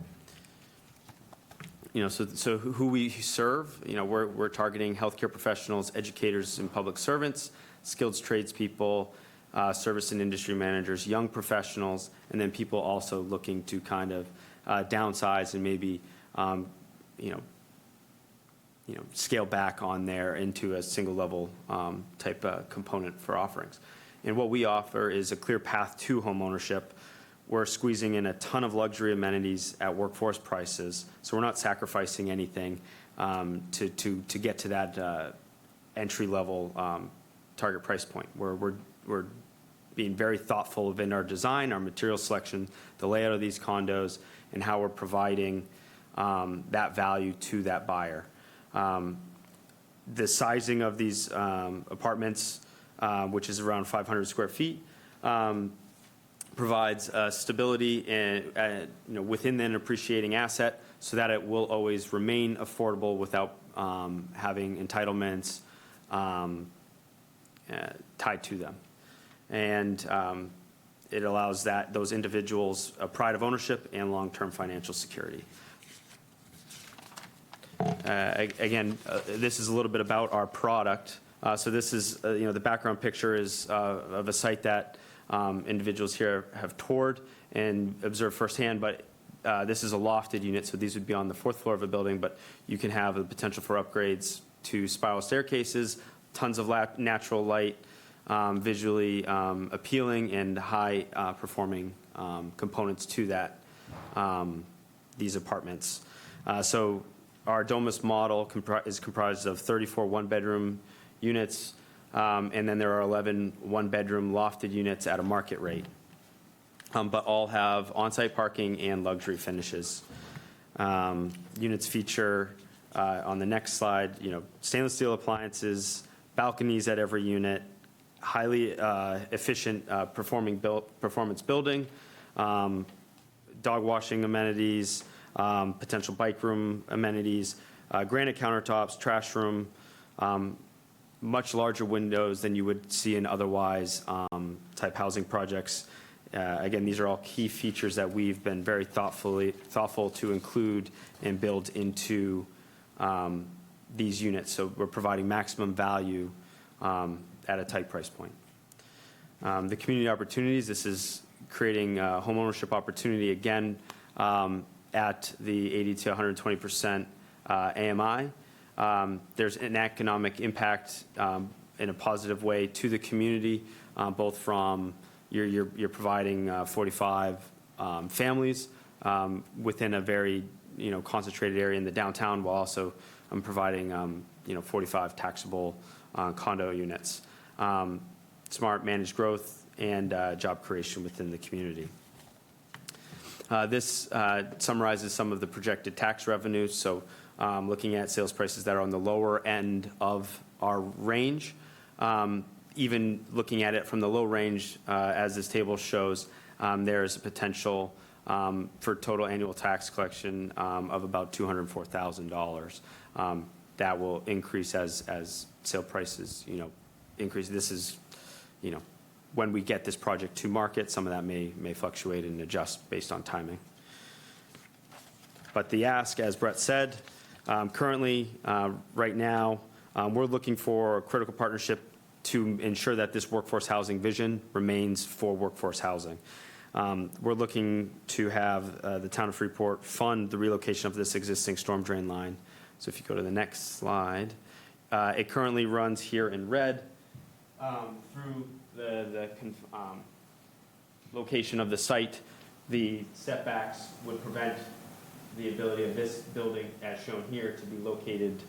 S20: So who we serve, we're targeting healthcare professionals, educators, and public servants, skilled tradespeople, service and industry managers, young professionals, and then people also looking to kind of downsize and maybe scale back on there into a single level type component for offerings. And what we offer is a clear path to homeownership. We're squeezing in a ton of luxury amenities at workforce prices, so we're not sacrificing anything to get to that entry level target price point. We're being very thoughtful in our design, our material selection, the layout of these condos, and how we're providing that value to that buyer. The sizing of these apartments, which is around 500 square feet, provides stability and within an appreciating asset, so that it will always remain affordable without having entitlements tied to them. And it allows those individuals a pride of ownership and long-term financial security. Again, this is a little bit about our product. So this is, the background picture is of a site that individuals here have toured and observed firsthand, but this is a lofted unit, so these would be on the 4th floor of a building, but you can have the potential for upgrades to spiral staircases, tons of natural light, visually appealing and high performing components to that, these apartments. So our Domus model is comprised of 34 one-bedroom units, and then there are 11 one-bedroom lofted units at a market rate, but all have on-site parking and luxury finishes. Units feature, on the next slide, stainless steel appliances, balconies at every unit, highly efficient performance building, dog washing amenities, potential bike room amenities, granite countertops, trash room, much larger windows than you would see in otherwise type housing projects. Again, these are all key features that we've been very thoughtful to include and build into these units. So we're providing maximum value at a tight price point. The community opportunities, this is creating homeownership opportunity again at the 80 to 120% AMI. There's an economic impact in a positive way to the community, both from you're providing 45 families within a very concentrated area in the downtown, while also providing 45 taxable condo units. Smart managed growth and job creation within the community. This summarizes some of the projected tax revenues. So looking at sales prices that are on the lower end of our range, even looking at it from the low range, as this table shows, there's a potential for total annual tax collection of about $204,000. That will increase as sale prices, increase. This is, when we get this project to market, some of that may fluctuate and adjust based on timing. But the ask, as Brett said, currently, right now, we're looking for a critical partnership to ensure that this workforce housing vision remains for workforce housing. We're looking to have the town of Freeport fund the relocation of this existing storm drain line. So if you go to the next slide, it currently runs here in red through the location of the site. The setbacks would prevent the ability of this building, as shown here, to be located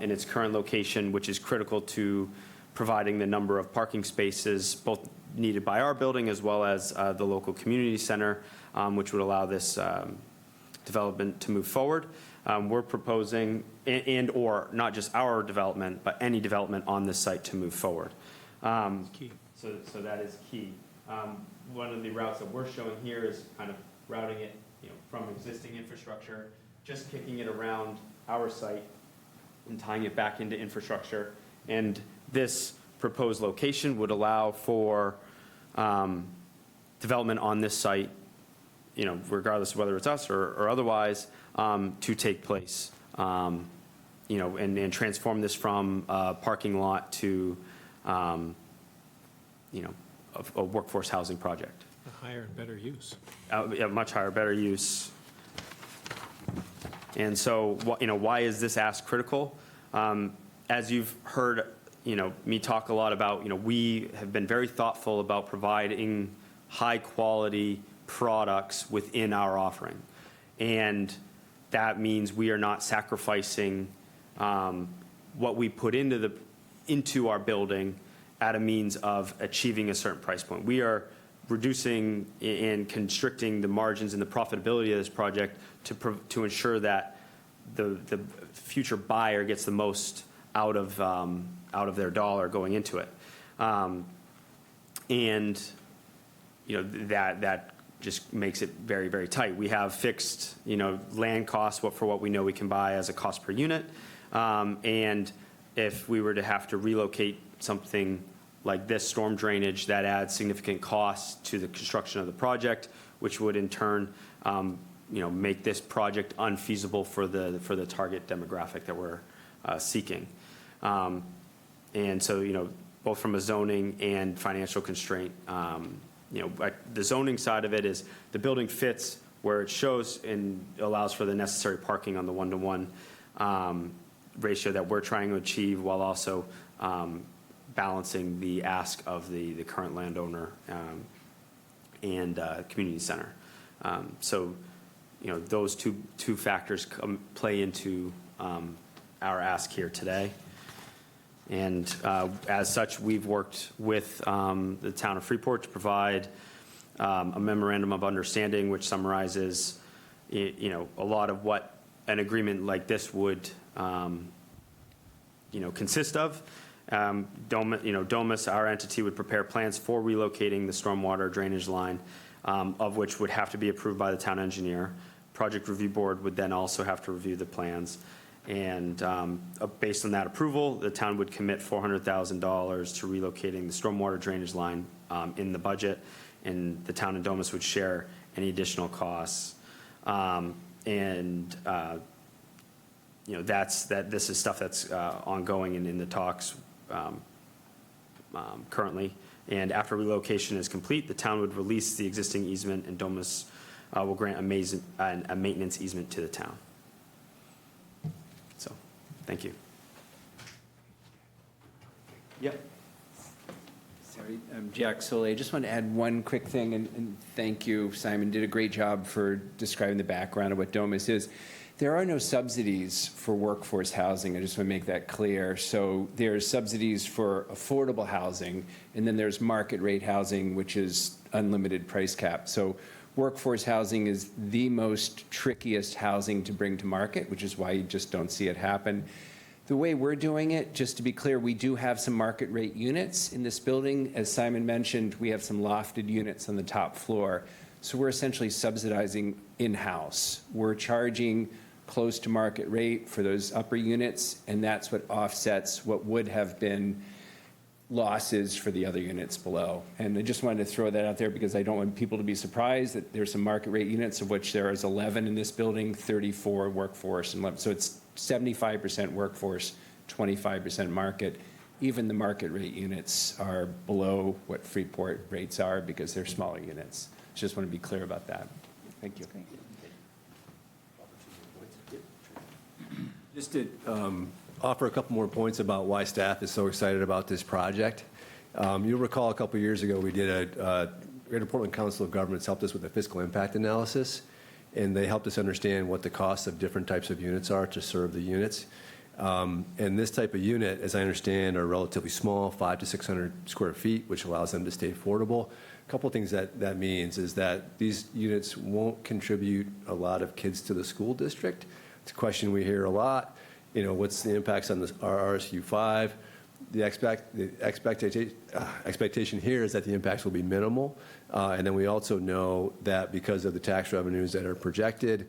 S20: in its current location, which is critical to providing the number of parking spaces, both needed by our building as well as the local community center, which would allow this development to move forward. We're proposing, or not just our development, but any development on this site to move forward. So that is key. One of the routes that we're showing here is kind of routing it, from existing infrastructure, just kicking it around our site and tying it back into infrastructure. And this proposed location would allow for development on this site, regardless of whether it's us or otherwise, to take place, and transform this from a parking lot to, a workforce housing project.
S5: A higher and better use.
S20: Yeah, much higher, better use. And so, why is this ask critical? As you've heard, me talk a lot about, we have been very thoughtful about providing high-quality products within our offering. And that means we are not sacrificing what we put into our building at a means of achieving a certain price point. We are reducing and constricting the margins and the profitability of this project to ensure that the future buyer gets the most out of their dollar going into it. And that just makes it very, very tight. We have fixed, land costs for what we know we can buy as a cost per unit. And if we were to have to relocate something like this storm drainage, that adds significant costs to the construction of the project, which would in turn, make this project unfeasible for the target demographic that we're seeking. And so, both from a zoning and financial constraint, the zoning side of it is the building fits where it shows and allows for the necessary parking on the 1-to-1 ratio that we're trying to achieve, while also balancing the ask of the current landowner and community center. So, those two factors play into our ask here today. And as such, we've worked with the town of Freeport to provide a memorandum of understanding, which summarizes, a lot of what an agreement like this would, consist of. Domus, our entity, would prepare plans for relocating the stormwater drainage line, of which would have to be approved by the town engineer. Project Review Board would then also have to review the plans. And based on that approval, the town would commit $400,000 to relocating the stormwater drainage line in the budget, and the town and Domus would share any additional costs. This is stuff that's ongoing and in the talks currently. And after relocation is complete, the town would release the existing easement, and Domus will grant a maintenance easement to the town. So, thank you.
S21: Yep. Sorry, I'm Jack Soleil. I just want to add one quick thing, and thank you, Simon. Did a great job for describing the background of what Domus is. There are no subsidies for workforce housing. I just want to make that clear. So there's subsidies for affordable housing, and then there's market rate housing, which is unlimited price cap. So workforce housing is the most trickiest housing to bring to market, which is why you just don't see it happen. The way we're doing it, just to be clear, we do have some market rate units in this building. As Simon mentioned, we have some lofted units on the top floor. So we're essentially subsidizing in-house. We're charging close to market rate for those upper units, and that's what offsets what would have been losses for the other units below. And I just wanted to throw that out there because I don't want people to be surprised that there's some market rate units, of which there is 11 in this building, 34 workforce, and 11. So it's 75% workforce, 25% market. Even the market rate units are below what Freeport rates are because they're smaller units. Just want to be clear about that. Thank you.
S8: Just to offer a couple more points about why staff is so excited about this project. You'll recall a couple years ago we did a Greater Portland Council of Governments helped us with a fiscal impact analysis, and they helped us understand what the costs of different types of units are to serve the units. And this type of unit, as I understand, are relatively small, 500 to 600 square feet, which allows them to stay affordable. A couple of things that means is that these units won't contribute a lot of kids to the school district. It's a question we hear a lot. What's the impacts on our RSU 5? the expectation here is that the impacts will be minimal. And then we also know that because of the tax revenues that are projected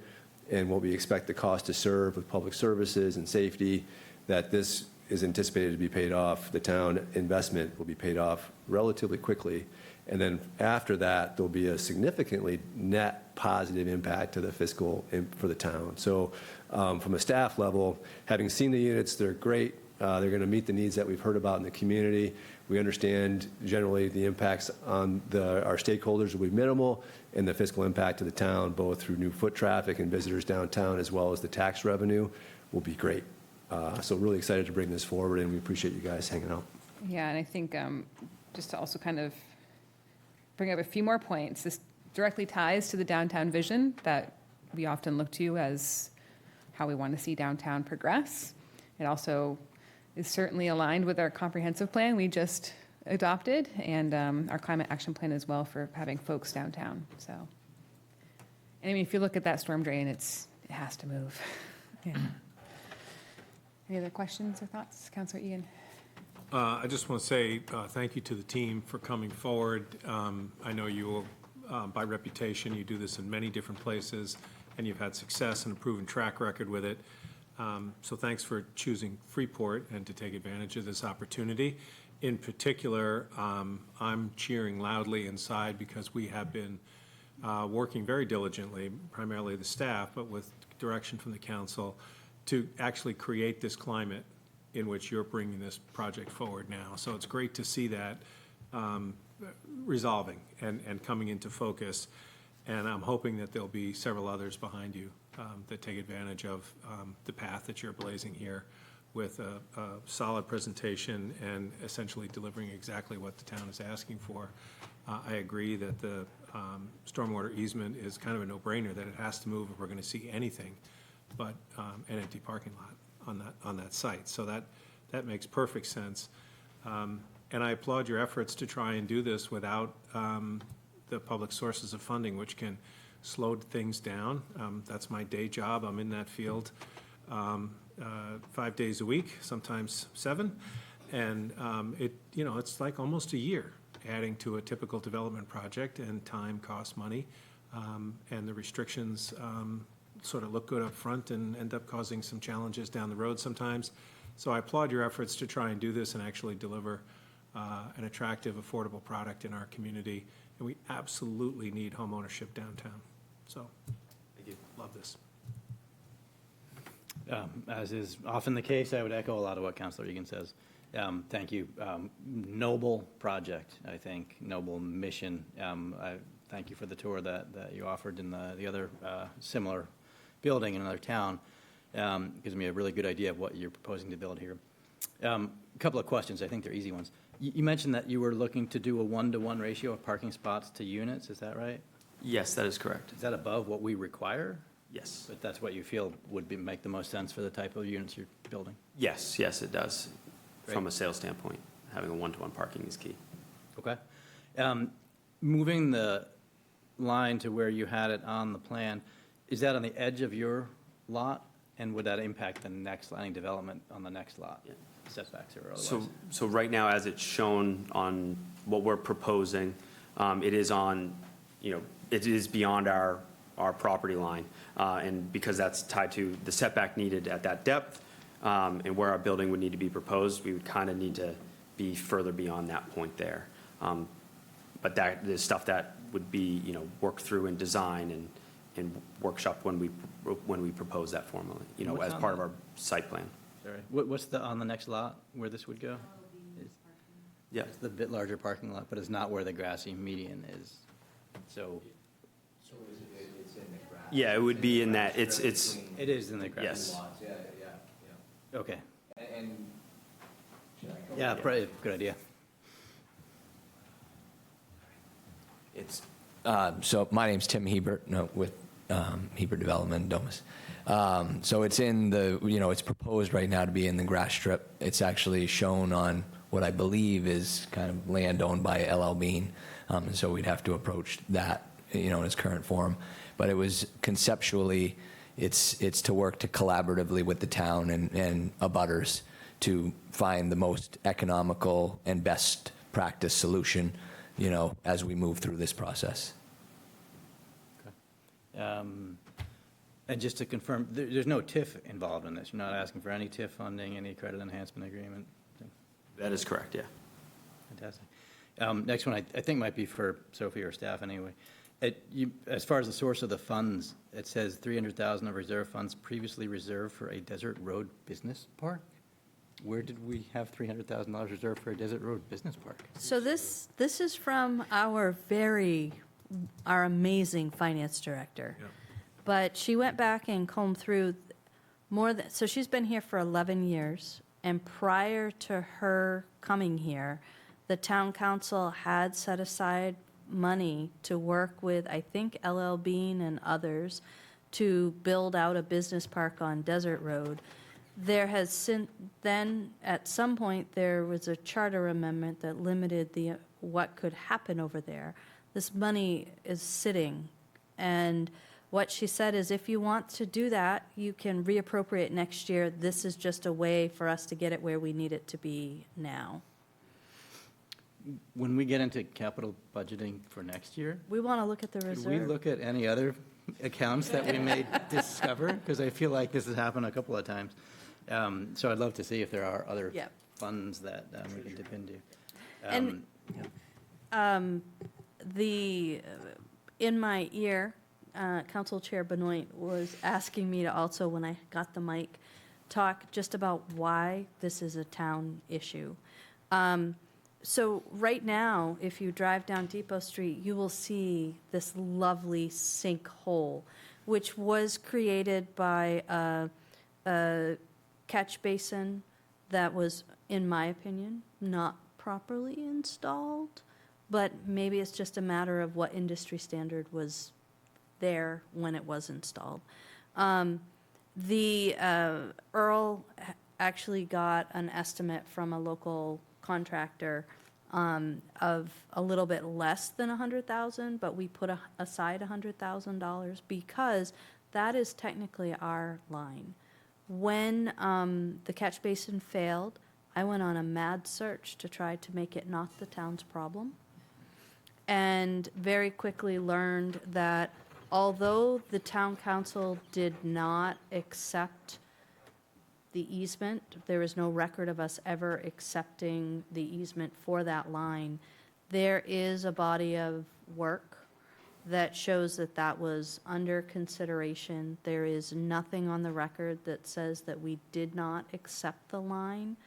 S8: and what we expect the cost to serve with public services and safety, that this is anticipated to be paid off. The town investment will be paid off relatively quickly. And then after that, there'll be a significantly net positive impact to the fiscal for the town. So from a staff level, having seen the units, they're great. They're going to meet the needs that we've heard about in the community. We understand generally the impacts on our stakeholders will be minimal, and the fiscal impact to the town, both through new foot traffic and visitors downtown, as well as the tax revenue, will be great. So really excited to bring this forward, and we appreciate you guys hanging out.
S1: Yeah, and I think just to also kind of bring up a few more points, this directly ties to the downtown vision that we often look to as how we want to see downtown progress. It also is certainly aligned with our comprehensive plan we just adopted, and our climate action plan as well for having folks downtown. So, and I mean, if you look at that storm drain, it has to move. Yeah. Any other questions or thoughts, Councilor Egan?
S5: I just want to say thank you to the team for coming forward. I know you will, by reputation, you do this in many different places, and you've had success and a proven track record with it. So thanks for choosing Freeport and to take advantage of this opportunity. In particular, I'm cheering loudly inside because we have been working very diligently, primarily the staff, but with direction from the council, to actually create this climate in which you're bringing this project forward now. So it's great to see that resolving and coming into focus. And I'm hoping that there'll be several others behind you that take advantage of the path that you're blazing here with a solid presentation and essentially delivering exactly what the town is asking for. I agree that the stormwater easement is kind of a no-brainer, that it has to move if we're going to see anything but an empty parking lot on that site. So that makes perfect sense. And I applaud your efforts to try and do this without the public sources of funding, which can slow things down. That's my day job. I'm in that field 5 days a week, sometimes 7. And it's like almost a year adding to a typical development project, and time costs money. And the restrictions sort of look good up front and end up causing some challenges down the road sometimes. So I applaud your efforts to try and do this and actually deliver an attractive, affordable product in our community. And we absolutely need home ownership downtown. So, thank you. Love this.
S7: As is often the case, I would echo a lot of what Councilor Egan says. Thank you. Noble project, I think, noble mission. I thank you for the tour that you offered in the other similar building in another town. Gives me a really good idea of what you're proposing to build here. A couple of questions. I think they're easy ones. You mentioned that you were looking to do a 1-to-1 ratio of parking spots to units. Is that right?
S20: Yes, that is correct.
S7: Is that above what we require?
S20: Yes.
S7: But that's what you feel would make the most sense for the type of units you're building?
S20: Yes, it does.
S7: Great.
S20: From a sales standpoint, having a 1-to-1 parking is key.
S7: Okay. Moving the line to where you had it on the plan, is that on the edge of your lot? And would that impact the next lining development on the next lot? Yeah. Setbacks or otherwise?
S20: So right now, as it's shown on what we're proposing, it is on, it is beyond our property line. And because that's tied to the setback needed at that depth, and where our building would need to be proposed, we would kind of need to be further beyond that point there. But that is stuff that would be, worked through in design and workshop when we propose that formally, as part of our site plan.
S7: Sorry. What's on the next lot where this would go?
S20: Yeah.
S7: It's the bit larger parking lot, but it's not where the grassy median is. So
S9: it's in the grass.
S20: Yeah, it would be in that, it
S7: is in the grass.
S20: Yes.
S9: Yeah.
S7: Okay.
S9: And should I go?
S7: Yeah, probably good idea.
S9: It's, so my name's Tim Hebert, with Hebert Development in Domus. So it's in the, it's proposed right now to be in the grass strip. It's actually shown on what I believe is kind of land owned by LL Bean. And so we'd have to approach that, in its current form. But it was conceptually, it's to work to collaboratively with the town and abutters to find the most economical and best practice solution, as we move through this process.
S7: And just to confirm, there's no TIF involved in this. You're not asking for any TIF funding, any credit enhancement agreement?
S20: That is correct, yeah.
S7: Fantastic. Next one, I think might be for Sophie or staff anyway. As far as the source of the funds, it says $300,000 of reserve funds previously reserved for a Desert Road Business Park. Where did we have $300,000 reserved for a Desert Road Business Park?
S6: So this is from our amazing finance director.
S5: Yeah.
S6: But she went back and combed through so she's been here for 11 years, and prior to her coming here, the town council had set aside money to work with, I think, LL Bean and others to build out a business park on Desert Road. There has then, at some point, there was a charter amendment that limited what could happen over there. This money is sitting, and what she said is, if you want to do that, you can reappropriate next year. This is just a way for us to get it where we need it to be now.
S7: When we get into capital budgeting for next year,
S6: We want to look at the
S7: could
S6: reserve.
S7: we look at any other accounts that we may discover? Because I feel like this has happened a couple of times. So I'd love to see if there are other
S6: Yep.
S7: funds that we can dip into.
S6: And in my ear, Council Chair Benoit was asking me to also, when I got the mic, talk just about why this is a town issue. So right now, if you drive down Depot Street, you will see this lovely sinkhole, which was created by a catch basin that was, in my opinion, not properly installed. But maybe it's just a matter of what industry standard was there when it was installed. Earl actually got an estimate from a local contractor of a little bit less than $100,000, but we put aside $100,000 because that is technically our line. When the catch basin failed, I went on a mad search to try to make it not the town's problem, and very quickly learned that although the town council did not accept the easement, there is no record of us ever accepting the easement for that line, there is a body of work that shows that that was under consideration. There is nothing on the record that says that we did not accept the line.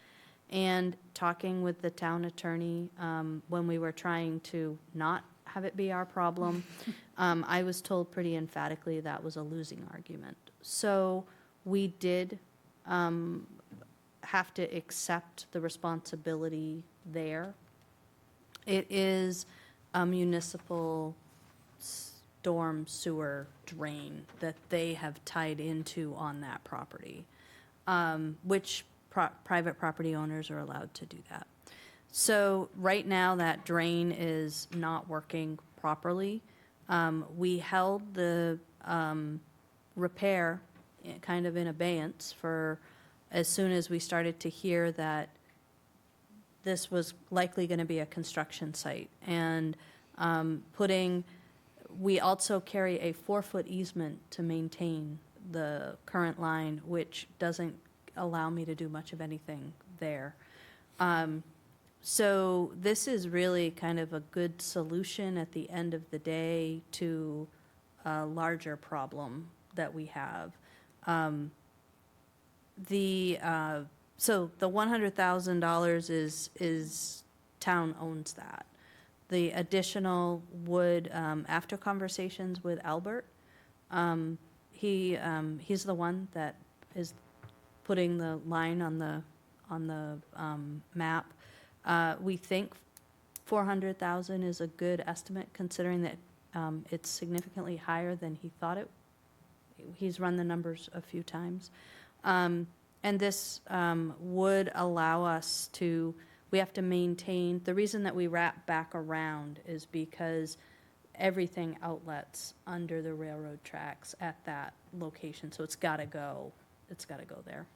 S6: And talking with the town attorney, when we were trying to not have it be our problem, I was told pretty emphatically that was a losing argument. So we did have to accept the responsibility there. It is a municipal storm sewer drain that they have tied into on that property, which private property owners are allowed to do that. So right now that drain is not working properly. We held the repair kind of in abeyance for as soon as we started to hear that this was likely going to be a construction site. And we also carry a 4-foot easement to maintain the current line, which doesn't allow me to do much of anything there. So this is really kind of a good solution at the end of the day to a larger problem that we have. So the $100,000 is town owns that. The additional would, after conversations with Albert, he's the one that is putting the line on the map. We think 400,000 is a good estimate, considering that it's significantly higher than he thought it. He's run the numbers a few times. And this would allow us to, we have to maintain, the reason that we wrap back around is because everything outlets under the railroad tracks at that location. So it's got to go there.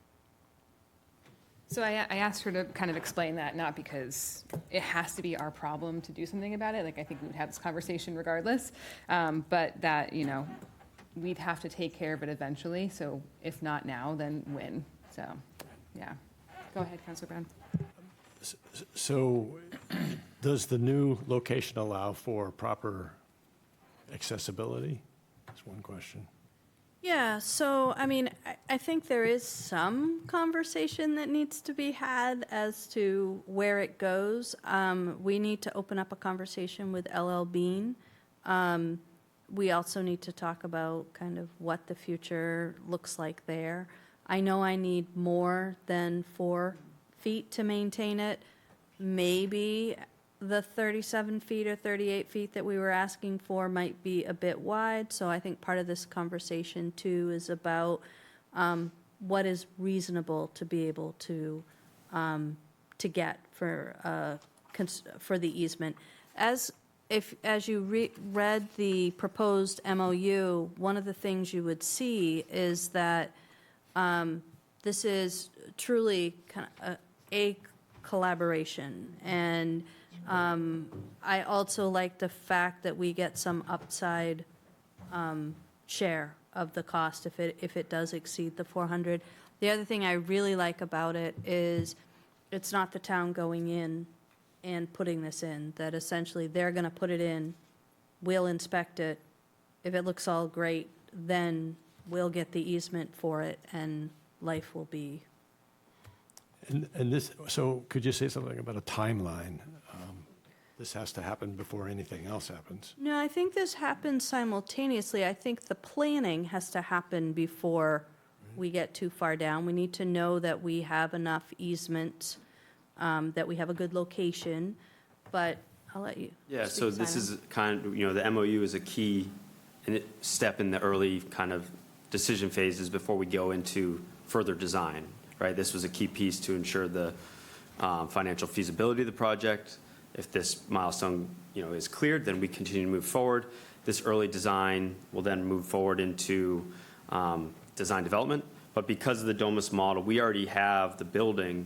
S1: So I asked her to kind of explain that, not because it has to be our problem to do something about it, like I think we would have this conversation regardless, but that, you know, we'd have to take care of it eventually, so if not now, then when? So, yeah. Go ahead, Councilor Brown.
S4: So does the new location allow for proper accessibility? That's one question.
S6: Yeah, so, I mean, I think there is some conversation that needs to be had as to where it goes. We need to open up a conversation with LL Bean. We also need to talk about kind of what the future looks like there. I know I need more than 4 feet to maintain it. Maybe the 37 feet or 38 feet that we were asking for might be a bit wide. So I think part of this conversation too is about what is reasonable to be able to get for the easement. As you read the proposed MOU, one of the things you would see is that this is truly kind of a collaboration. And I also like the fact that we get some upside share of the cost if it does exceed the 400. The other thing I really like about it is it's not the town going in and putting this in, that essentially they're going to put it in, we'll inspect it. If it looks all great, then we'll get the easement for it and life will be.
S4: And this, so could you say something about a timeline? This has to happen before anything else happens.
S6: No, I think this happens simultaneously. I think the planning has to happen before we get too far down. We need to know that we have enough easement, that we have a good location, but I'll let you.
S17: Yeah,
S6: speak,
S17: so this
S6: Simon.
S17: is kind of, the MOU is a key step in the early kind of decision phases before we go into further design, right? This was a key piece to ensure the financial feasibility of the project. If this milestone, is cleared, then we continue to move forward. This early design will then move forward into design development. But because of the Domus model, we already have the building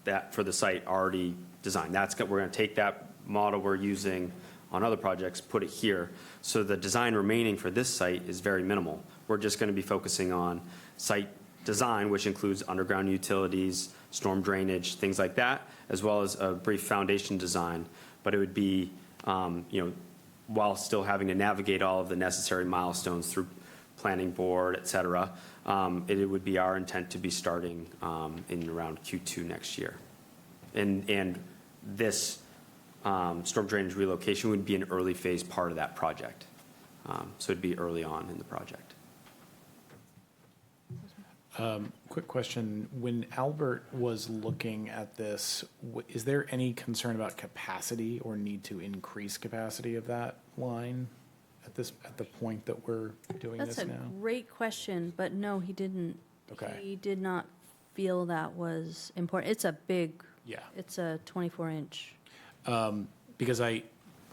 S17: that for the site already designed. We're going to take that model we're using on other projects, put it here. So the design remaining for this site is very minimal. We're just going to be focusing on site design, which includes underground utilities, storm drainage, things like that, as well as a brief foundation design. But it would be, while still having to navigate all of the necessary milestones through planning board, et cetera, it would be our intent to be starting in around Q2 next year. And this storm drainage relocation would be an early phase part of that project. So it'd be early on in the project.
S3: Quick question. When Albert was looking at this, is there any concern about capacity or need to increase capacity of that line at the point that we're doing this now?
S6: That's a great question, but no, he didn't.
S3: Okay.
S6: He did not feel that was important. It's a big,
S3: Yeah.
S6: it's a 24-inch.
S3: Because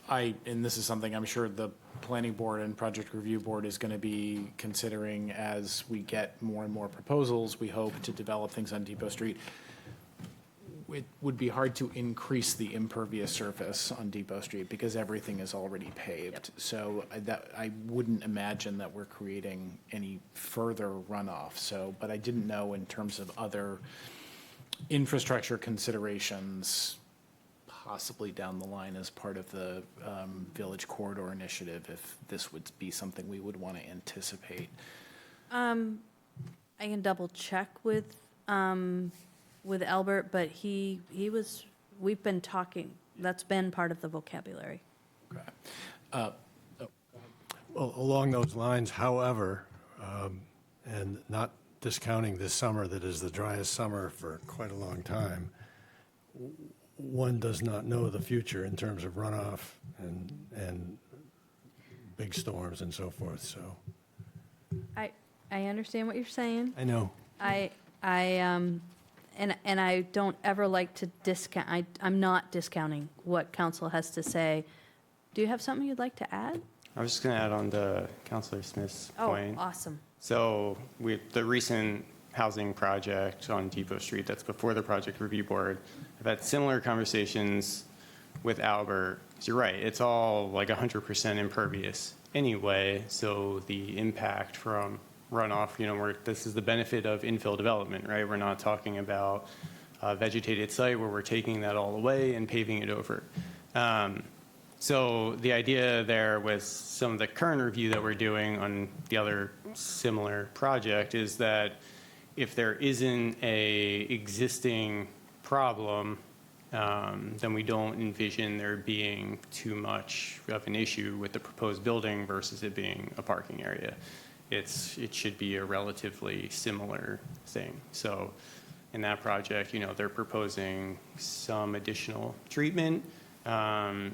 S3: and this is something I'm sure the planning board and project review board is going to be considering as we get more and more proposals. We hope to develop things on Depot Street. It would be hard to increase the impervious surface on Depot Street because everything is already paved. So I wouldn't imagine that we're creating any further runoff. So, but I didn't know in terms of other infrastructure considerations, possibly down the line as part of the Village Corridor Initiative, if this would be something we would want to anticipate.
S6: I can double check with Albert, but we've been talking, that's been part of the vocabulary.
S3: Okay.
S4: Well, along those lines, however, and not discounting this summer that is the driest summer for quite a long time, one does not know the future in terms of runoff and big storms and so forth, so.
S6: I understand what you're saying.
S4: I know.
S6: And I don't ever like to discount, I'm not discounting what council has to say. Do you have something you'd like to add?
S17: I was just going to add on to Councilor Smith's point.
S6: Oh, awesome.
S17: So the recent housing project on Depot Street that's before the project review board. I've had similar conversations with Albert. 'Cause you're right, it's all like 100% impervious anyway, so the impact from runoff, this is the benefit of infill development, right? We're not talking about a vegetated site where we're taking that all away and paving it over. So the idea there with some of the current review that we're doing on the other similar project is that if there isn't a existing problem, then we don't envision there being too much of an issue with the proposed building versus it being a parking area. It should be a relatively similar thing. So in that project, they're proposing some additional treatment, but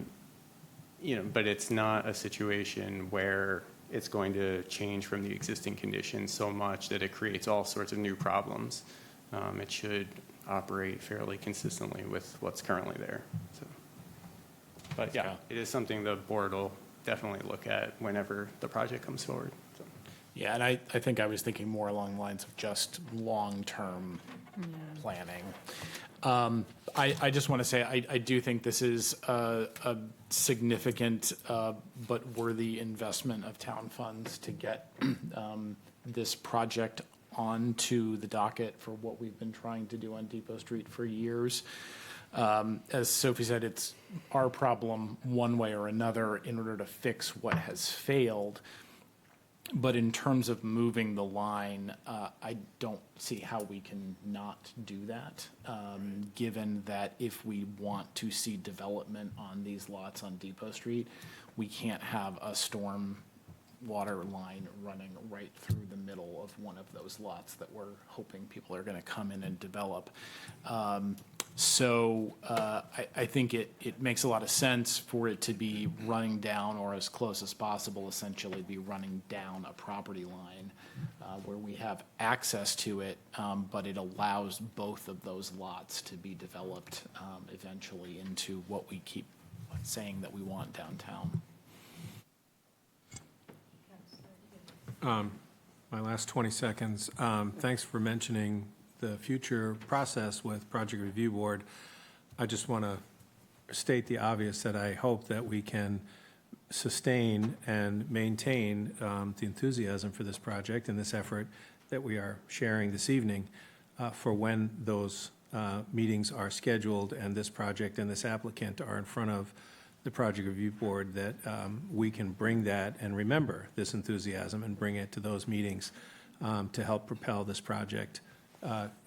S17: it's not a situation where it's going to change from the existing conditions so much that it creates all sorts of new problems. It should operate fairly consistently with what's currently there. So, but yeah, it is something the board will definitely look at whenever the project comes forward. So.
S3: Yeah, and I think I was thinking more along the lines of just long-term planning. I just want to say, I do think this is a significant but worthy investment of town funds to get this project onto the docket for what we've been trying to do on Depot Street for years. As Sophie said, it's our problem one way or another in order to fix what has failed. But in terms of moving the line, I don't see how we can not do that, given that if we want to see development on these lots on Depot Street, we can't have a storm water line running right through the middle of one of those lots that we're hoping people are going to come in and develop. So I think it makes a lot of sense for it to be running down, or as close as possible, essentially be running down a property line where we have access to it, but it allows both of those lots to be developed eventually into what we keep saying that we want downtown.
S5: My last 20 seconds. Thanks for mentioning the future process with Project Review Board. I just want to state the obvious, that I hope that we can sustain and maintain the enthusiasm for this project and this effort that we are sharing this evening for when those meetings are scheduled and this project and this applicant are in front of the Project Review Board, that we can bring that and remember this enthusiasm and bring it to those meetings to help propel this project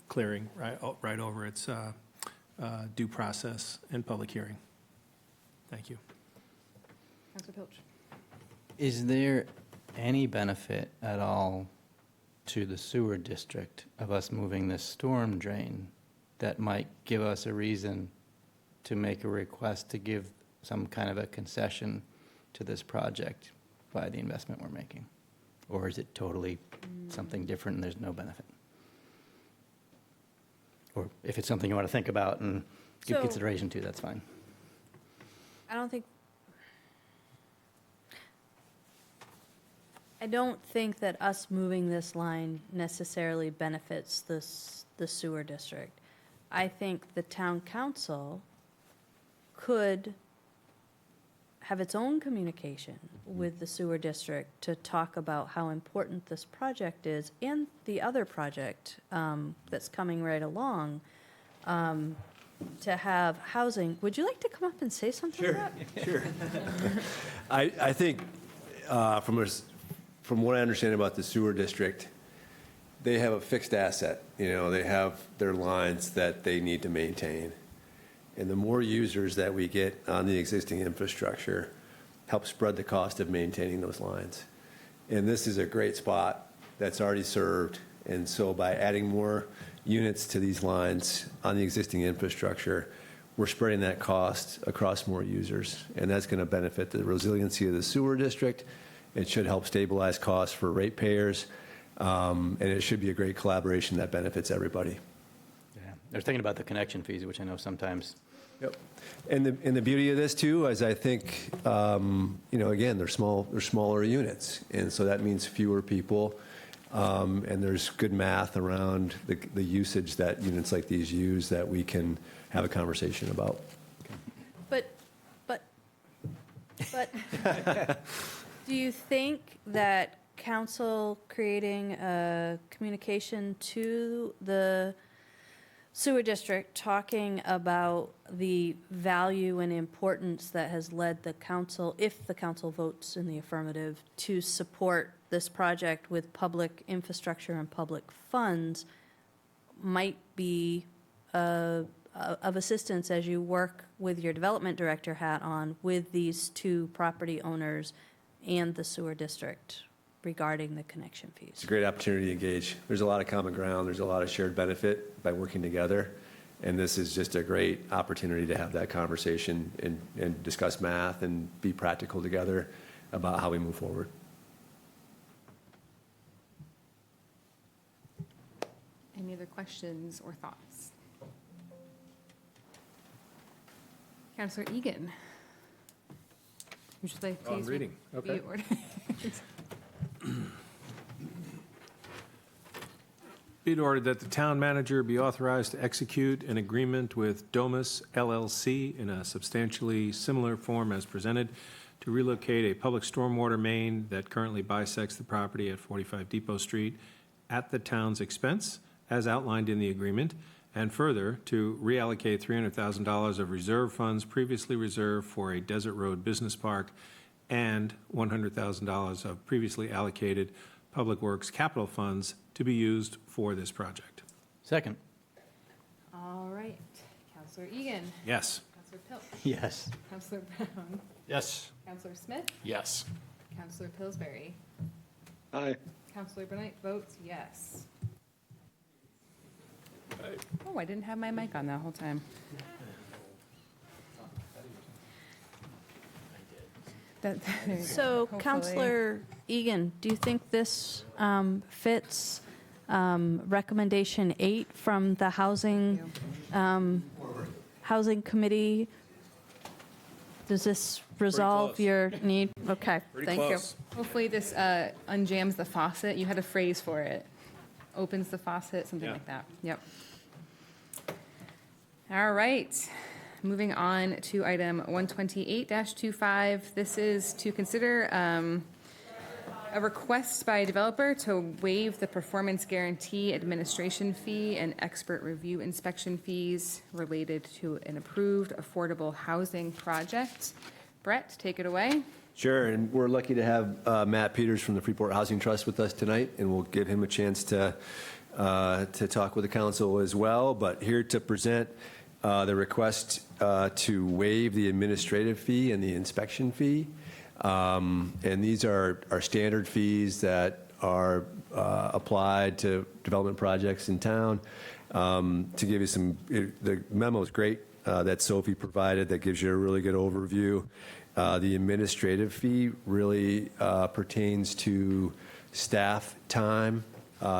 S5: clearing right over its due process and public hearing. Thank you.
S6: Councilor Pilch.
S7: Is there any benefit at all to the sewer district of us moving this storm drain that might give us a reason to make a request to give some kind of a concession to this project by the investment we're making? Or is it totally something different and there's no benefit? Or if it's something you want to think about and give consideration to, that's fine.
S6: I don't think that us moving this line necessarily benefits the sewer district. I think the town council could have its own communication with the sewer district to talk about how important this project is and the other project that's coming right along, to have housing. Would you like to come up and say something about it?
S8: Sure. I think from what I understand about the sewer district, they have a fixed asset. They have their lines that they need to maintain. And the more users that we get on the existing infrastructure help spread the cost of maintaining those lines. And this is a great spot that's already served. And so by adding more units to these lines on the existing infrastructure, we're spreading that cost across more users. And that's going to benefit the resiliency of the sewer district. It should help stabilize costs for ratepayers. And it should be a great collaboration that benefits everybody.
S7: Yeah, they're thinking about the connection fees, which I know sometimes.
S8: Yep. And the beauty of this too is I think, again, they're smaller units. And so that means fewer people and there's good math around the usage that units like these use that we can have a conversation about.
S6: But, do you think that council creating a communication to the sewer district, talking about the value and importance that has led the council, if the council votes in the affirmative, to support this project with public infrastructure and public funds, might be of assistance as you work with your development director hat on with these two property owners and the sewer district regarding the connection fees?
S8: It's a great opportunity to engage. There's a lot of common ground. There's a lot of shared benefit by working together. And this is just a great opportunity to have that conversation and discuss math and be practical together about how we move forward.
S1: Any other questions or thoughts? Councillor Egan. Would you like
S5: I'm
S1: please
S5: reading.
S1: be
S5: Okay.
S1: ordered?
S5: Be it ordered that the town manager be authorized to execute an agreement with Domus LLC in a substantially similar form as presented to relocate a public stormwater main that currently bisects the property at 45 Depot Street at the town's expense, as outlined in the agreement, and further, to reallocate $300,000 of reserve funds previously reserved for a Desert Road Business Park and $100,000 of previously allocated Public Works capital funds to be used for this project.
S7: Second.
S1: All right. Councillor Egan.
S5: Yes.
S1: Councillor Pilch.
S7: Yes.
S1: Councillor Brown.
S3: Yes.
S1: Councillor Smith.
S3: Yes.
S1: Councillor Pillsbury.
S14: Aye.
S1: Councillor Burnett votes yes. Oh, I didn't have my mic on that whole time.
S6: So,
S1: Hopefully.
S6: Counselor Egan, do you think this fits recommendation 8 from the housing committee? Does this resolve your need? Okay, thank you.
S1: Hopefully this unjams the faucet. You had a phrase for it. Opens the faucet, something like that. Yep. All right. Moving on to item 128-25. This is to consider a request by a developer to waive the performance guarantee administration fee and expert review inspection fees related to an approved affordable housing project. Brett, take it away.
S8: Sure, and we're lucky to have Matt Peters from the Freeport Housing Trust with us tonight, and we'll give him a chance to talk with the council as well. But here to present the request to waive the administrative fee and the inspection fee. And these are standard fees that are applied to development projects in town. To give you some, the memo is great that Sophie provided that gives you a really good overview. The administrative fee really pertains to staff time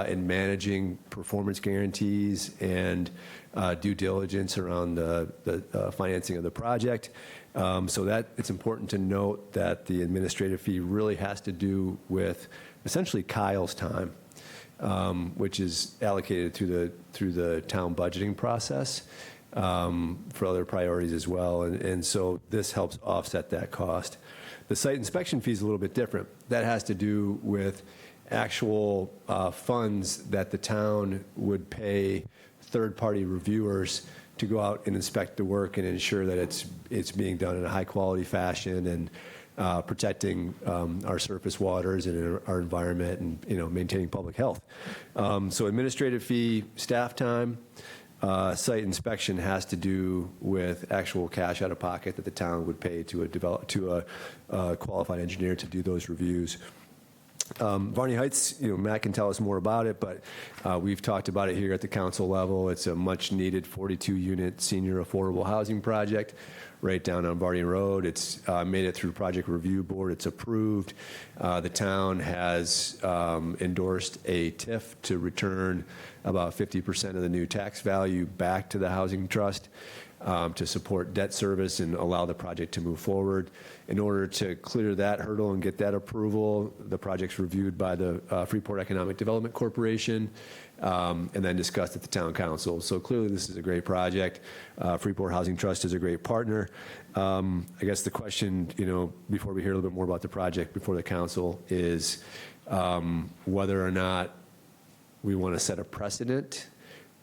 S8: in managing performance guarantees and due diligence around the financing of the project. So that it's important to note that the administrative fee really has to do with essentially Kyle's time, which is allocated through the town budgeting process for other priorities as well. And so this helps offset that cost. The site inspection fee is a little bit different. That has to do with actual funds that the town would pay third-party reviewers to go out and inspect the work and ensure that it's being done in a high-quality fashion and protecting our surface waters and our environment and maintaining public health. So administrative fee, staff time, site inspection has to do with actual cash out of pocket that the town would pay to a qualified engineer to do those reviews. Varney Heights, Matt can tell us more about it, but we've talked about it here at the council level. It's a much-needed 42-unit senior affordable housing project right down on Varney Road. It's made it through Project Review Board. It's approved. The town has endorsed a TIF to return about 50% of the new tax value back to the housing trust. to support debt service and allow the project to move forward. In order to clear that hurdle and get that approval, the project's reviewed by the Freeport Economic Development Corporation, and then discussed at the town council. So clearly, this is a great project. Freeport Housing Trust is a great partner. I guess the question, before we hear a little bit more about the project before the council is whether or not we want to set a precedent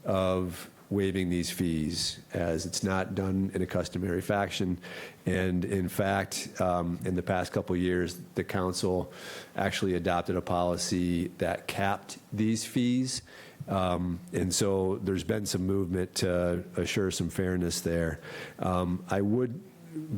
S8: of waiving these fees, as it's not done in a customary fashion. And in fact, in the past couple of years, the council actually adopted a policy that capped these fees. And so there's been some movement to assure some fairness there. I would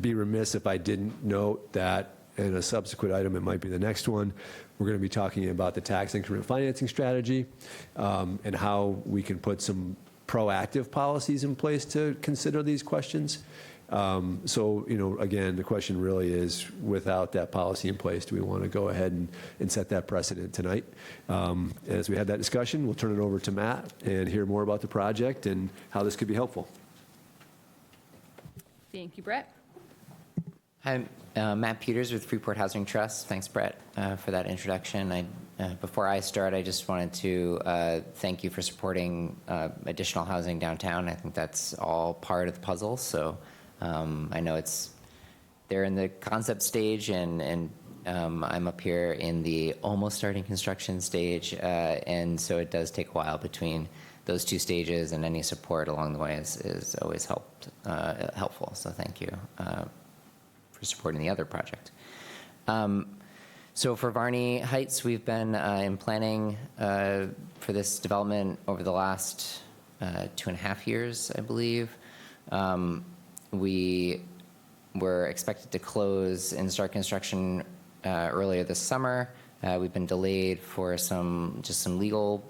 S8: be remiss if I didn't note that in a subsequent item, it might be the next one, we're going to be talking about the tax increment financing strategy, and how we can put some proactive policies in place to consider these questions. So, again, the question really is, without that policy in place, do we want to go ahead and set that precedent tonight? As we had that discussion, we'll turn it over to Matt and hear more about the project and how this could be helpful.
S1: Thank you, Brett.
S10: Hi, Matt Peters with Freeport Housing Trust. Thanks, Brett, for that introduction. Before I start, I just wanted to thank you for supporting additional housing downtown. I think that's all part of the puzzle. So I know they're in the concept stage, and I'm up here in the almost starting construction stage. And so it does take a while between those two stages, and any support along the way is always helpful. So thank you for supporting the other project. So for Varney Heights, we've been in planning for this development over the last 2.5 years, I believe. We were expected to close and start construction earlier this summer. We've been delayed for some legal,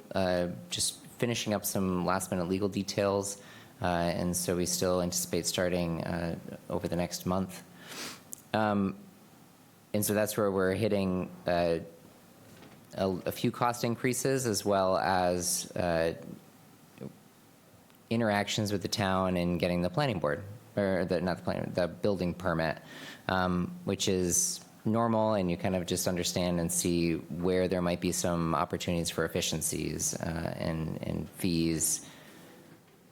S10: just finishing up some last-minute legal details, and so we still anticipate starting over the next month. And so that's where we're hitting a few cost increases, as well as interactions with the town and getting the planning board, or the building permit, which is normal, and you kind of just understand and see where there might be some opportunities for efficiencies and fees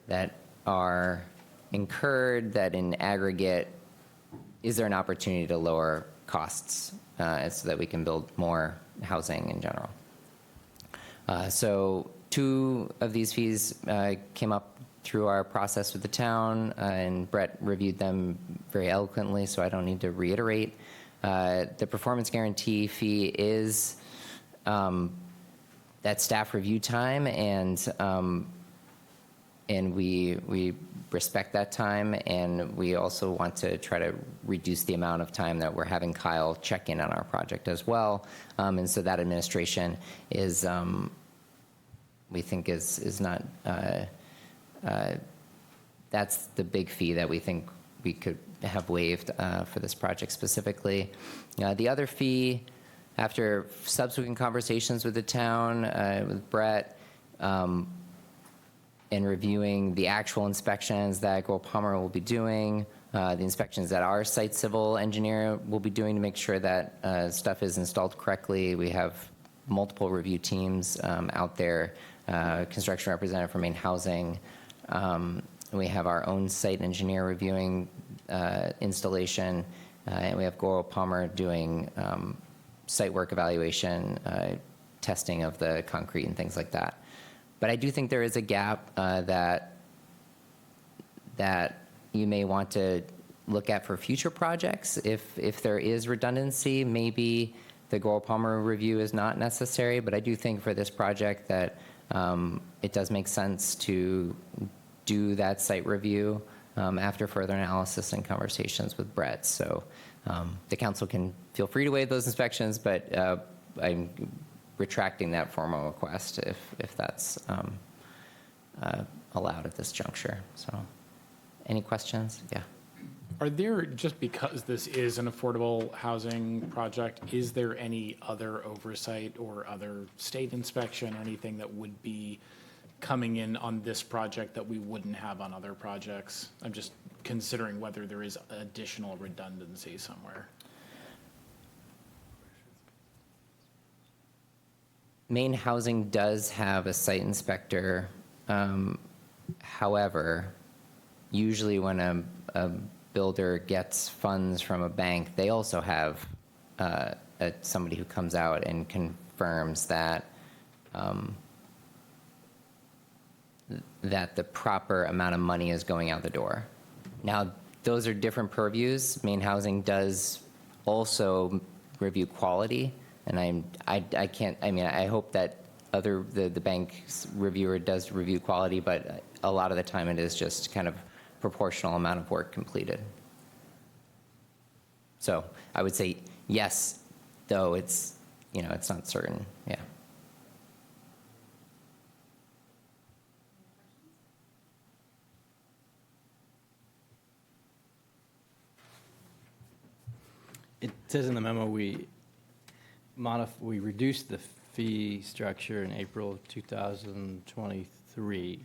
S10: that are incurred, that in aggregate, is there an opportunity to lower costs so that we can build more housing in general. So 2 of these fees came up through our process with the town, and Brett reviewed them very eloquently, so I don't need to reiterate. The performance guarantee fee is that staff review time, and we respect that time, and we also want to try to reduce the amount of time that we're having Kyle check in on our project as well. And so that administration is, we think is not, that's the big fee that we think we could have waived for this project specifically. The other fee, after subsequent conversations with the town, with Brett, and reviewing the actual inspections that Gold Palmer will be doing, the inspections that our site civil engineer will be doing to make sure that stuff is installed correctly. We have multiple review teams out there, construction representative from Maine Housing. We have our own site engineer reviewing installation, and we have Gold Palmer doing site work evaluation, testing of the concrete and things like that. But I do think there is a gap that you may want to look at for future projects. If there is redundancy, maybe the Gold Palmer review is not necessary. But I do think for this project that it does make sense to do that site review after further analysis and conversations with Brett. So the council can feel free to waive those inspections, but I'm retracting that formal request if that's allowed at this juncture. So any questions? Yeah.
S3: Are there, just because this is an affordable housing project, is there any other oversight or other state inspection or anything that would be coming in on this project that we wouldn't have on other projects. I'm just considering whether there is additional redundancy somewhere.
S10: Maine Housing does have a site inspector. However, usually when a builder gets funds from a bank, they also have somebody who comes out and confirms that that the proper amount of money is going out the door. Now, those are different purviews. Maine Housing does also review quality, and I can't, I mean, I hope that the bank's reviewer does review quality, but a lot of the time it is just kind of proportional amount of work completed. So I would say yes, though it's, it's not certain, yeah.
S7: It says in the memo we reduced the fee structure in April of 2023.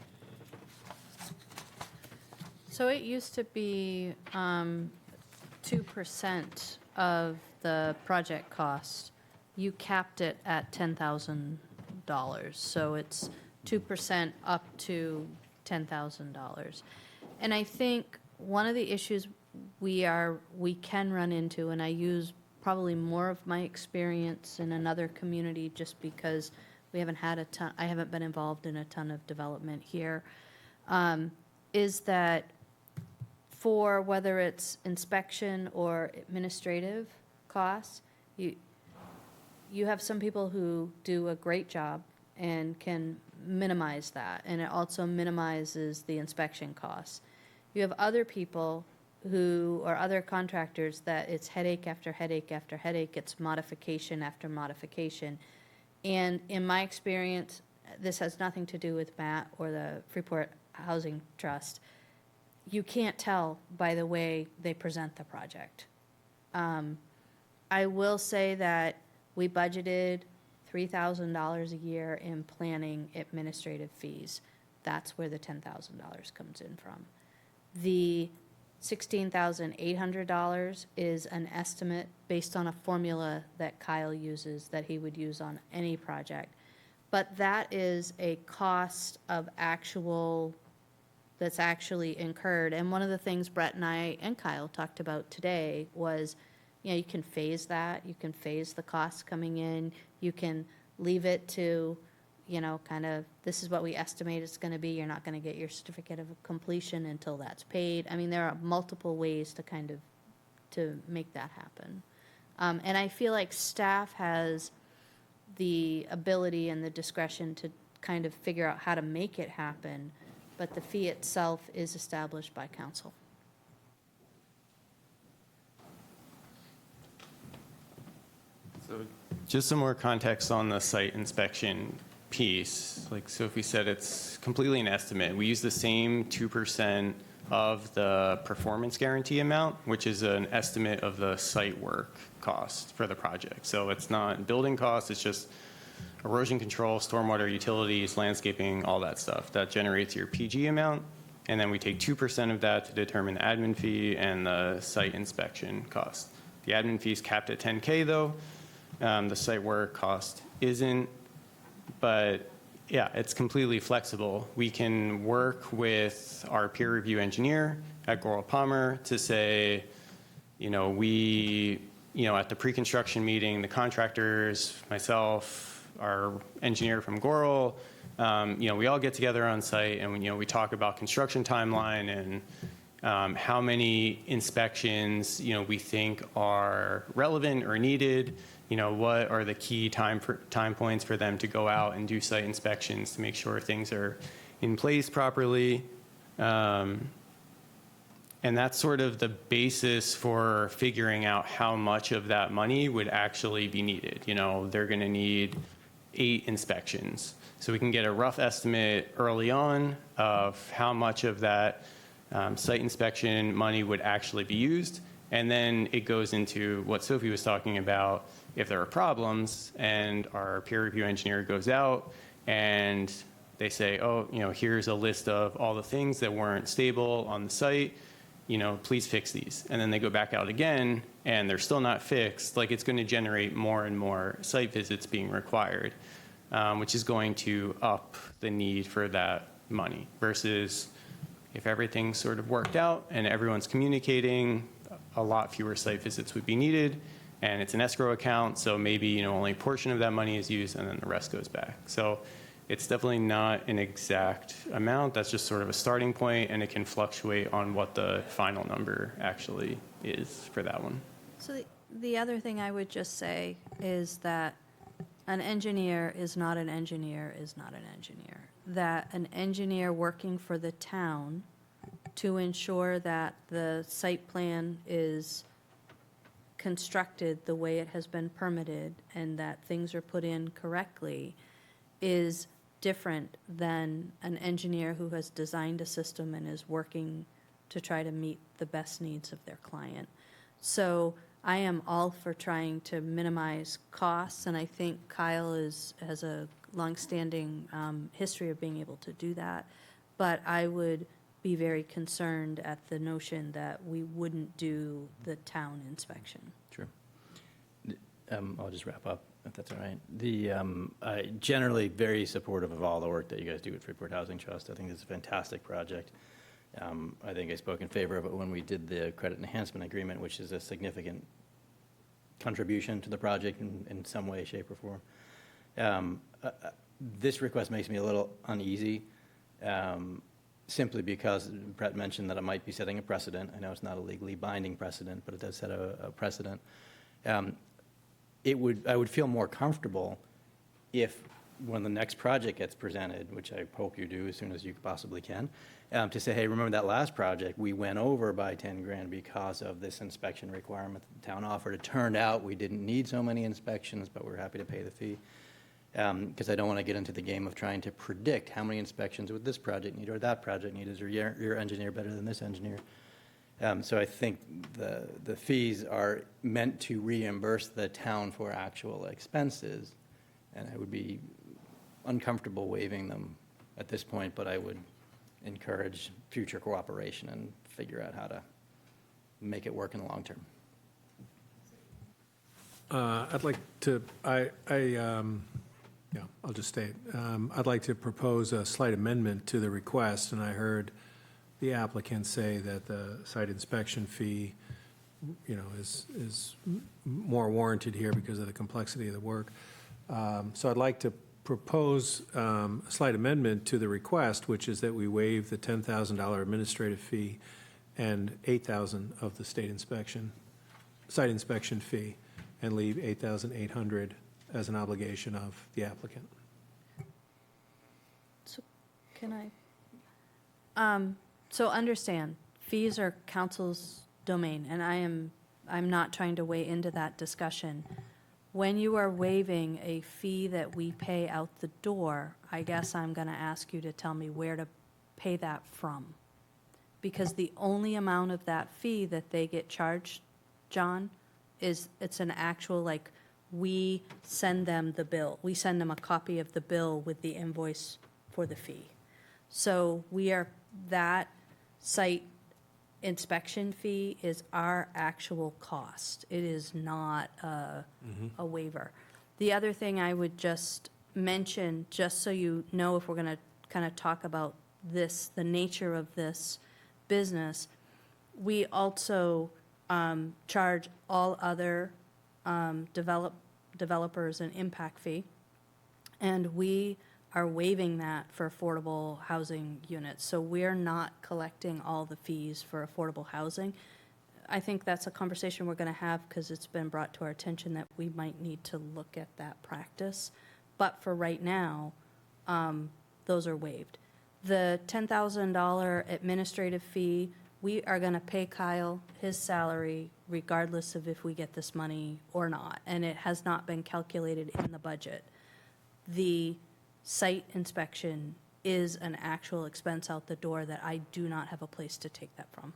S6: So it used to be 2% of the project cost. You capped it at $10,000. So it's 2% up to $10,000. And I think one of the issues we can run into, and I use probably more of my experience in another community just because we haven't had a ton, I haven't been involved in a ton of development here, is that for whether it's inspection or administrative costs, you have some people who do a great job and can minimize that, and it also minimizes the inspection costs. You have other people who are other contractors that it's headache after headache after headache, it's modification after modification. And in my experience, this has nothing to do with Matt or the Freeport Housing Trust. You can't tell by the way they present the project. I will say that we budgeted $3,000 a year in planning administrative fees. That's where the $10,000 comes in from. The $16,800 is an estimate based on a formula that Kyle uses that he would use on any project. But that is a cost of that's actually incurred. And one of the things Brett and I and Kyle talked about today was, you can phase that. You can phase the costs coming in. You can leave it to, kind of, this is what we estimate it's going to be. You're not going to get your certificate of completion until that's paid. I mean, there are multiple ways to make that happen. And I feel like staff has the ability and the discretion to kind of figure out how to make it happen, but the fee itself is established by council.
S17: So just some more context on the site inspection piece. Like Sophie said, it's completely an estimate. We use the same 2% of the performance guarantee amount, which is an estimate of the site work cost for the project. So it's not building costs, it's just erosion control, stormwater, utilities, landscaping, all that stuff. That generates your PG amount. And then we take 2% of that to determine the admin fee and the site inspection cost. The admin fee is capped at $10K though. The site work cost isn't, but yeah, it's completely flexible. We can work with our peer review engineer at Goral Palmer to say, at the pre-construction meeting, the contractors, myself, our engineer from Goral, we all get together on site and we talk about construction timeline and how many inspections, we think are relevant or needed. What are the key time points for them to go out and do site inspections to make sure things are in place properly. And that's sort of the basis for figuring out how much of that money would actually be needed. They're going to need 8 inspections. So we can get a rough estimate early on of how much of that site inspection money would actually be used. And then it goes into what Sophie was talking about. If there are problems and our peer review engineer goes out and They say, oh, here's a list of all the things that weren't stable on the site, please fix these. And then they go back out again and they're still not fixed. Like, it's going to generate more and more site visits being required, which is going to up the need for that money versus if everything's sort of worked out and everyone's communicating, a lot fewer site visits would be needed. And it's an escrow account, so maybe only a portion of that money is used and then the rest goes back. So it's definitely not an exact amount. That's just sort of a starting point, and it can fluctuate on what the final number actually is for that one.
S6: So the other thing I would just say is that an engineer is not an engineer is not an engineer. That an engineer working for the town to ensure that the site plan is constructed the way it has been permitted and that things are put in correctly is different than an engineer who has designed a system and is working to try to meet the best needs of their client. So I am all for trying to minimize costs, and I think Kyle has a longstanding history of being able to do that. But I would be very concerned at the notion that we wouldn't do the town inspection.
S7: Sure. I'll just wrap up, if that's all right. Generally very supportive of all the work that you guys do at Freeport Housing Trust. I think it's a fantastic project. I think I spoke in favor of it when we did the credit enhancement agreement, which is a significant contribution to the project in some way, shape, or form. This request makes me a little uneasy, simply because Brett mentioned that it might be setting a precedent. I know it's not a legally binding precedent, but it does set a precedent. I would feel more comfortable if, when the next project gets presented, which I hope you do as soon as you possibly can, to say, hey, remember that last project, we went over by 10 grand because of this inspection requirement that the town offered. It turned out we didn't need so many inspections, but we're happy to pay the fee. Because I don't want to get into the game of trying to predict how many inspections would this project need or that project need. Is your engineer better than this engineer? So I think the fees are meant to reimburse the town for actual expenses, and I would be uncomfortable waiving them at this point, but I would encourage future cooperation and figure out how to make it work in the long term.
S5: I'd like to, I'll just state, I'd like to propose a slight amendment to the request, and I heard the applicant say that the site inspection fee, is more warranted here because of the complexity of the work. So I'd like to propose a slight amendment to the request, which is that we waive the $10,000 administrative fee and $8,000 of the site inspection fee, and leave $8,800 as an obligation of the applicant.
S6: So can I? So understand, fees are council's domain, and I'm not trying to weigh into that discussion. When you are waiving a fee that we pay out the door, I guess I'm going to ask you to tell me where to pay that from. Because the only amount of that fee that they get charged, John, it's an actual, we send them the bill. We send them a copy of the bill with the invoice for the fee. So that site inspection fee is our actual cost. It is not a waiver. The other thing I would just mention, just so you know, if we're going to kind of talk about this, the nature of this business, we also charge all other developers an impact fee, and we are waiving that for affordable housing units. So we're not collecting all the fees for affordable housing. I think that's a conversation we're going to have because it's been brought to our attention that we might need to look at that practice. But for right now, those are waived. The $10,000 administrative fee, we are going to pay Kyle his salary regardless of if we get this money or not, and it has not been calculated in the budget. The site inspection is an actual expense out the door that I do not have a place to take that from.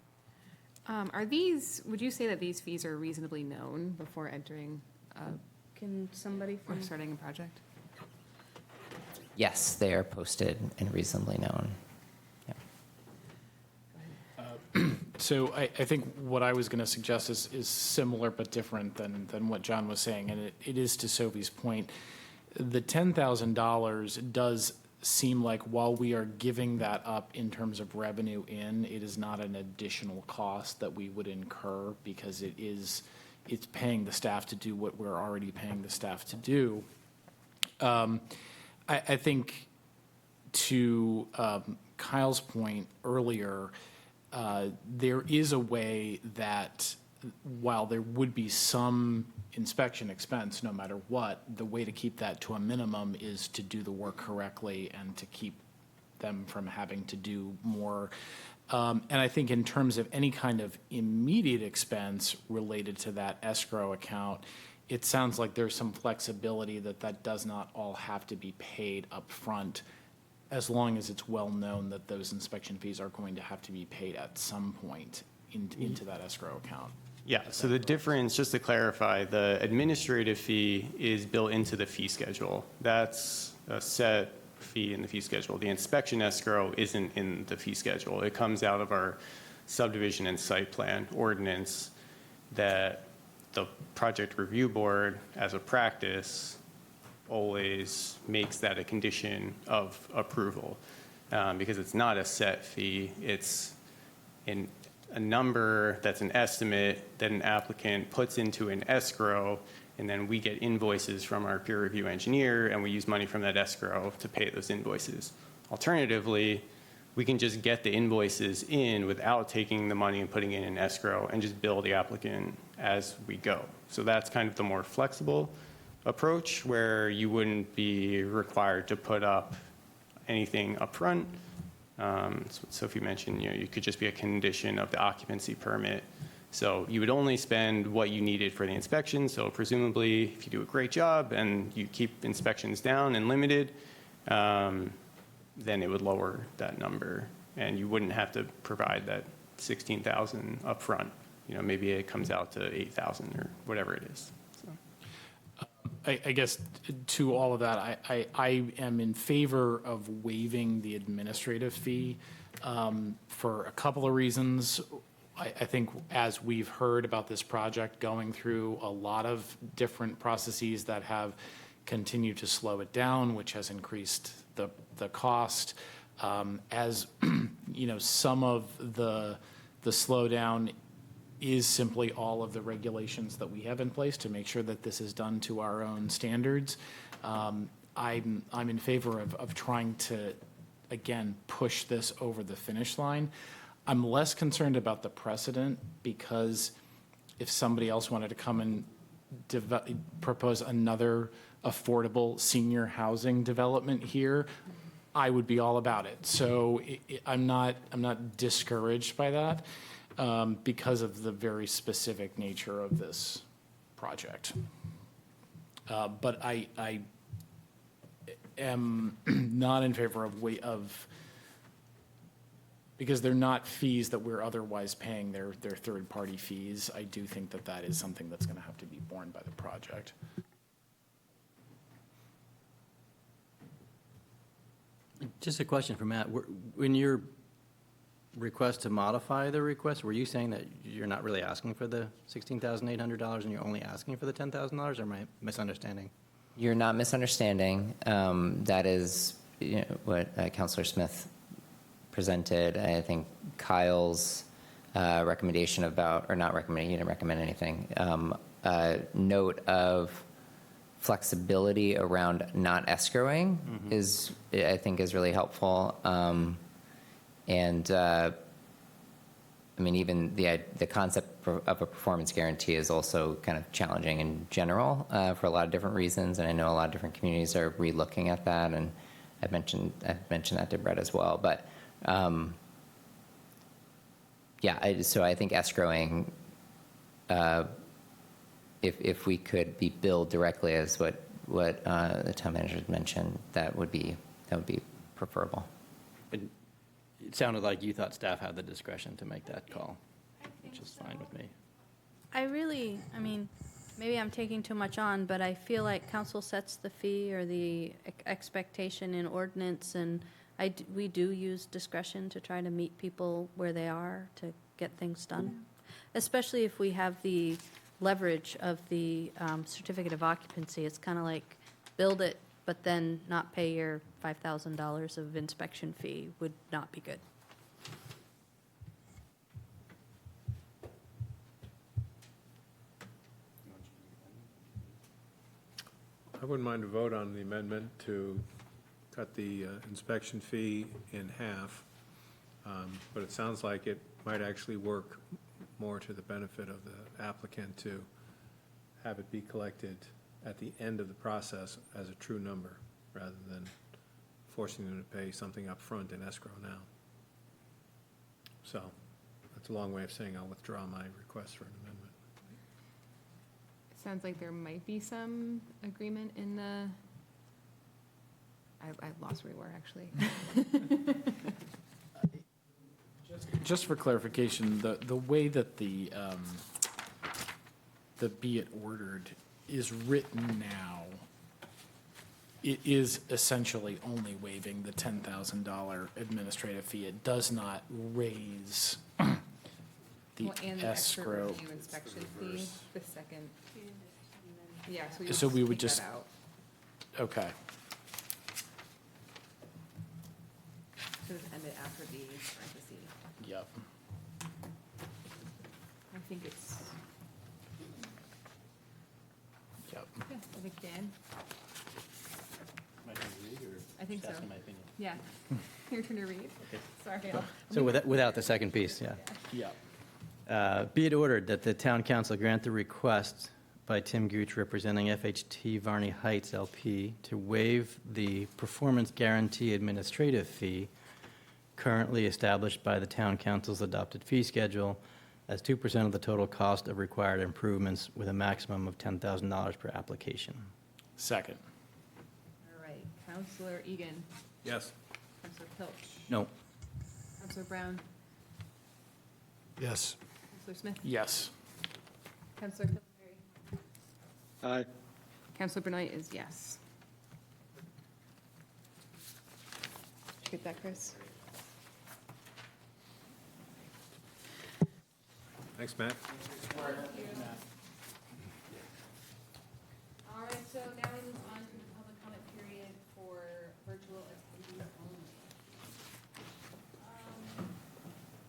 S1: Would you say that these fees are reasonably known before entering
S6: Can somebody
S1: or starting a project?
S10: Yes, they are posted and reasonably known.
S3: So I think what I was going to suggest is similar but different than what John was saying, and it is to Sophie's point. The $10,000 does seem like while we are giving that up in terms of revenue it is not an additional cost that we would incur because it's paying the staff to do what we're already paying the staff to do. I think to Kyle's point earlier, there is a way that while there would be some inspection expense, no matter what, the way to keep that to a minimum is to do the work correctly and to keep them from having to do more. And I think in terms of any kind of immediate expense related to that escrow account, it sounds like there's some flexibility that does not all have to be paid up front, as long as it's well known that those inspection fees are going to have to be paid at some point into that escrow account.
S17: Yeah, so the difference, just to clarify, the administrative fee is built into the fee schedule. That's a set fee in the fee schedule. The inspection escrow isn't in the fee schedule. It comes out of our subdivision and site plan ordinance that the project review board, as a practice, always makes that a condition of approval, because it's not a set fee. It's a number that's an estimate that an applicant puts into an escrow, and then we get invoices from our peer review engineer, and we use money from that escrow to pay those invoices. Alternatively, we can just get the invoices in without taking the money and putting it in an escrow and just bill the applicant as we go. So that's kind of the more flexible approach, where you wouldn't be required to put up anything upfront. So Sophie mentioned, you could just be a condition of the occupancy permit. So you would only spend what you needed for the inspection. So presumably, if you do a great job and you keep inspections down and limited, then it would lower that number, and you wouldn't have to provide that $16,000 upfront. Maybe it comes out to $8,000 or whatever it is.
S3: I guess to all of that, I am in favor of waiving the administrative fee for a couple of reasons. I think as we've heard about this project going through a lot of different processes that have continued to slow it down, which has increased the cost. As some of the slowdown is simply all of the regulations that we have in place to make sure that this is done to our own standards. I'm in favor of trying to, again, push this over the finish line. I'm less concerned about the precedent, because if somebody else wanted to come and propose another affordable senior housing development here, I would be all about it. So I'm not discouraged by that. Because of the very specific nature of this project. But I am not in favor of, because they're not fees that we're otherwise paying, they're third-party fees. I do think that is something that's going to have to be borne by the project.
S7: Just a question for Matt. When your request to modify the request, were you saying that you're not really asking for the $16,800 and you're only asking for the $10,000, or am I misunderstanding?
S10: You're not misunderstanding. That is what Councilor Smith presented. I think Kyle's recommendation about, or not recommending, he didn't recommend anything, note of flexibility around not escrowing is, I think, is really helpful. Even the concept of a performance guarantee is also kind of challenging in general for a lot of different reasons, and I know a lot of different communities are re-looking at that, and I've mentioned that to Brett as well. But so I think escrowing, if we could be billed directly as what the town manager mentioned, that would be preferable.
S7: It sounded like you thought staff had the discretion to make that call, which is fine with me.
S6: Maybe I'm taking too much on, but I feel like council sets the fee or the expectation in ordinance, and we do use discretion to try to meet people where they are to get things done, especially if we have the leverage of the certificate of occupancy. It's kind of like build it, but then not pay your $5,000 of inspection fee would not be good.
S5: I wouldn't mind a vote on the amendment to cut the inspection fee in half, but it sounds like it might actually work more to the benefit of the applicant to have it be collected at the end of the process as a true number, rather than forcing them to pay something up front in escrow now. So that's a long way of saying I'll withdraw my request for an amendment.
S1: Sounds like there might be some agreement in the, I lost where we were, actually.
S3: Just for clarification, the way that the be it ordered is written now, it is essentially only waiving the $10,000 administrative fee. It does not raise the
S1: Well, and the expert
S3: escrow.
S1: review inspection fee, the second. Yeah,
S3: So we would
S1: take that
S3: just,
S1: out.
S3: okay.
S1: So just end it after the parentheses.
S3: Yep.
S1: I think it's,
S3: Yep.
S1: yeah, I think Dan. I think so.
S7: That's my opinion.
S1: Yeah. Your turn to read. Sorry.
S7: So without the second piece, yeah.
S3: Yep.
S7: Be it ordered that the town council grant the request by Tim Gooch representing FHT Varney Heights LP to waive the performance guarantee administrative fee currently established by the town council's adopted fee schedule as 2% of the total cost of required improvements with a maximum of $10,000 per application.
S3: Second.
S1: All right, Counselor Egan.
S5: Yes.
S1: Counselor Pilch.
S7: No.
S1: Counselor Brown.
S4: Yes.
S1: Counselor Smith.
S3: Yes.
S1: Counselor Pillsbury.
S14: Aye.
S1: Counselor Benoit is yes. Did you get that, Chris?
S5: Thanks, Matt.
S15: All right, so now we move on to the public comment period for virtual attendees only.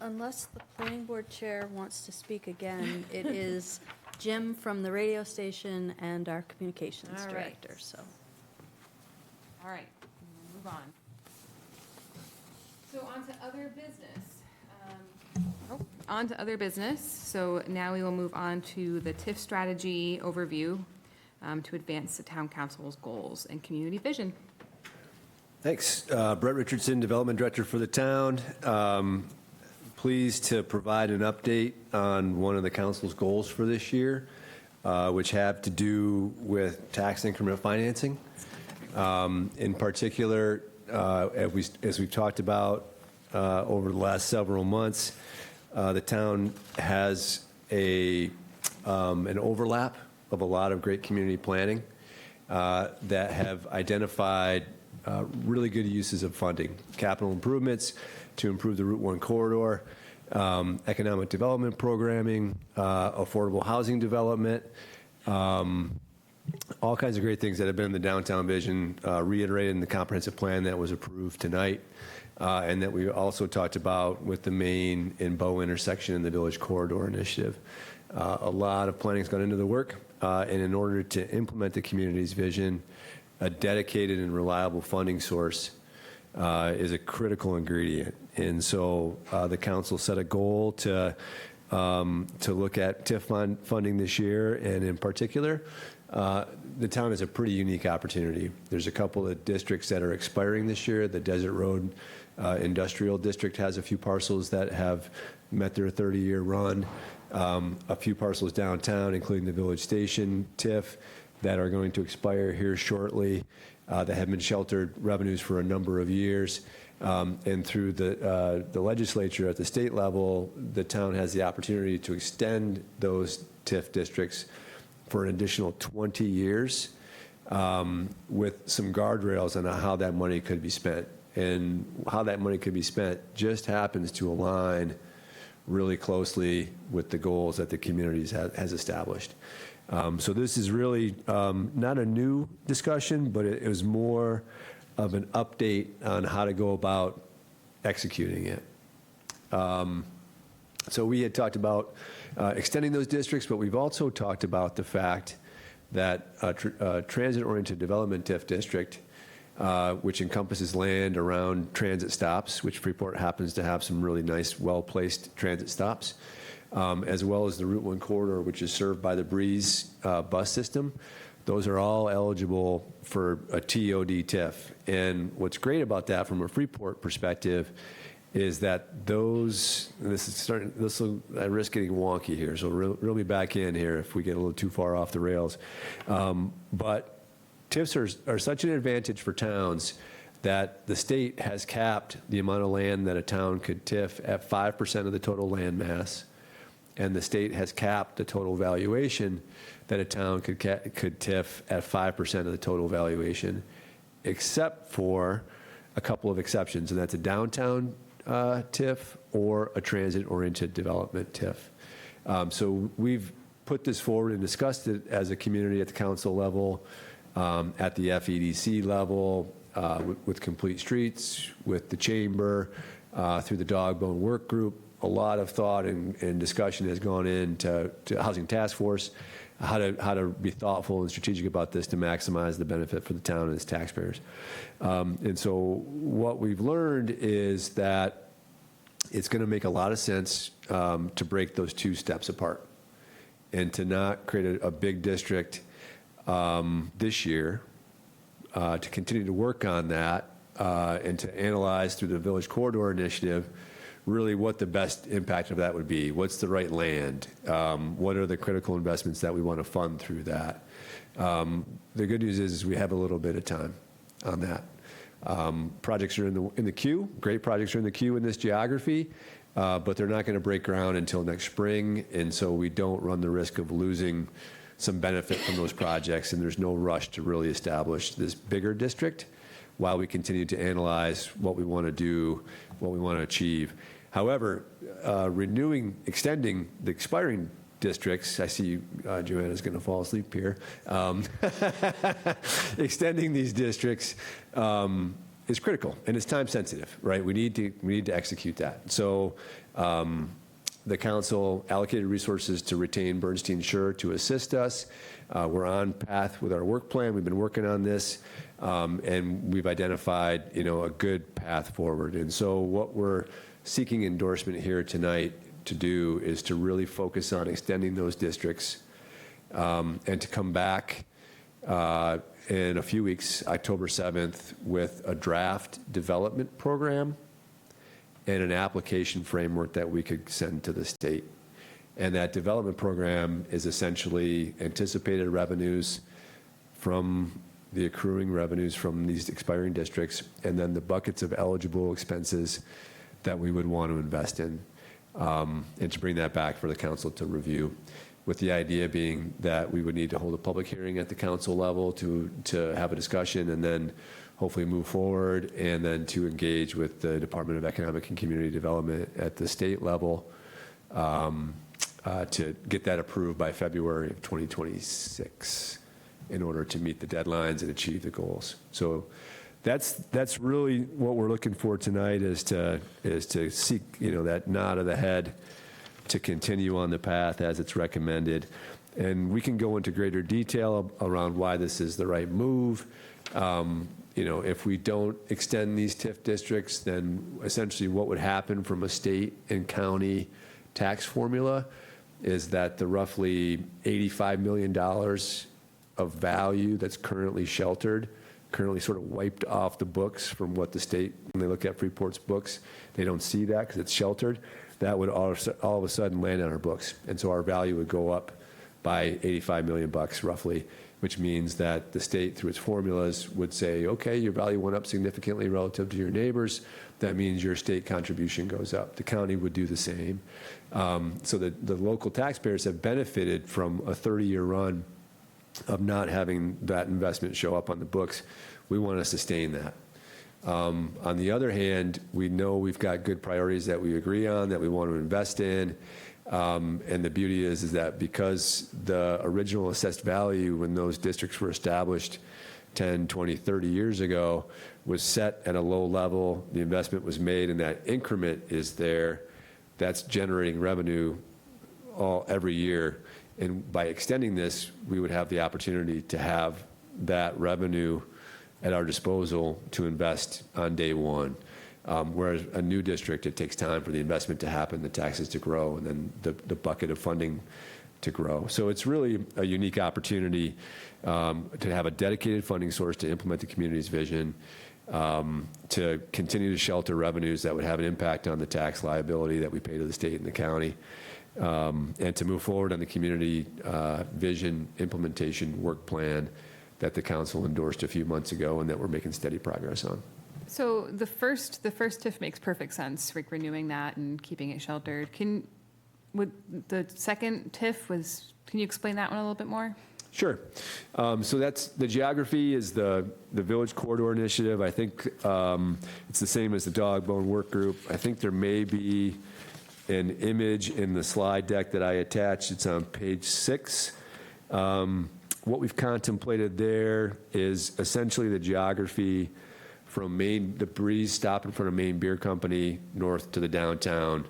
S6: Unless the planning board chair wants to speak again, it is Jim from the radio station and our communications
S1: All right.
S6: director, so.
S1: All right, we'll move on. So on to other business. On to other business. So now we will move on to the TIF strategy overview to advance the town council's goals and community vision.
S8: Thanks. Brett Richardson, Development Director for the town. Pleased to provide an update on one of the council's goals for this year, which have to do with tax increment financing. In particular, as we've talked about over the last several months, the town has an overlap of a lot of great community planning that have identified really good uses of funding, capital improvements to improve the Route 1 corridor, economic development programming, affordable housing development, all kinds of great things that have been in the downtown vision, reiterated in the comprehensive plan that was approved tonight, and that we also talked about with the Main and Bow intersection in the Village Corridor Initiative. A lot of planning has gone into the work, and in order to implement the community's vision, a dedicated and reliable funding source is a critical ingredient. And so the council set a goal to look at TIF funding this year, and in particular, the town has a pretty unique opportunity. There's a couple of districts that are expiring this year. The Desert Road Industrial District has a few parcels that have met their 30-year run. A few parcels downtown, including the Village Station TIF, that are going to expire here shortly, that have been sheltered revenues for a number of years. And through the legislature at the state level, the town has the opportunity to extend those TIF districts for an additional 20 years with some guardrails on how that money could be spent. And how that money could be spent just happens to align really closely with the goals that the community has established. So this is really not a new discussion, but it was more of an update on how to go about executing it. So we had talked about extending those districts, but we've also talked about the fact that a transit-oriented development TIF district, which encompasses land around transit stops, which Freeport happens to have some really nice, well-placed transit stops, as well as the Route 1 corridor, which is served by the Breeze bus system. Those are all eligible for a TOD TIF. And what's great about that from a Freeport perspective is that I risk getting wonky here, so reel me back in here if we get a little too far off the rails. But TIFs are such an advantage for towns that the state has capped the amount of land that a town could TIF at 5% of the total land mass, and the state has capped the total valuation that a town could TIF at 5% of the total valuation, except for a couple of exceptions, and that's a downtown TIF or a transit-oriented development TIF. So we've put this forward and discussed it as a community at the council level, at the FEDC level, with Complete Streets, with the chamber, through the Dog Bone Work Group. A lot of thought and discussion has gone into Housing Task Force, how to be thoughtful and strategic about this to maximize the benefit for the town and its taxpayers. And so what we've learned is that it's going to make a lot of sense to break those two steps apart and to not create a big district this year, to continue to work on that and to analyze through the Village Corridor Initiative really what the best impact of that would be. What's the right land? What are the critical investments that we want to fund through that? The good news is we have a little bit of time on that. Projects are in the queue. Great projects are in the queue in this geography, but they're not going to break ground until next spring, and so we don't run the risk of losing some benefit from those projects, and there's no rush to really establish this bigger district while we continue to analyze what we want to do, what we want to achieve. However, extending the expiring districts, I see Joanna's going to fall asleep here. Extending these districts is critical, and it's time sensitive, right? We need to execute that. So the council allocated resources to retain Bernstein Sure to assist us. We're on path with our work plan. We've been working on this, and we've identified, a good path forward. And so what we're seeking endorsement here tonight to do is to really focus on extending those districts, and to come back in a few weeks, October 7th, with a draft development program and an application framework that we could send to the state. And that development program is essentially anticipated revenues from the accruing revenues from these expiring districts, and then the buckets of eligible expenses that we would want to invest in, and to bring that back for the council to review, with the idea being that we would need to hold a public hearing at the council level to have a discussion, and then hopefully move forward, and then to engage with the Department of Economic and Community Development at the state level to get that approved by February of 2026 in order to meet the deadlines and achieve the goals. So that's really what we're looking for tonight, is to seek that nod of the head to continue on the path as it's recommended. And we can go into greater detail around why this is the right move. If we don't extend these TIF districts, then essentially what would happen from a state and county tax formula is that the roughly $85 million of value that's currently sheltered, currently sort of wiped off the books from what the state, when they look at Freeport's books, they don't see that because it's sheltered. That would all of a sudden land on our books. And so our value would go up by $85 million roughly, which means that the state, through its formulas, would say, okay, your value went up significantly relative to your neighbors. That means your state contribution goes up. The county would do the same. So the local taxpayers have benefited from a 30-year run of not having that investment show up on the books. We want to sustain that. On the other hand, we know we've got good priorities that we agree on, that we want to invest in. And the beauty is that because the original assessed value when those districts were established 10, 20, 30 years ago was set at a low level, the investment was made, and that increment is there, that's generating revenue every year. And by extending this, we would have the opportunity to have that revenue at our disposal to invest on day one. Whereas a new district, it takes time for the investment to happen, the taxes to grow, and then the bucket of funding to grow. So it's really a unique opportunity to have a dedicated funding source to implement the community's vision, to continue to shelter revenues that would have an impact on the tax liability that we pay to the state and the county, and to move forward on the community vision implementation work plan that the council endorsed a few months ago and that we're making steady progress on.
S1: So the first TIF makes perfect sense, like renewing that and keeping it sheltered. Would the second TIF can you explain that one a little bit more?
S8: Sure. So that's the geography is the Village Corridor Initiative. I think it's the same as the Dog Bone Work Group. I think there may be an image in the slide deck that I attached. It's on page 6. What we've contemplated there is essentially the geography from the Breeze stop in front of Maine Beer Company north to the downtown.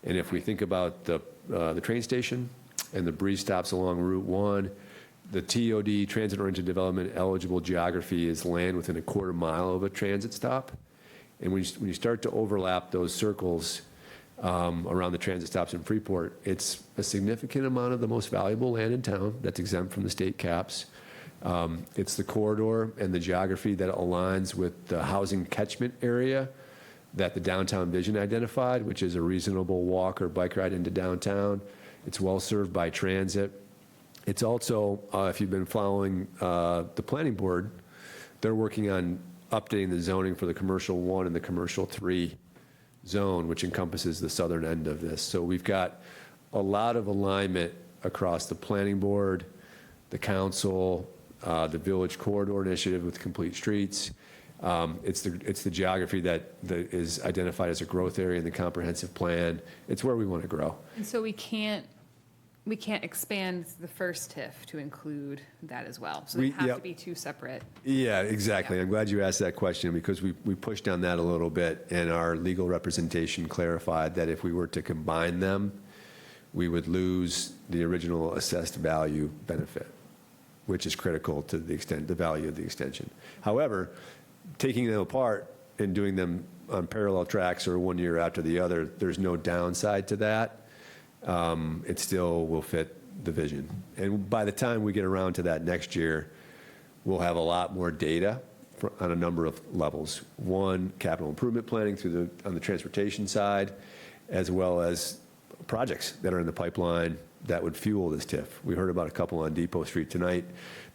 S8: And if we think about the train station and the Breeze stops along Route 1, the TOD, transit-oriented development eligible geography, is land within a quarter mile of a transit stop. And when you start to overlap those circles around the transit stops in Freeport, it's a significant amount of the most valuable land in town that's exempt from the state caps. It's the corridor and the geography that aligns with the housing catchment area that the downtown vision identified, which is a reasonable walk or bike ride into downtown. It's well served by transit. It's also, if you've been following the planning board, they're working on updating the zoning for the commercial 1 and the commercial 3 zone, which encompasses the southern end of this. So we've got a lot of alignment across the planning board, the council, the Village Corridor Initiative with Complete Streets. It's the geography that is identified as a growth area in the comprehensive plan. It's where we want to grow.
S1: And so we can't expand the first TIF to include that as well. So they have to be two separate.
S8: Yeah, exactly. I'm glad you asked that question because we pushed on that a little bit, and our legal representation clarified that if we were to combine them, we would lose the original assessed value benefit, which is critical to the value of the extension. However, taking them apart and doing them on parallel tracks or one year after the other, there's no downside to that. It still will fit the vision. And by the time we get around to that next year, we'll have a lot more data on a number of levels. One, capital improvement planning on the transportation side, as well as projects that are in the pipeline that would fuel this TIF. We heard about a couple on Depot Street tonight.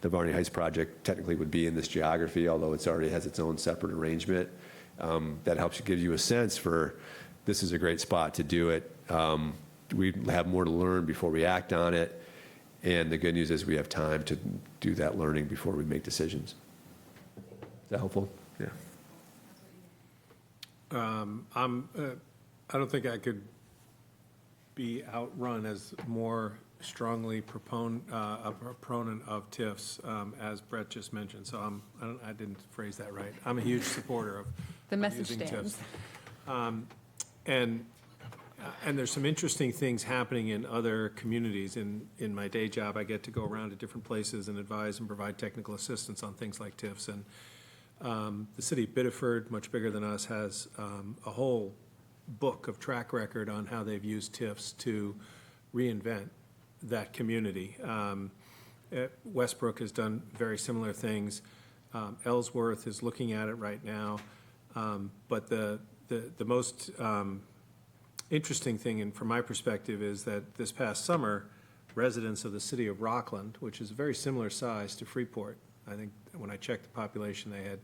S8: The Varney Heights project technically would be in this geography, although it's already has its own separate arrangement. That helps give you a sense for this is a great spot to do it. We have more to learn before we act on it. And the good news is we have time to do that learning before we make decisions. Is that helpful? Yeah.
S5: I don't think I could be outrun as more strongly a proponent of TIFs, as Brett just mentioned. So I didn't phrase that right. I'm a huge supporter of
S1: the message
S5: using
S1: stands.
S5: TIFs. And there's some interesting things happening in other communities. In my day job, I get to go around to different places and advise and provide technical assistance on things like TIFs. And the city of Biddeford, much bigger than us, has a whole book of track record on how they've used TIFs to reinvent that community. Westbrook has done very similar things. Ellsworth is looking at it right now. But the most interesting thing, and from my perspective, is that this past summer, residents of the city of Rockland, which is a very similar size to Freeport, I think when I checked the population, they had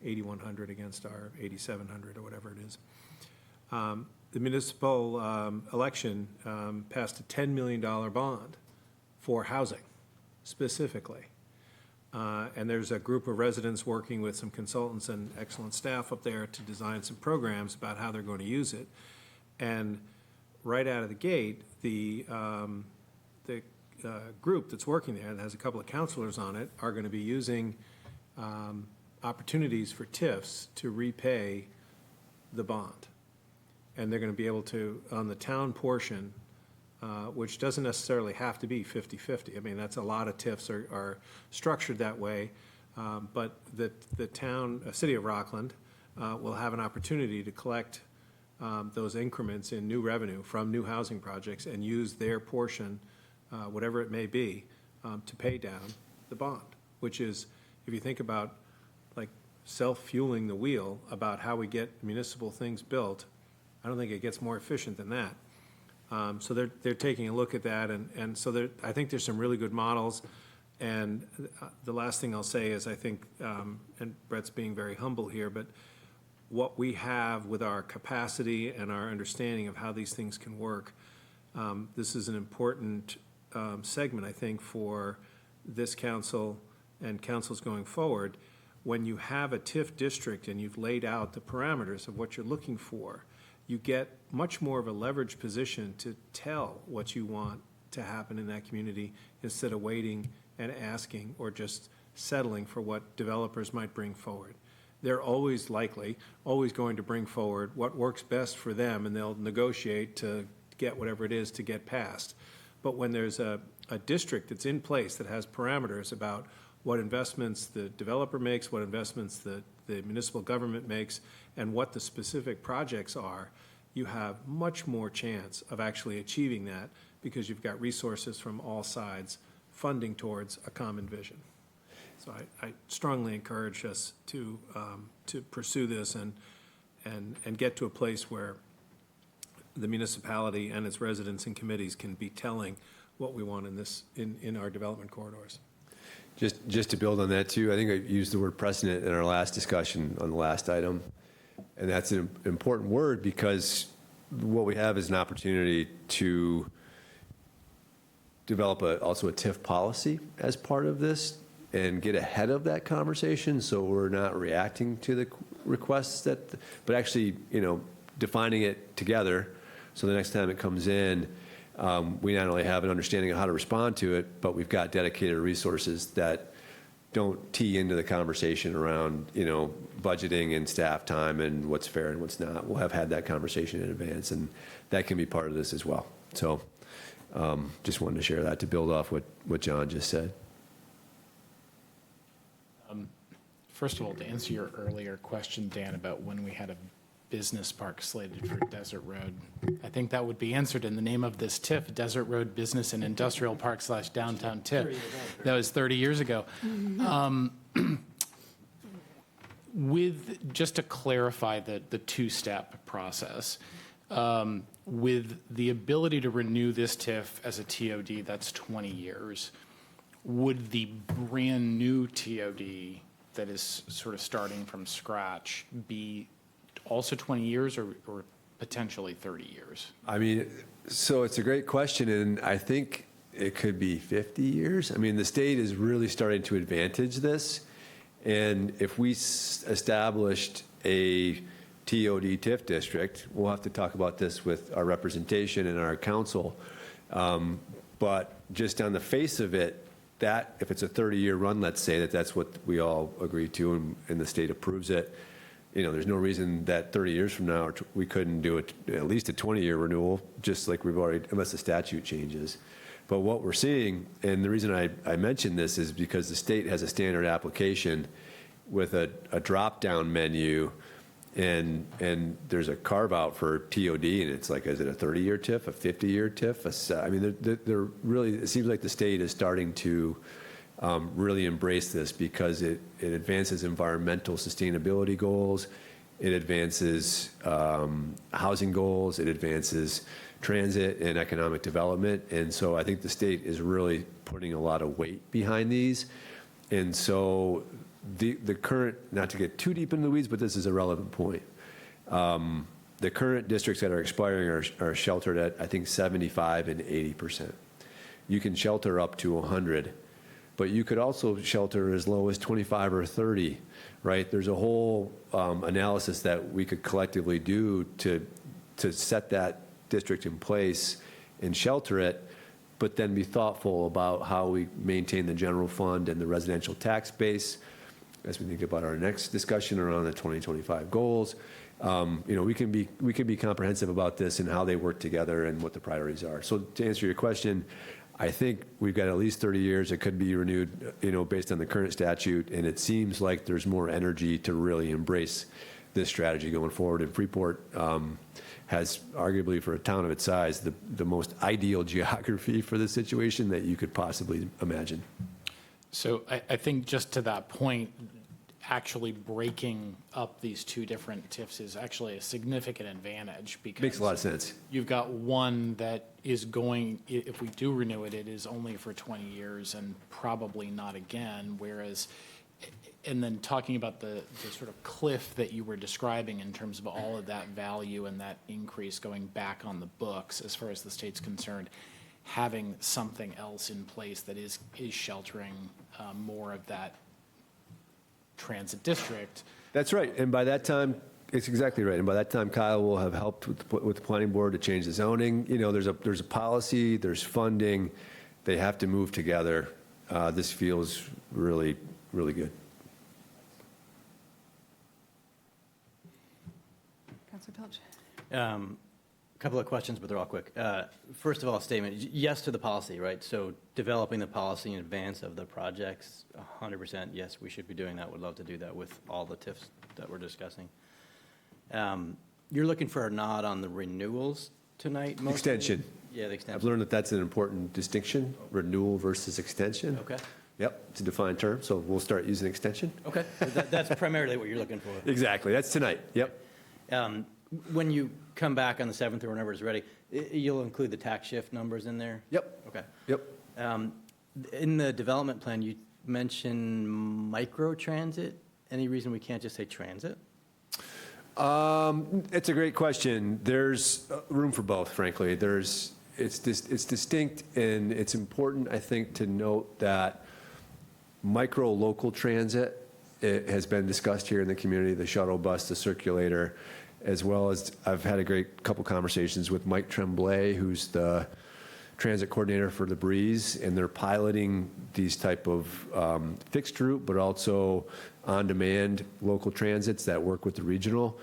S5: 8,100 against our 8,700 or whatever it is. The municipal election passed a $10 million bond for housing, specifically. And there's a group of residents working with some consultants and excellent staff up there to design some programs about how they're going to use it. And right out of the gate, the group that's working there, that has a couple of counselors on it, are going to be using opportunities for TIFs to repay the bond. And they're going to be able to, on the town portion, which doesn't necessarily have to be 50-50. I mean, that's a lot of TIFs are structured that way. But the town, city of Rockland, will have an opportunity to collect those increments in new revenue from new housing projects and use their portion, whatever it may be, to pay down the bond, which is, if you think about like self-fueling the wheel about how we get municipal things built, I don't think it gets more efficient than that. So they're taking a look at that, and so I think there's some really good models. And the last thing I'll say is I think, and Brett's being very humble here, but what we have with our capacity and our understanding of how these things can work, this is an important segment, I think, for this council and councils going forward. When you have a TIF district and you've laid out the parameters of what you're looking for, you get much more of a leveraged position to tell what you want to happen in that community instead of waiting and asking or just settling for what developers might bring forward. They're always going to bring forward what works best for them, and they'll negotiate to get whatever it is to get passed. But when there's a district that's in place that has parameters about what investments the developer makes, what investments the municipal government makes, and what the specific projects are, you have much more chance of actually achieving that because you've got resources from all sides funding towards a common vision. So I strongly encourage us to pursue this and get to a place where the municipality and its residents and committees can be telling what we want in our development corridors.
S8: Just to build on that too, I think I used the word precedent in our last discussion on the last item. And that's an important word because what we have is an opportunity to develop also a TIF policy as part of this and get ahead of that conversation so we're not reacting to the requests but actually, defining it together so the next time it comes in, we not only have an understanding of how to respond to it, but we've got dedicated resources that don't tee into the conversation around, budgeting and staff time and what's fair and what's not. We'll have had that conversation in advance, and that can be part of this as well. So just wanted to share that to build off what John just said.
S3: First of all, to answer your earlier question, Dan, about when we had a business park slated for Desert Road, I think that would be answered in the name of this TIF, Desert Road Business and Industrial Park / Downtown TIF. That was 30 years ago. Just to clarify the two-step process, with the ability to renew this TIF as a TOD, that's 20 years, would the brand-new TOD that is sort of starting from scratch be also 20 years or potentially 30 years?
S8: I mean, so it's a great question, and I think it could be 50 years. I mean, the state is really starting to advantage this, and if we established a TOD TIF district, we'll have to talk about this with our representation and our council, but just on the face of it, that if it's a 30-year run, let's say that's what we all agree to and the state approves it, there's no reason that 30 years from now we couldn't do it, at least a 20-year renewal, just like we've already, unless the statute changes. But what we're seeing, and the reason I mention this is because the state has a standard application with a drop-down menu, and there's a carve-out for TOD, and it's like, is it a 30-year TIF, a 50-year TIF? I mean, they're really, it seems like the state is starting to really embrace this because it advances environmental sustainability goals, it advances housing goals, it advances transit and economic development. And so I think the state is really putting a lot of weight behind these. And so the current, not to get too deep into the weeds, but this is a relevant point. The current districts that are expiring are sheltered at, I think, 75 and 80%. You can shelter up to 100. but you could also shelter as low as 25 or 30, right? There's a whole analysis that we could collectively do to set that district in place and shelter it, but then be thoughtful about how we maintain the general fund and the residential tax base as we think about our next discussion around the 2025 goals. We can be comprehensive about this and how they work together and what the priorities are. So to answer your question, I think we've got at least 30 years. It could be renewed, based on the current statute, and it seems like there's more energy to really embrace this strategy going forward. And Freeport has arguably, for a town of its size, the most ideal geography for this situation that you could possibly imagine.
S3: So I think just to that point, actually breaking up these two different TIFs is actually a significant advantage because
S8: Makes a lot of sense.
S3: You've got one that is going, if we do renew it, it is only for 20 years and probably not again, whereas, and then talking about the sort of cliff that you were describing in terms of all of that value and that increase going back on the books as far as the state's concerned, having something else in place that is sheltering more of that transit district.
S8: That's right. And by that time, it's exactly right. And by that time, Kyle will have helped with the planning board to change the zoning. There's a policy, there's funding. They have to move together. This feels really, really good.
S1: Councilor Pilch.
S7: A couple of questions, but they're all quick. First of all, a statement, yes to the policy, right? So developing the policy in advance of the projects, 100%, yes, we should be doing that. Would love to do that with all the TIFs that we're discussing. You're looking for a nod on the renewals tonight, mostly?
S8: Extension.
S7: Yeah, the extension.
S8: I've learned that that's an important distinction, renewal versus extension.
S7: Okay.
S8: Yep, it's a defined term, so we'll start using extension.
S7: Okay, that's primarily what you're looking for.
S8: Exactly, that's tonight, yep.
S7: When you come back on the 7th or whenever it's ready, you'll include the tax shift numbers in there?
S8: Yep.
S7: Okay.
S8: Yep.
S7: In the development plan, you mentioned microtransit. Any reason we can't just say transit?
S8: It's a great question. There's room for both, frankly. It's distinct, and it's important, I think, to note that micro-local transit, it has been discussed here in the community, the shuttle bus, the circulator, as well as I've had a great couple conversations with Mike Tremblay, who's the transit coordinator for the Breeze, and they're piloting these type of fixed route, but also on-demand local transits that work with the regional.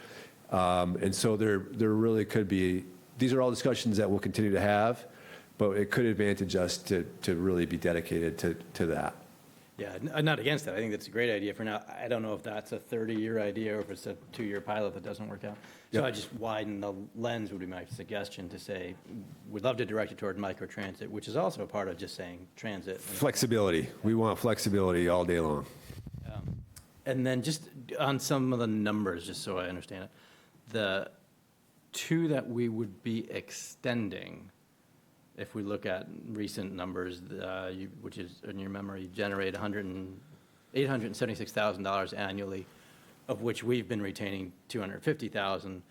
S8: And so there really could be, these are all discussions that we'll continue to have, but it could advantage us to really be dedicated to that.
S7: Yeah, I'm not against that. I think that's a great idea for now. I don't know if that's a 30-year idea or if it's a 2-year pilot that doesn't work out. So
S8: Yep.
S7: I just widen the lens would be my suggestion to say, we'd love to direct it toward microtransit, which is also a part of just saying transit.
S8: Flexibility. We want flexibility all day long.
S7: And then just on some of the numbers, just so I understand it, the two that we would be extending, if we look at recent numbers, which is in your memory, you generate $876,000 annually, of which we've been retaining $250,000,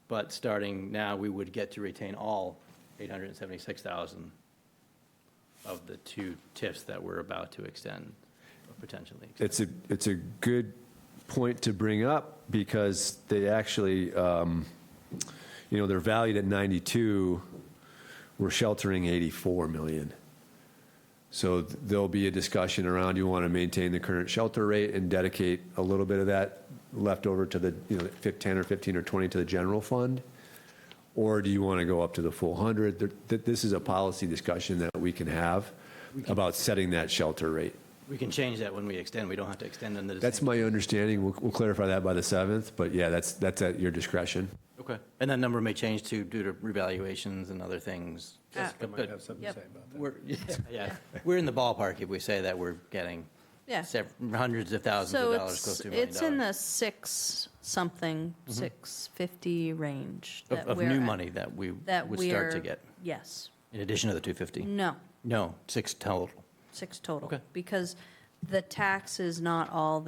S7: but starting now, we would get to retain all $876,000 of the two TIFs that we're about to extend, or potentially extend.
S8: It's a good point to bring up because they actually, they're valued at 92. We're sheltering 84 million. So there'll be a discussion around, you want to maintain the current shelter rate and dedicate a little bit of that left over to the 10 or 15 or 20 to the general fund? Or do you want to go up to the full 100? This is a policy discussion that we can have about setting that shelter rate.
S7: We can change that when we extend. We don't have to extend under the
S8: That's
S7: same.
S8: my understanding. We'll clarify that by the 7th, but yeah, that's at your discretion.
S7: Okay. And that number may change too due to revaluations and other things.
S5: Jessica might
S7: But
S5: have something to say about that.
S7: We're in the ballpark if we say that we're getting
S6: Yeah.
S7: hundreds of thousands
S6: So
S7: of dollars, close to $1 million.
S6: it's in the 6-something, 650 range. that
S7: Of
S6: we're
S7: new
S6: at-
S7: money that we
S6: that
S7: would start to
S6: we're-
S7: get,
S6: Yes.
S7: in addition to the 250?
S6: No,
S7: No, 6 total.
S6: 6 total.
S7: Okay.
S6: Because the tax is not all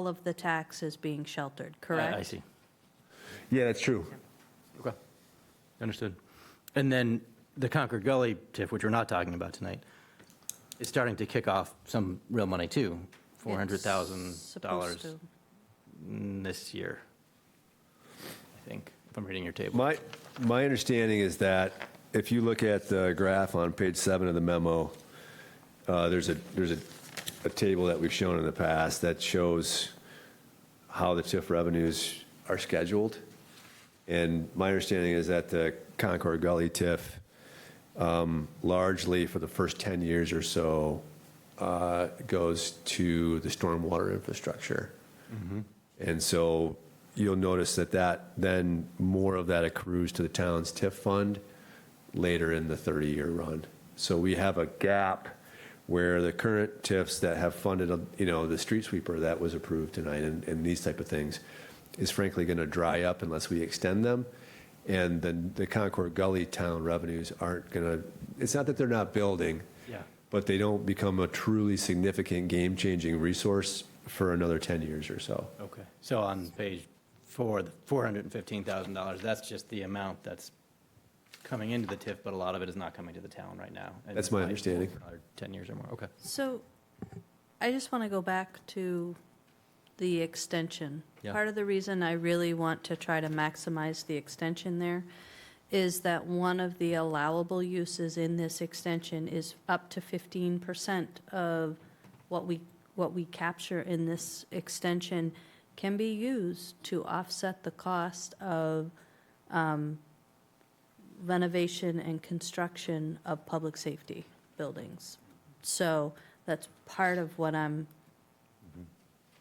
S6: of the tax is being sheltered, correct?
S7: I see.
S8: Yeah, that's true.
S7: Okay. Understood. And then the Concord Gully TIF, which we're not talking about tonight, is starting to kick off some real money too,
S6: Supposed
S7: $400,000
S6: to.
S7: this year, I think, if I'm reading your table.
S8: My understanding is that if you look at the graph on page 7 of the memo, there's a table that we've shown in the past that shows how the TIF revenues are scheduled. And my understanding is that the Concord Gully TIF, largely for the first 10 years or so, goes to the stormwater infrastructure. And so you'll notice that then more of that accrues to the town's TIF fund later in the 30-year run. So we have a gap where the current TIFs that have funded, the street sweeper that was approved tonight and these type of things is frankly going to dry up unless we extend them. And then the Concord Gully town revenues aren't going to, it's not that they're not building, but they don't become a truly significant game-changing resource for another 10 years or so.
S7: Okay. So on page 4, the $415,000, that's just the amount that's coming into the TIF, but a lot of it is not coming to the town right now. And
S8: That's my
S7: might
S8: understanding.
S7: for another 10 years or more. Okay.
S6: So I just want to go back to the extension.
S7: Yeah.
S6: Part of the reason I really want to try to maximize the extension there is that one of the allowable uses in this extension is up to 15% of what we capture in this extension can be used to offset the cost of renovation and construction of public safety buildings. So that's part of what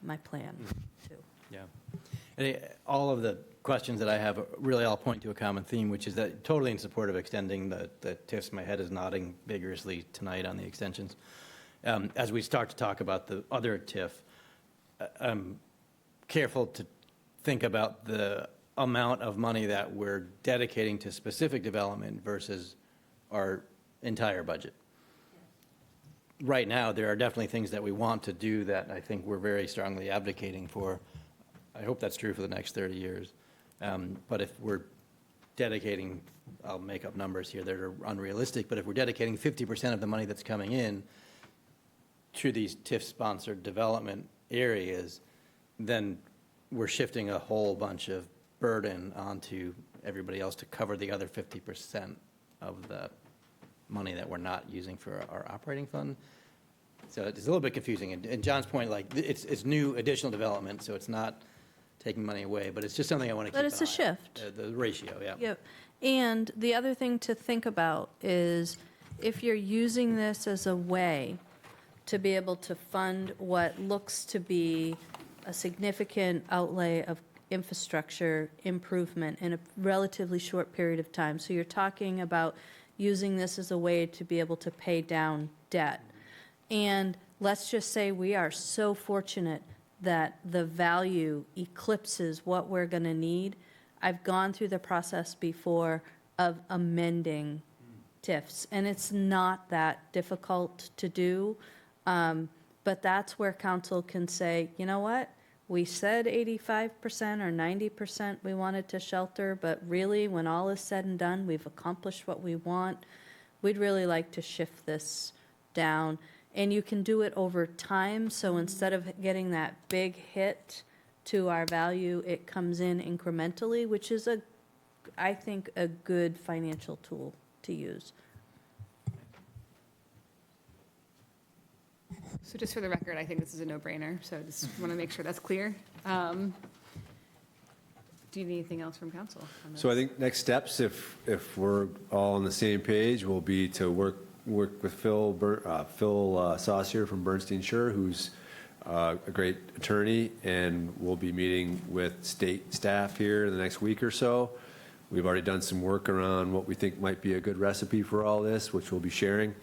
S6: my plan too.
S7: Yeah. And all of the questions that I have really all point to a common theme, which is that totally in support of extending the TIFs. My head is nodding vigorously tonight on the extensions. As we start to talk about the other TIF, I'm careful to think about the amount of money that we're dedicating to specific development versus our entire budget. Right now, there are definitely things that we want to do that I think we're very strongly advocating for. I hope that's true for the next 30 years. But if we're dedicating, I'll make up numbers here that are unrealistic, but if we're dedicating 50% of the money that's coming in to these TIF-sponsored development areas, then we're shifting a whole bunch of burden onto everybody else to cover the other 50% of the money that we're not using for our operating fund. So it's a little bit confusing. And John's point, like, it's new additional development, so it's not taking money away, but it's just something I want to keep an eye on.
S6: But it's a shift.
S7: The ratio, yeah.
S6: Yep. And the other thing to think about is if you're using this as a way to be able to fund what looks to be a significant outlay of infrastructure improvement in a relatively short period of time. So you're talking about using this as a way to be able to pay down debt. And let's just say we are so fortunate that the value eclipses what we're going to need. I've gone through the process before of amending TIFs, and it's not that difficult to do. But that's where council can say, you know what? We said 85% or 90% we wanted to shelter, but really, when all is said and done, we've accomplished what we want. We'd really like to shift this down. And you can do it over time, so instead of getting that big hit to our value, it comes in incrementally, which is, I think, a good financial tool to use.
S1: So just for the record, I think this is a no-brainer, so I just want to make sure that's clear. Do you need anything else from council on this?
S8: So I think next steps, if we're all on the same page, will be to work with Phil Saucier from Bernstein Scher, who's a great attorney, and we'll be meeting with state staff here in the next week or so. We've already done some work around what we think might be a good recipe for all this, which we'll be sharing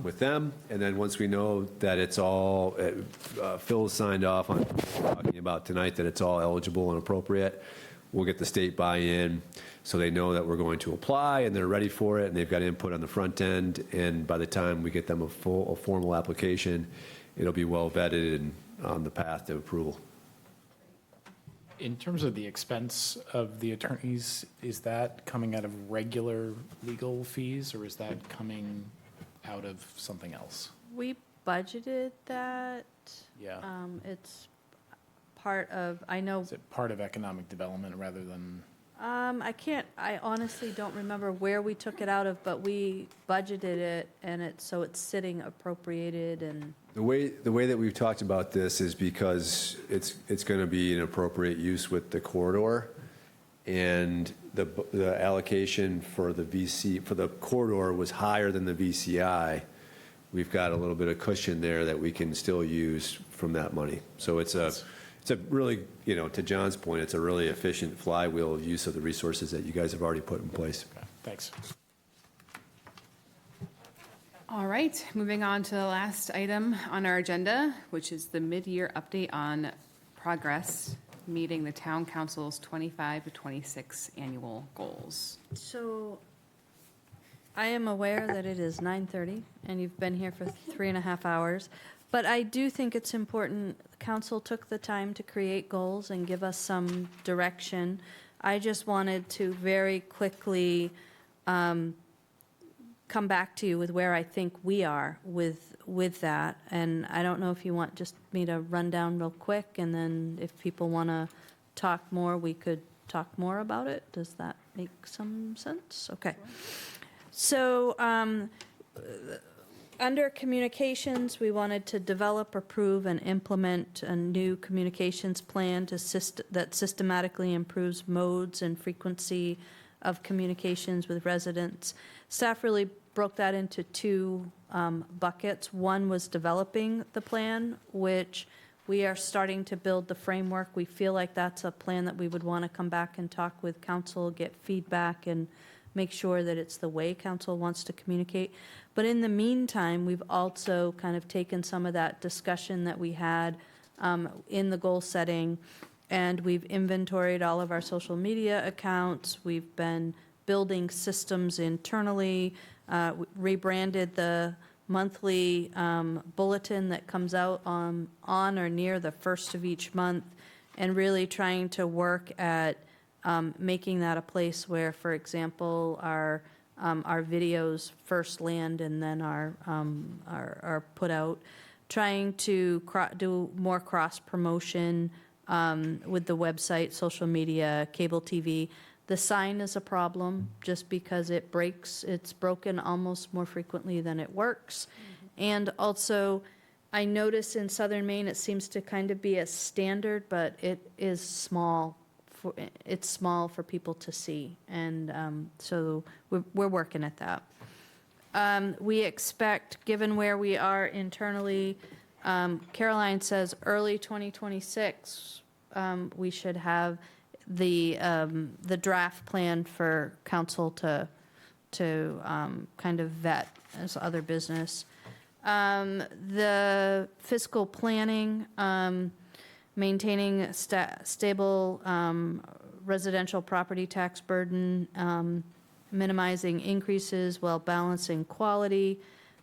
S8: with them. And then once we know that it's all, Phil signed off on talking about tonight, that it's all eligible and appropriate, we'll get the state buy-in so they know that we're going to apply and they're ready for it and they've got input on the front end. And by the time we get them a formal application, it'll be well vetted and on the path to approval.
S3: In terms of the expense of the attorneys, is that coming out of regular legal fees or is that coming out of something else?
S6: We budgeted that.
S3: Yeah.
S6: It's part of, I know,
S3: Is it part of economic development rather than?
S6: I honestly don't remember where we took it out of, but we budgeted it and so it's sitting appropriated and.
S8: The way that we've talked about this is because it's going to be an appropriate use with the corridor, and the allocation for the corridor was higher than the VCI. We've got a little bit of cushion there that we can still use from that money. So it's a really, to John's point, it's a really efficient flywheel of use of the resources that you guys have already put in place.
S3: Okay, thanks.
S1: All right, moving on to the last item on our agenda, which is the mid-year update on progress meeting the town council's 25 to 26 annual goals.
S6: So I am aware that it is 9:30 and you've been here for 3.5 hours, but I do think it's important, council took the time to create goals and give us some direction. I just wanted to very quickly come back to you with where I think we are with that. And I don't know if you want just me to run down real quick, and then if people want to talk more, we could talk more about it. Does that make some sense? Okay. So under communications, we wanted to develop, approve, and implement a new communications plan that systematically improves modes and frequency of communications with residents. Staff really broke that into two buckets. One was developing the plan, which we are starting to build the framework. We feel like that's a plan that we would want to come back and talk with council, get feedback, and make sure that it's the way council wants to communicate. But in the meantime, we've also kind of taken some of that discussion that we had in the goal setting, and we've inventoried all of our social media accounts. We've been building systems internally, rebranded the monthly bulletin that comes out on or near the first of each month, and really trying to work at making that a place where, for example, our videos first land and then are put out. Trying to do more cross promotion with the website, social media, cable TV. The sign is a problem just because it breaks. It's broken almost more frequently than it works. And also, I notice in Southern Maine it seems to kind of be a standard, but it is small. It's small for people to see, and so we're working at that. We expect, given where we are internally, Caroline says early 2026 we should have the draft plan for council to kind of vet as other business. The fiscal planning, maintaining stable residential property tax burden, minimizing increases while balancing quality.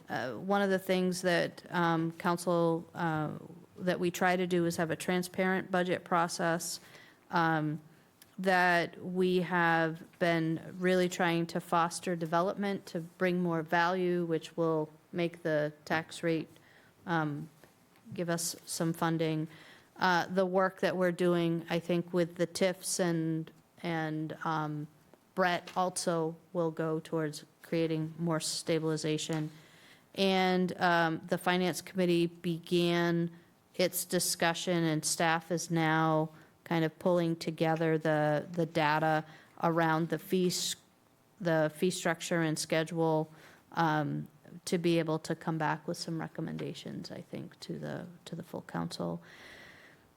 S6: One of the things that council that we try to do is have a transparent budget process. That we have been really trying to foster development to bring more value, which will make the tax rate give us some funding. The work that we're doing, I think, with the TIFs and Brett also will go towards creating more stabilization. And the Finance Committee began its discussion, and staff is now kind of pulling together the data around the fee structure and schedule to be able to come back with some recommendations, I think, to the full council.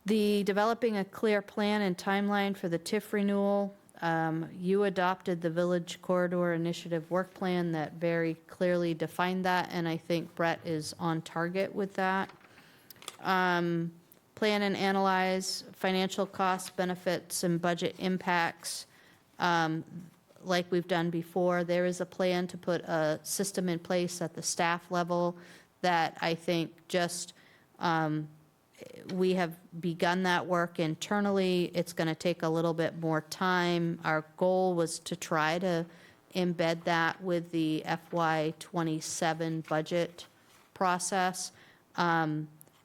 S6: The developing a clear plan and timeline for the TIF renewal. You adopted the Village Corridor Initiative work plan that very clearly defined that, and I think Brett is on target with that. Plan and analyze financial costs, benefits, and budget impacts. Like we've done before, there is a plan to put a system in place at the staff level that I think just we have begun that work internally. It's going to take a little bit more time. Our goal was to try to embed that with the FY27 budget process.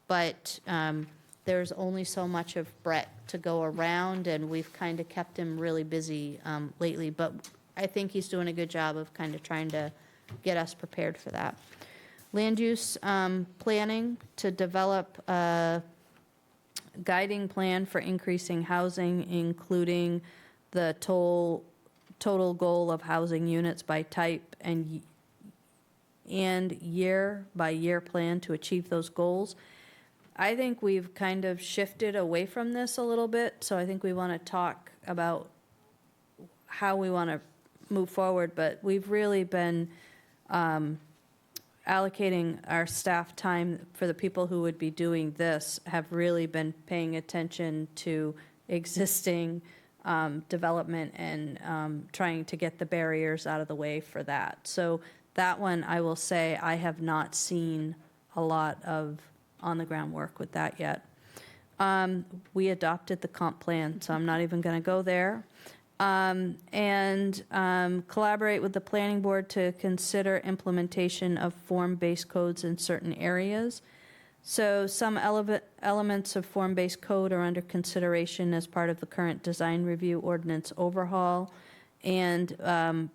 S6: But there's only so much of Brett to go around, and we've kind of kept him really busy lately. But I think he's doing a good job of kind of trying to get us prepared for that. Land use planning to develop a guiding plan for increasing housing, including the total goal of housing units by type and year-by-year plan to achieve those goals. I think we've kind of shifted away from this a little bit, so I think we want to talk about how we want to move forward, but we've really been allocating our staff time for the people who would be doing this, have really been paying attention to existing development and trying to get the barriers out of the way for that. So that one, I will say, I have not seen a lot of on-the-ground work with that yet. We adopted the comp plan, so I'm not even going to go there. Collaborate with the planning board to consider implementation of form-based codes in certain areas. So some elements of form-based code are under consideration as part of the current design review ordinance overhaul, and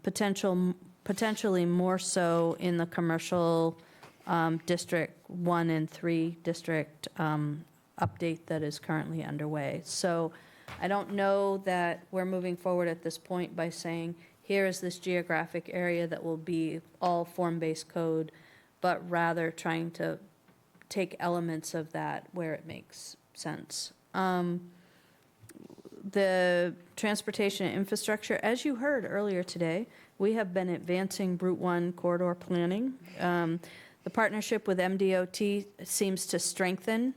S6: potentially more so in the commercial District 1 and 3 district update that is currently underway. So I don't know that we're moving forward at this point by saying, here is this geographic area that will be all form-based code, but rather trying to take elements of that where it makes sense. The transportation infrastructure, as you heard earlier today, we have been advancing Route 1 corridor planning. The partnership with MDOT seems to strengthen.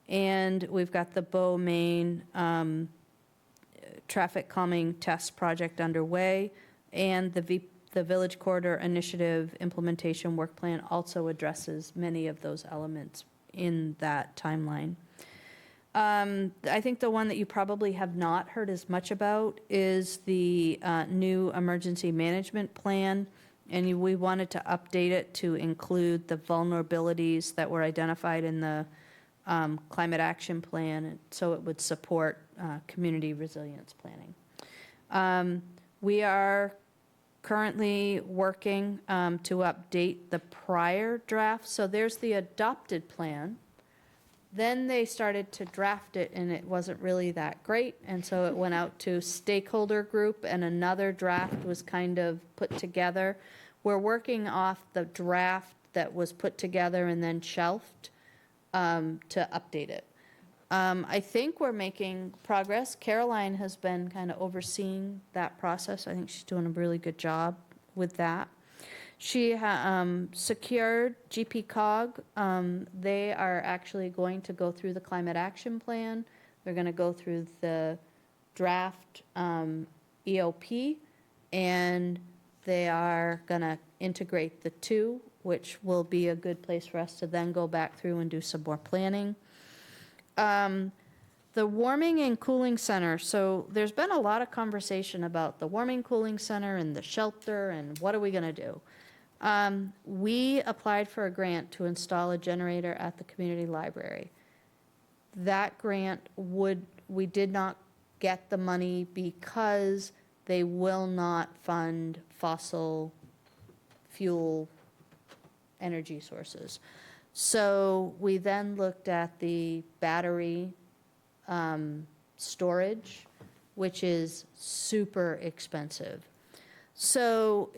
S6: And we've got the Bow Main traffic calming test project underway, and the Village Corridor Initiative implementation work plan also addresses many of those elements in that timeline. I think the one that you probably have not heard as much about is the new emergency management plan, and we wanted to update it to include the vulnerabilities that were identified in the climate action plan, so it would support community resilience planning. We are currently working to update the prior draft. So there's the adopted plan. Then they started to draft it, and it wasn't really that great, and so it went out to stakeholder group, and another draft was kind of put together. We're working off the draft that was put together and then shelved to update it. I think we're making progress. Caroline has been kind of overseeing that process. I think she's doing a really good job with that. She secured GPCOG. They are actually going to go through the climate action plan. They're going to go through the draft EOP, and they are going to integrate the two, which will be a good place for us to then go back through and do some more planning. The warming and cooling center. So there's been a lot of conversation about the warming cooling center and the shelter and what are we going to do. We applied for a grant to install a generator at the community library. That grant we did not get the money because they will not fund fossil fuel energy sources. So we then looked at the battery storage, which is super expensive. So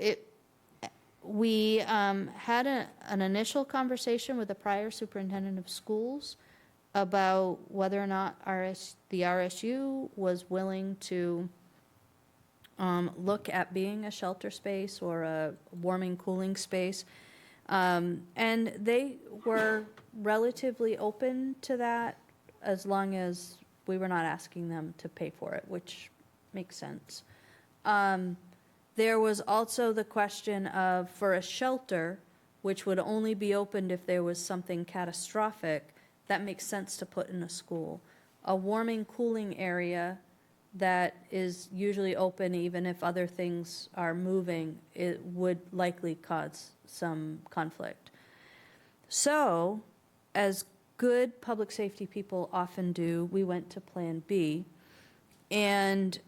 S6: we had an initial conversation with the prior superintendent of schools about whether or not the RSU was willing to look at being a shelter space or a warming cooling space. And they were relatively open to that as long as we were not asking them to pay for it, which makes sense. There was also the question of, for a shelter, which would only be opened if there was something catastrophic, that makes sense to put in a school. A warming, cooling area that is usually open even if other things are moving, it would likely cause some conflict. So, as good public safety people often do, we went to Plan B, and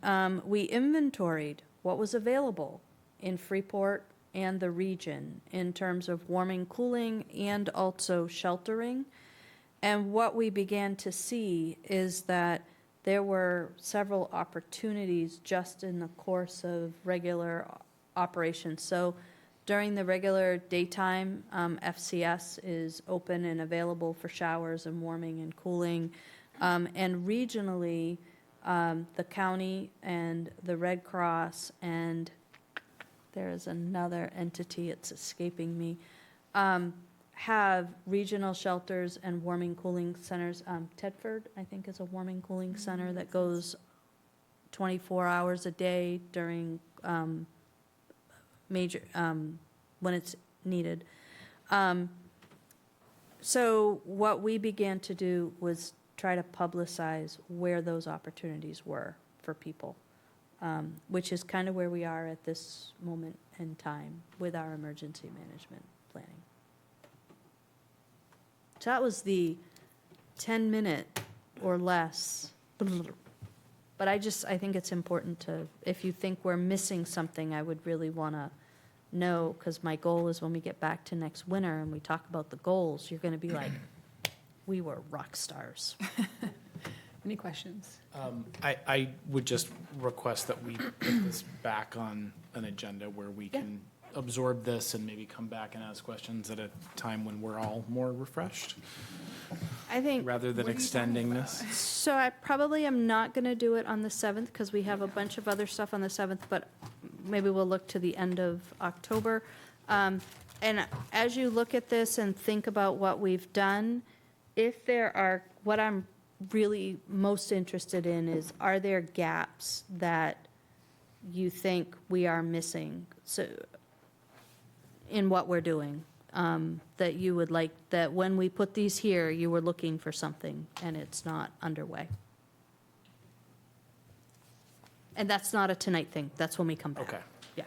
S6: we inventoried what was available in Freeport and the region in terms of warming, cooling, and also sheltering. And what we began to see is that there were several opportunities just in the course of regular operations. So during the regular daytime, FCS is open and available for showers and warming and cooling. And regionally, the county and the Red Cross, and there is another entity, it's escaping me, have regional shelters and warming cooling centers. Tedford, I think, is a warming cooling center that goes 24 hours a day during major, when it's needed. So what we began to do was try to publicize where those opportunities were for people, which is kind of where we are at this moment in time with our emergency management planning. So that was the 10-minute or less. But I think it's important to, if you think we're missing something, I would really want to know, because my goal is when we get back to next winter and we talk about the goals, you're going to be like, we were rock stars.
S1: Any questions?
S3: I would just request that we put this back on an agenda where we can absorb this and maybe come back and ask questions at a time when we're all more refreshed,
S6: I think.
S3: rather than extending this.
S6: So I probably am not going to do it on the 7th because we have a bunch of other stuff on the 7th, but maybe we'll look to the end of October. And as you look at this and think about what we've done, if there are, what I'm really most interested in is, are there gaps that you think we are missing? So in what we're doing, that you would like, that when we put these here, you were looking for something and it's not underway. And that's not a tonight thing, that's when we come back.
S3: Okay.
S6: Yeah.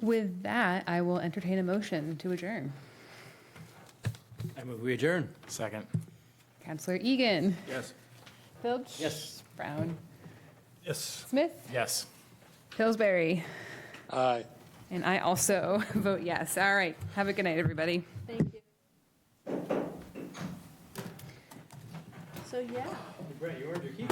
S1: With that, I will entertain a motion to adjourn.
S18: I move we adjourn.
S3: Second.
S1: Counselor Egan.
S5: Yes.
S1: Filch.
S18: Yes.
S1: Brown.
S3: Yes.
S1: Smith.
S3: Yes.
S1: Pillsbury.
S14: Aye.
S1: And I also vote yes. All right. Have a good night, everybody.
S6: Thank you. So, yeah.
S18: Brett, you earned your keep.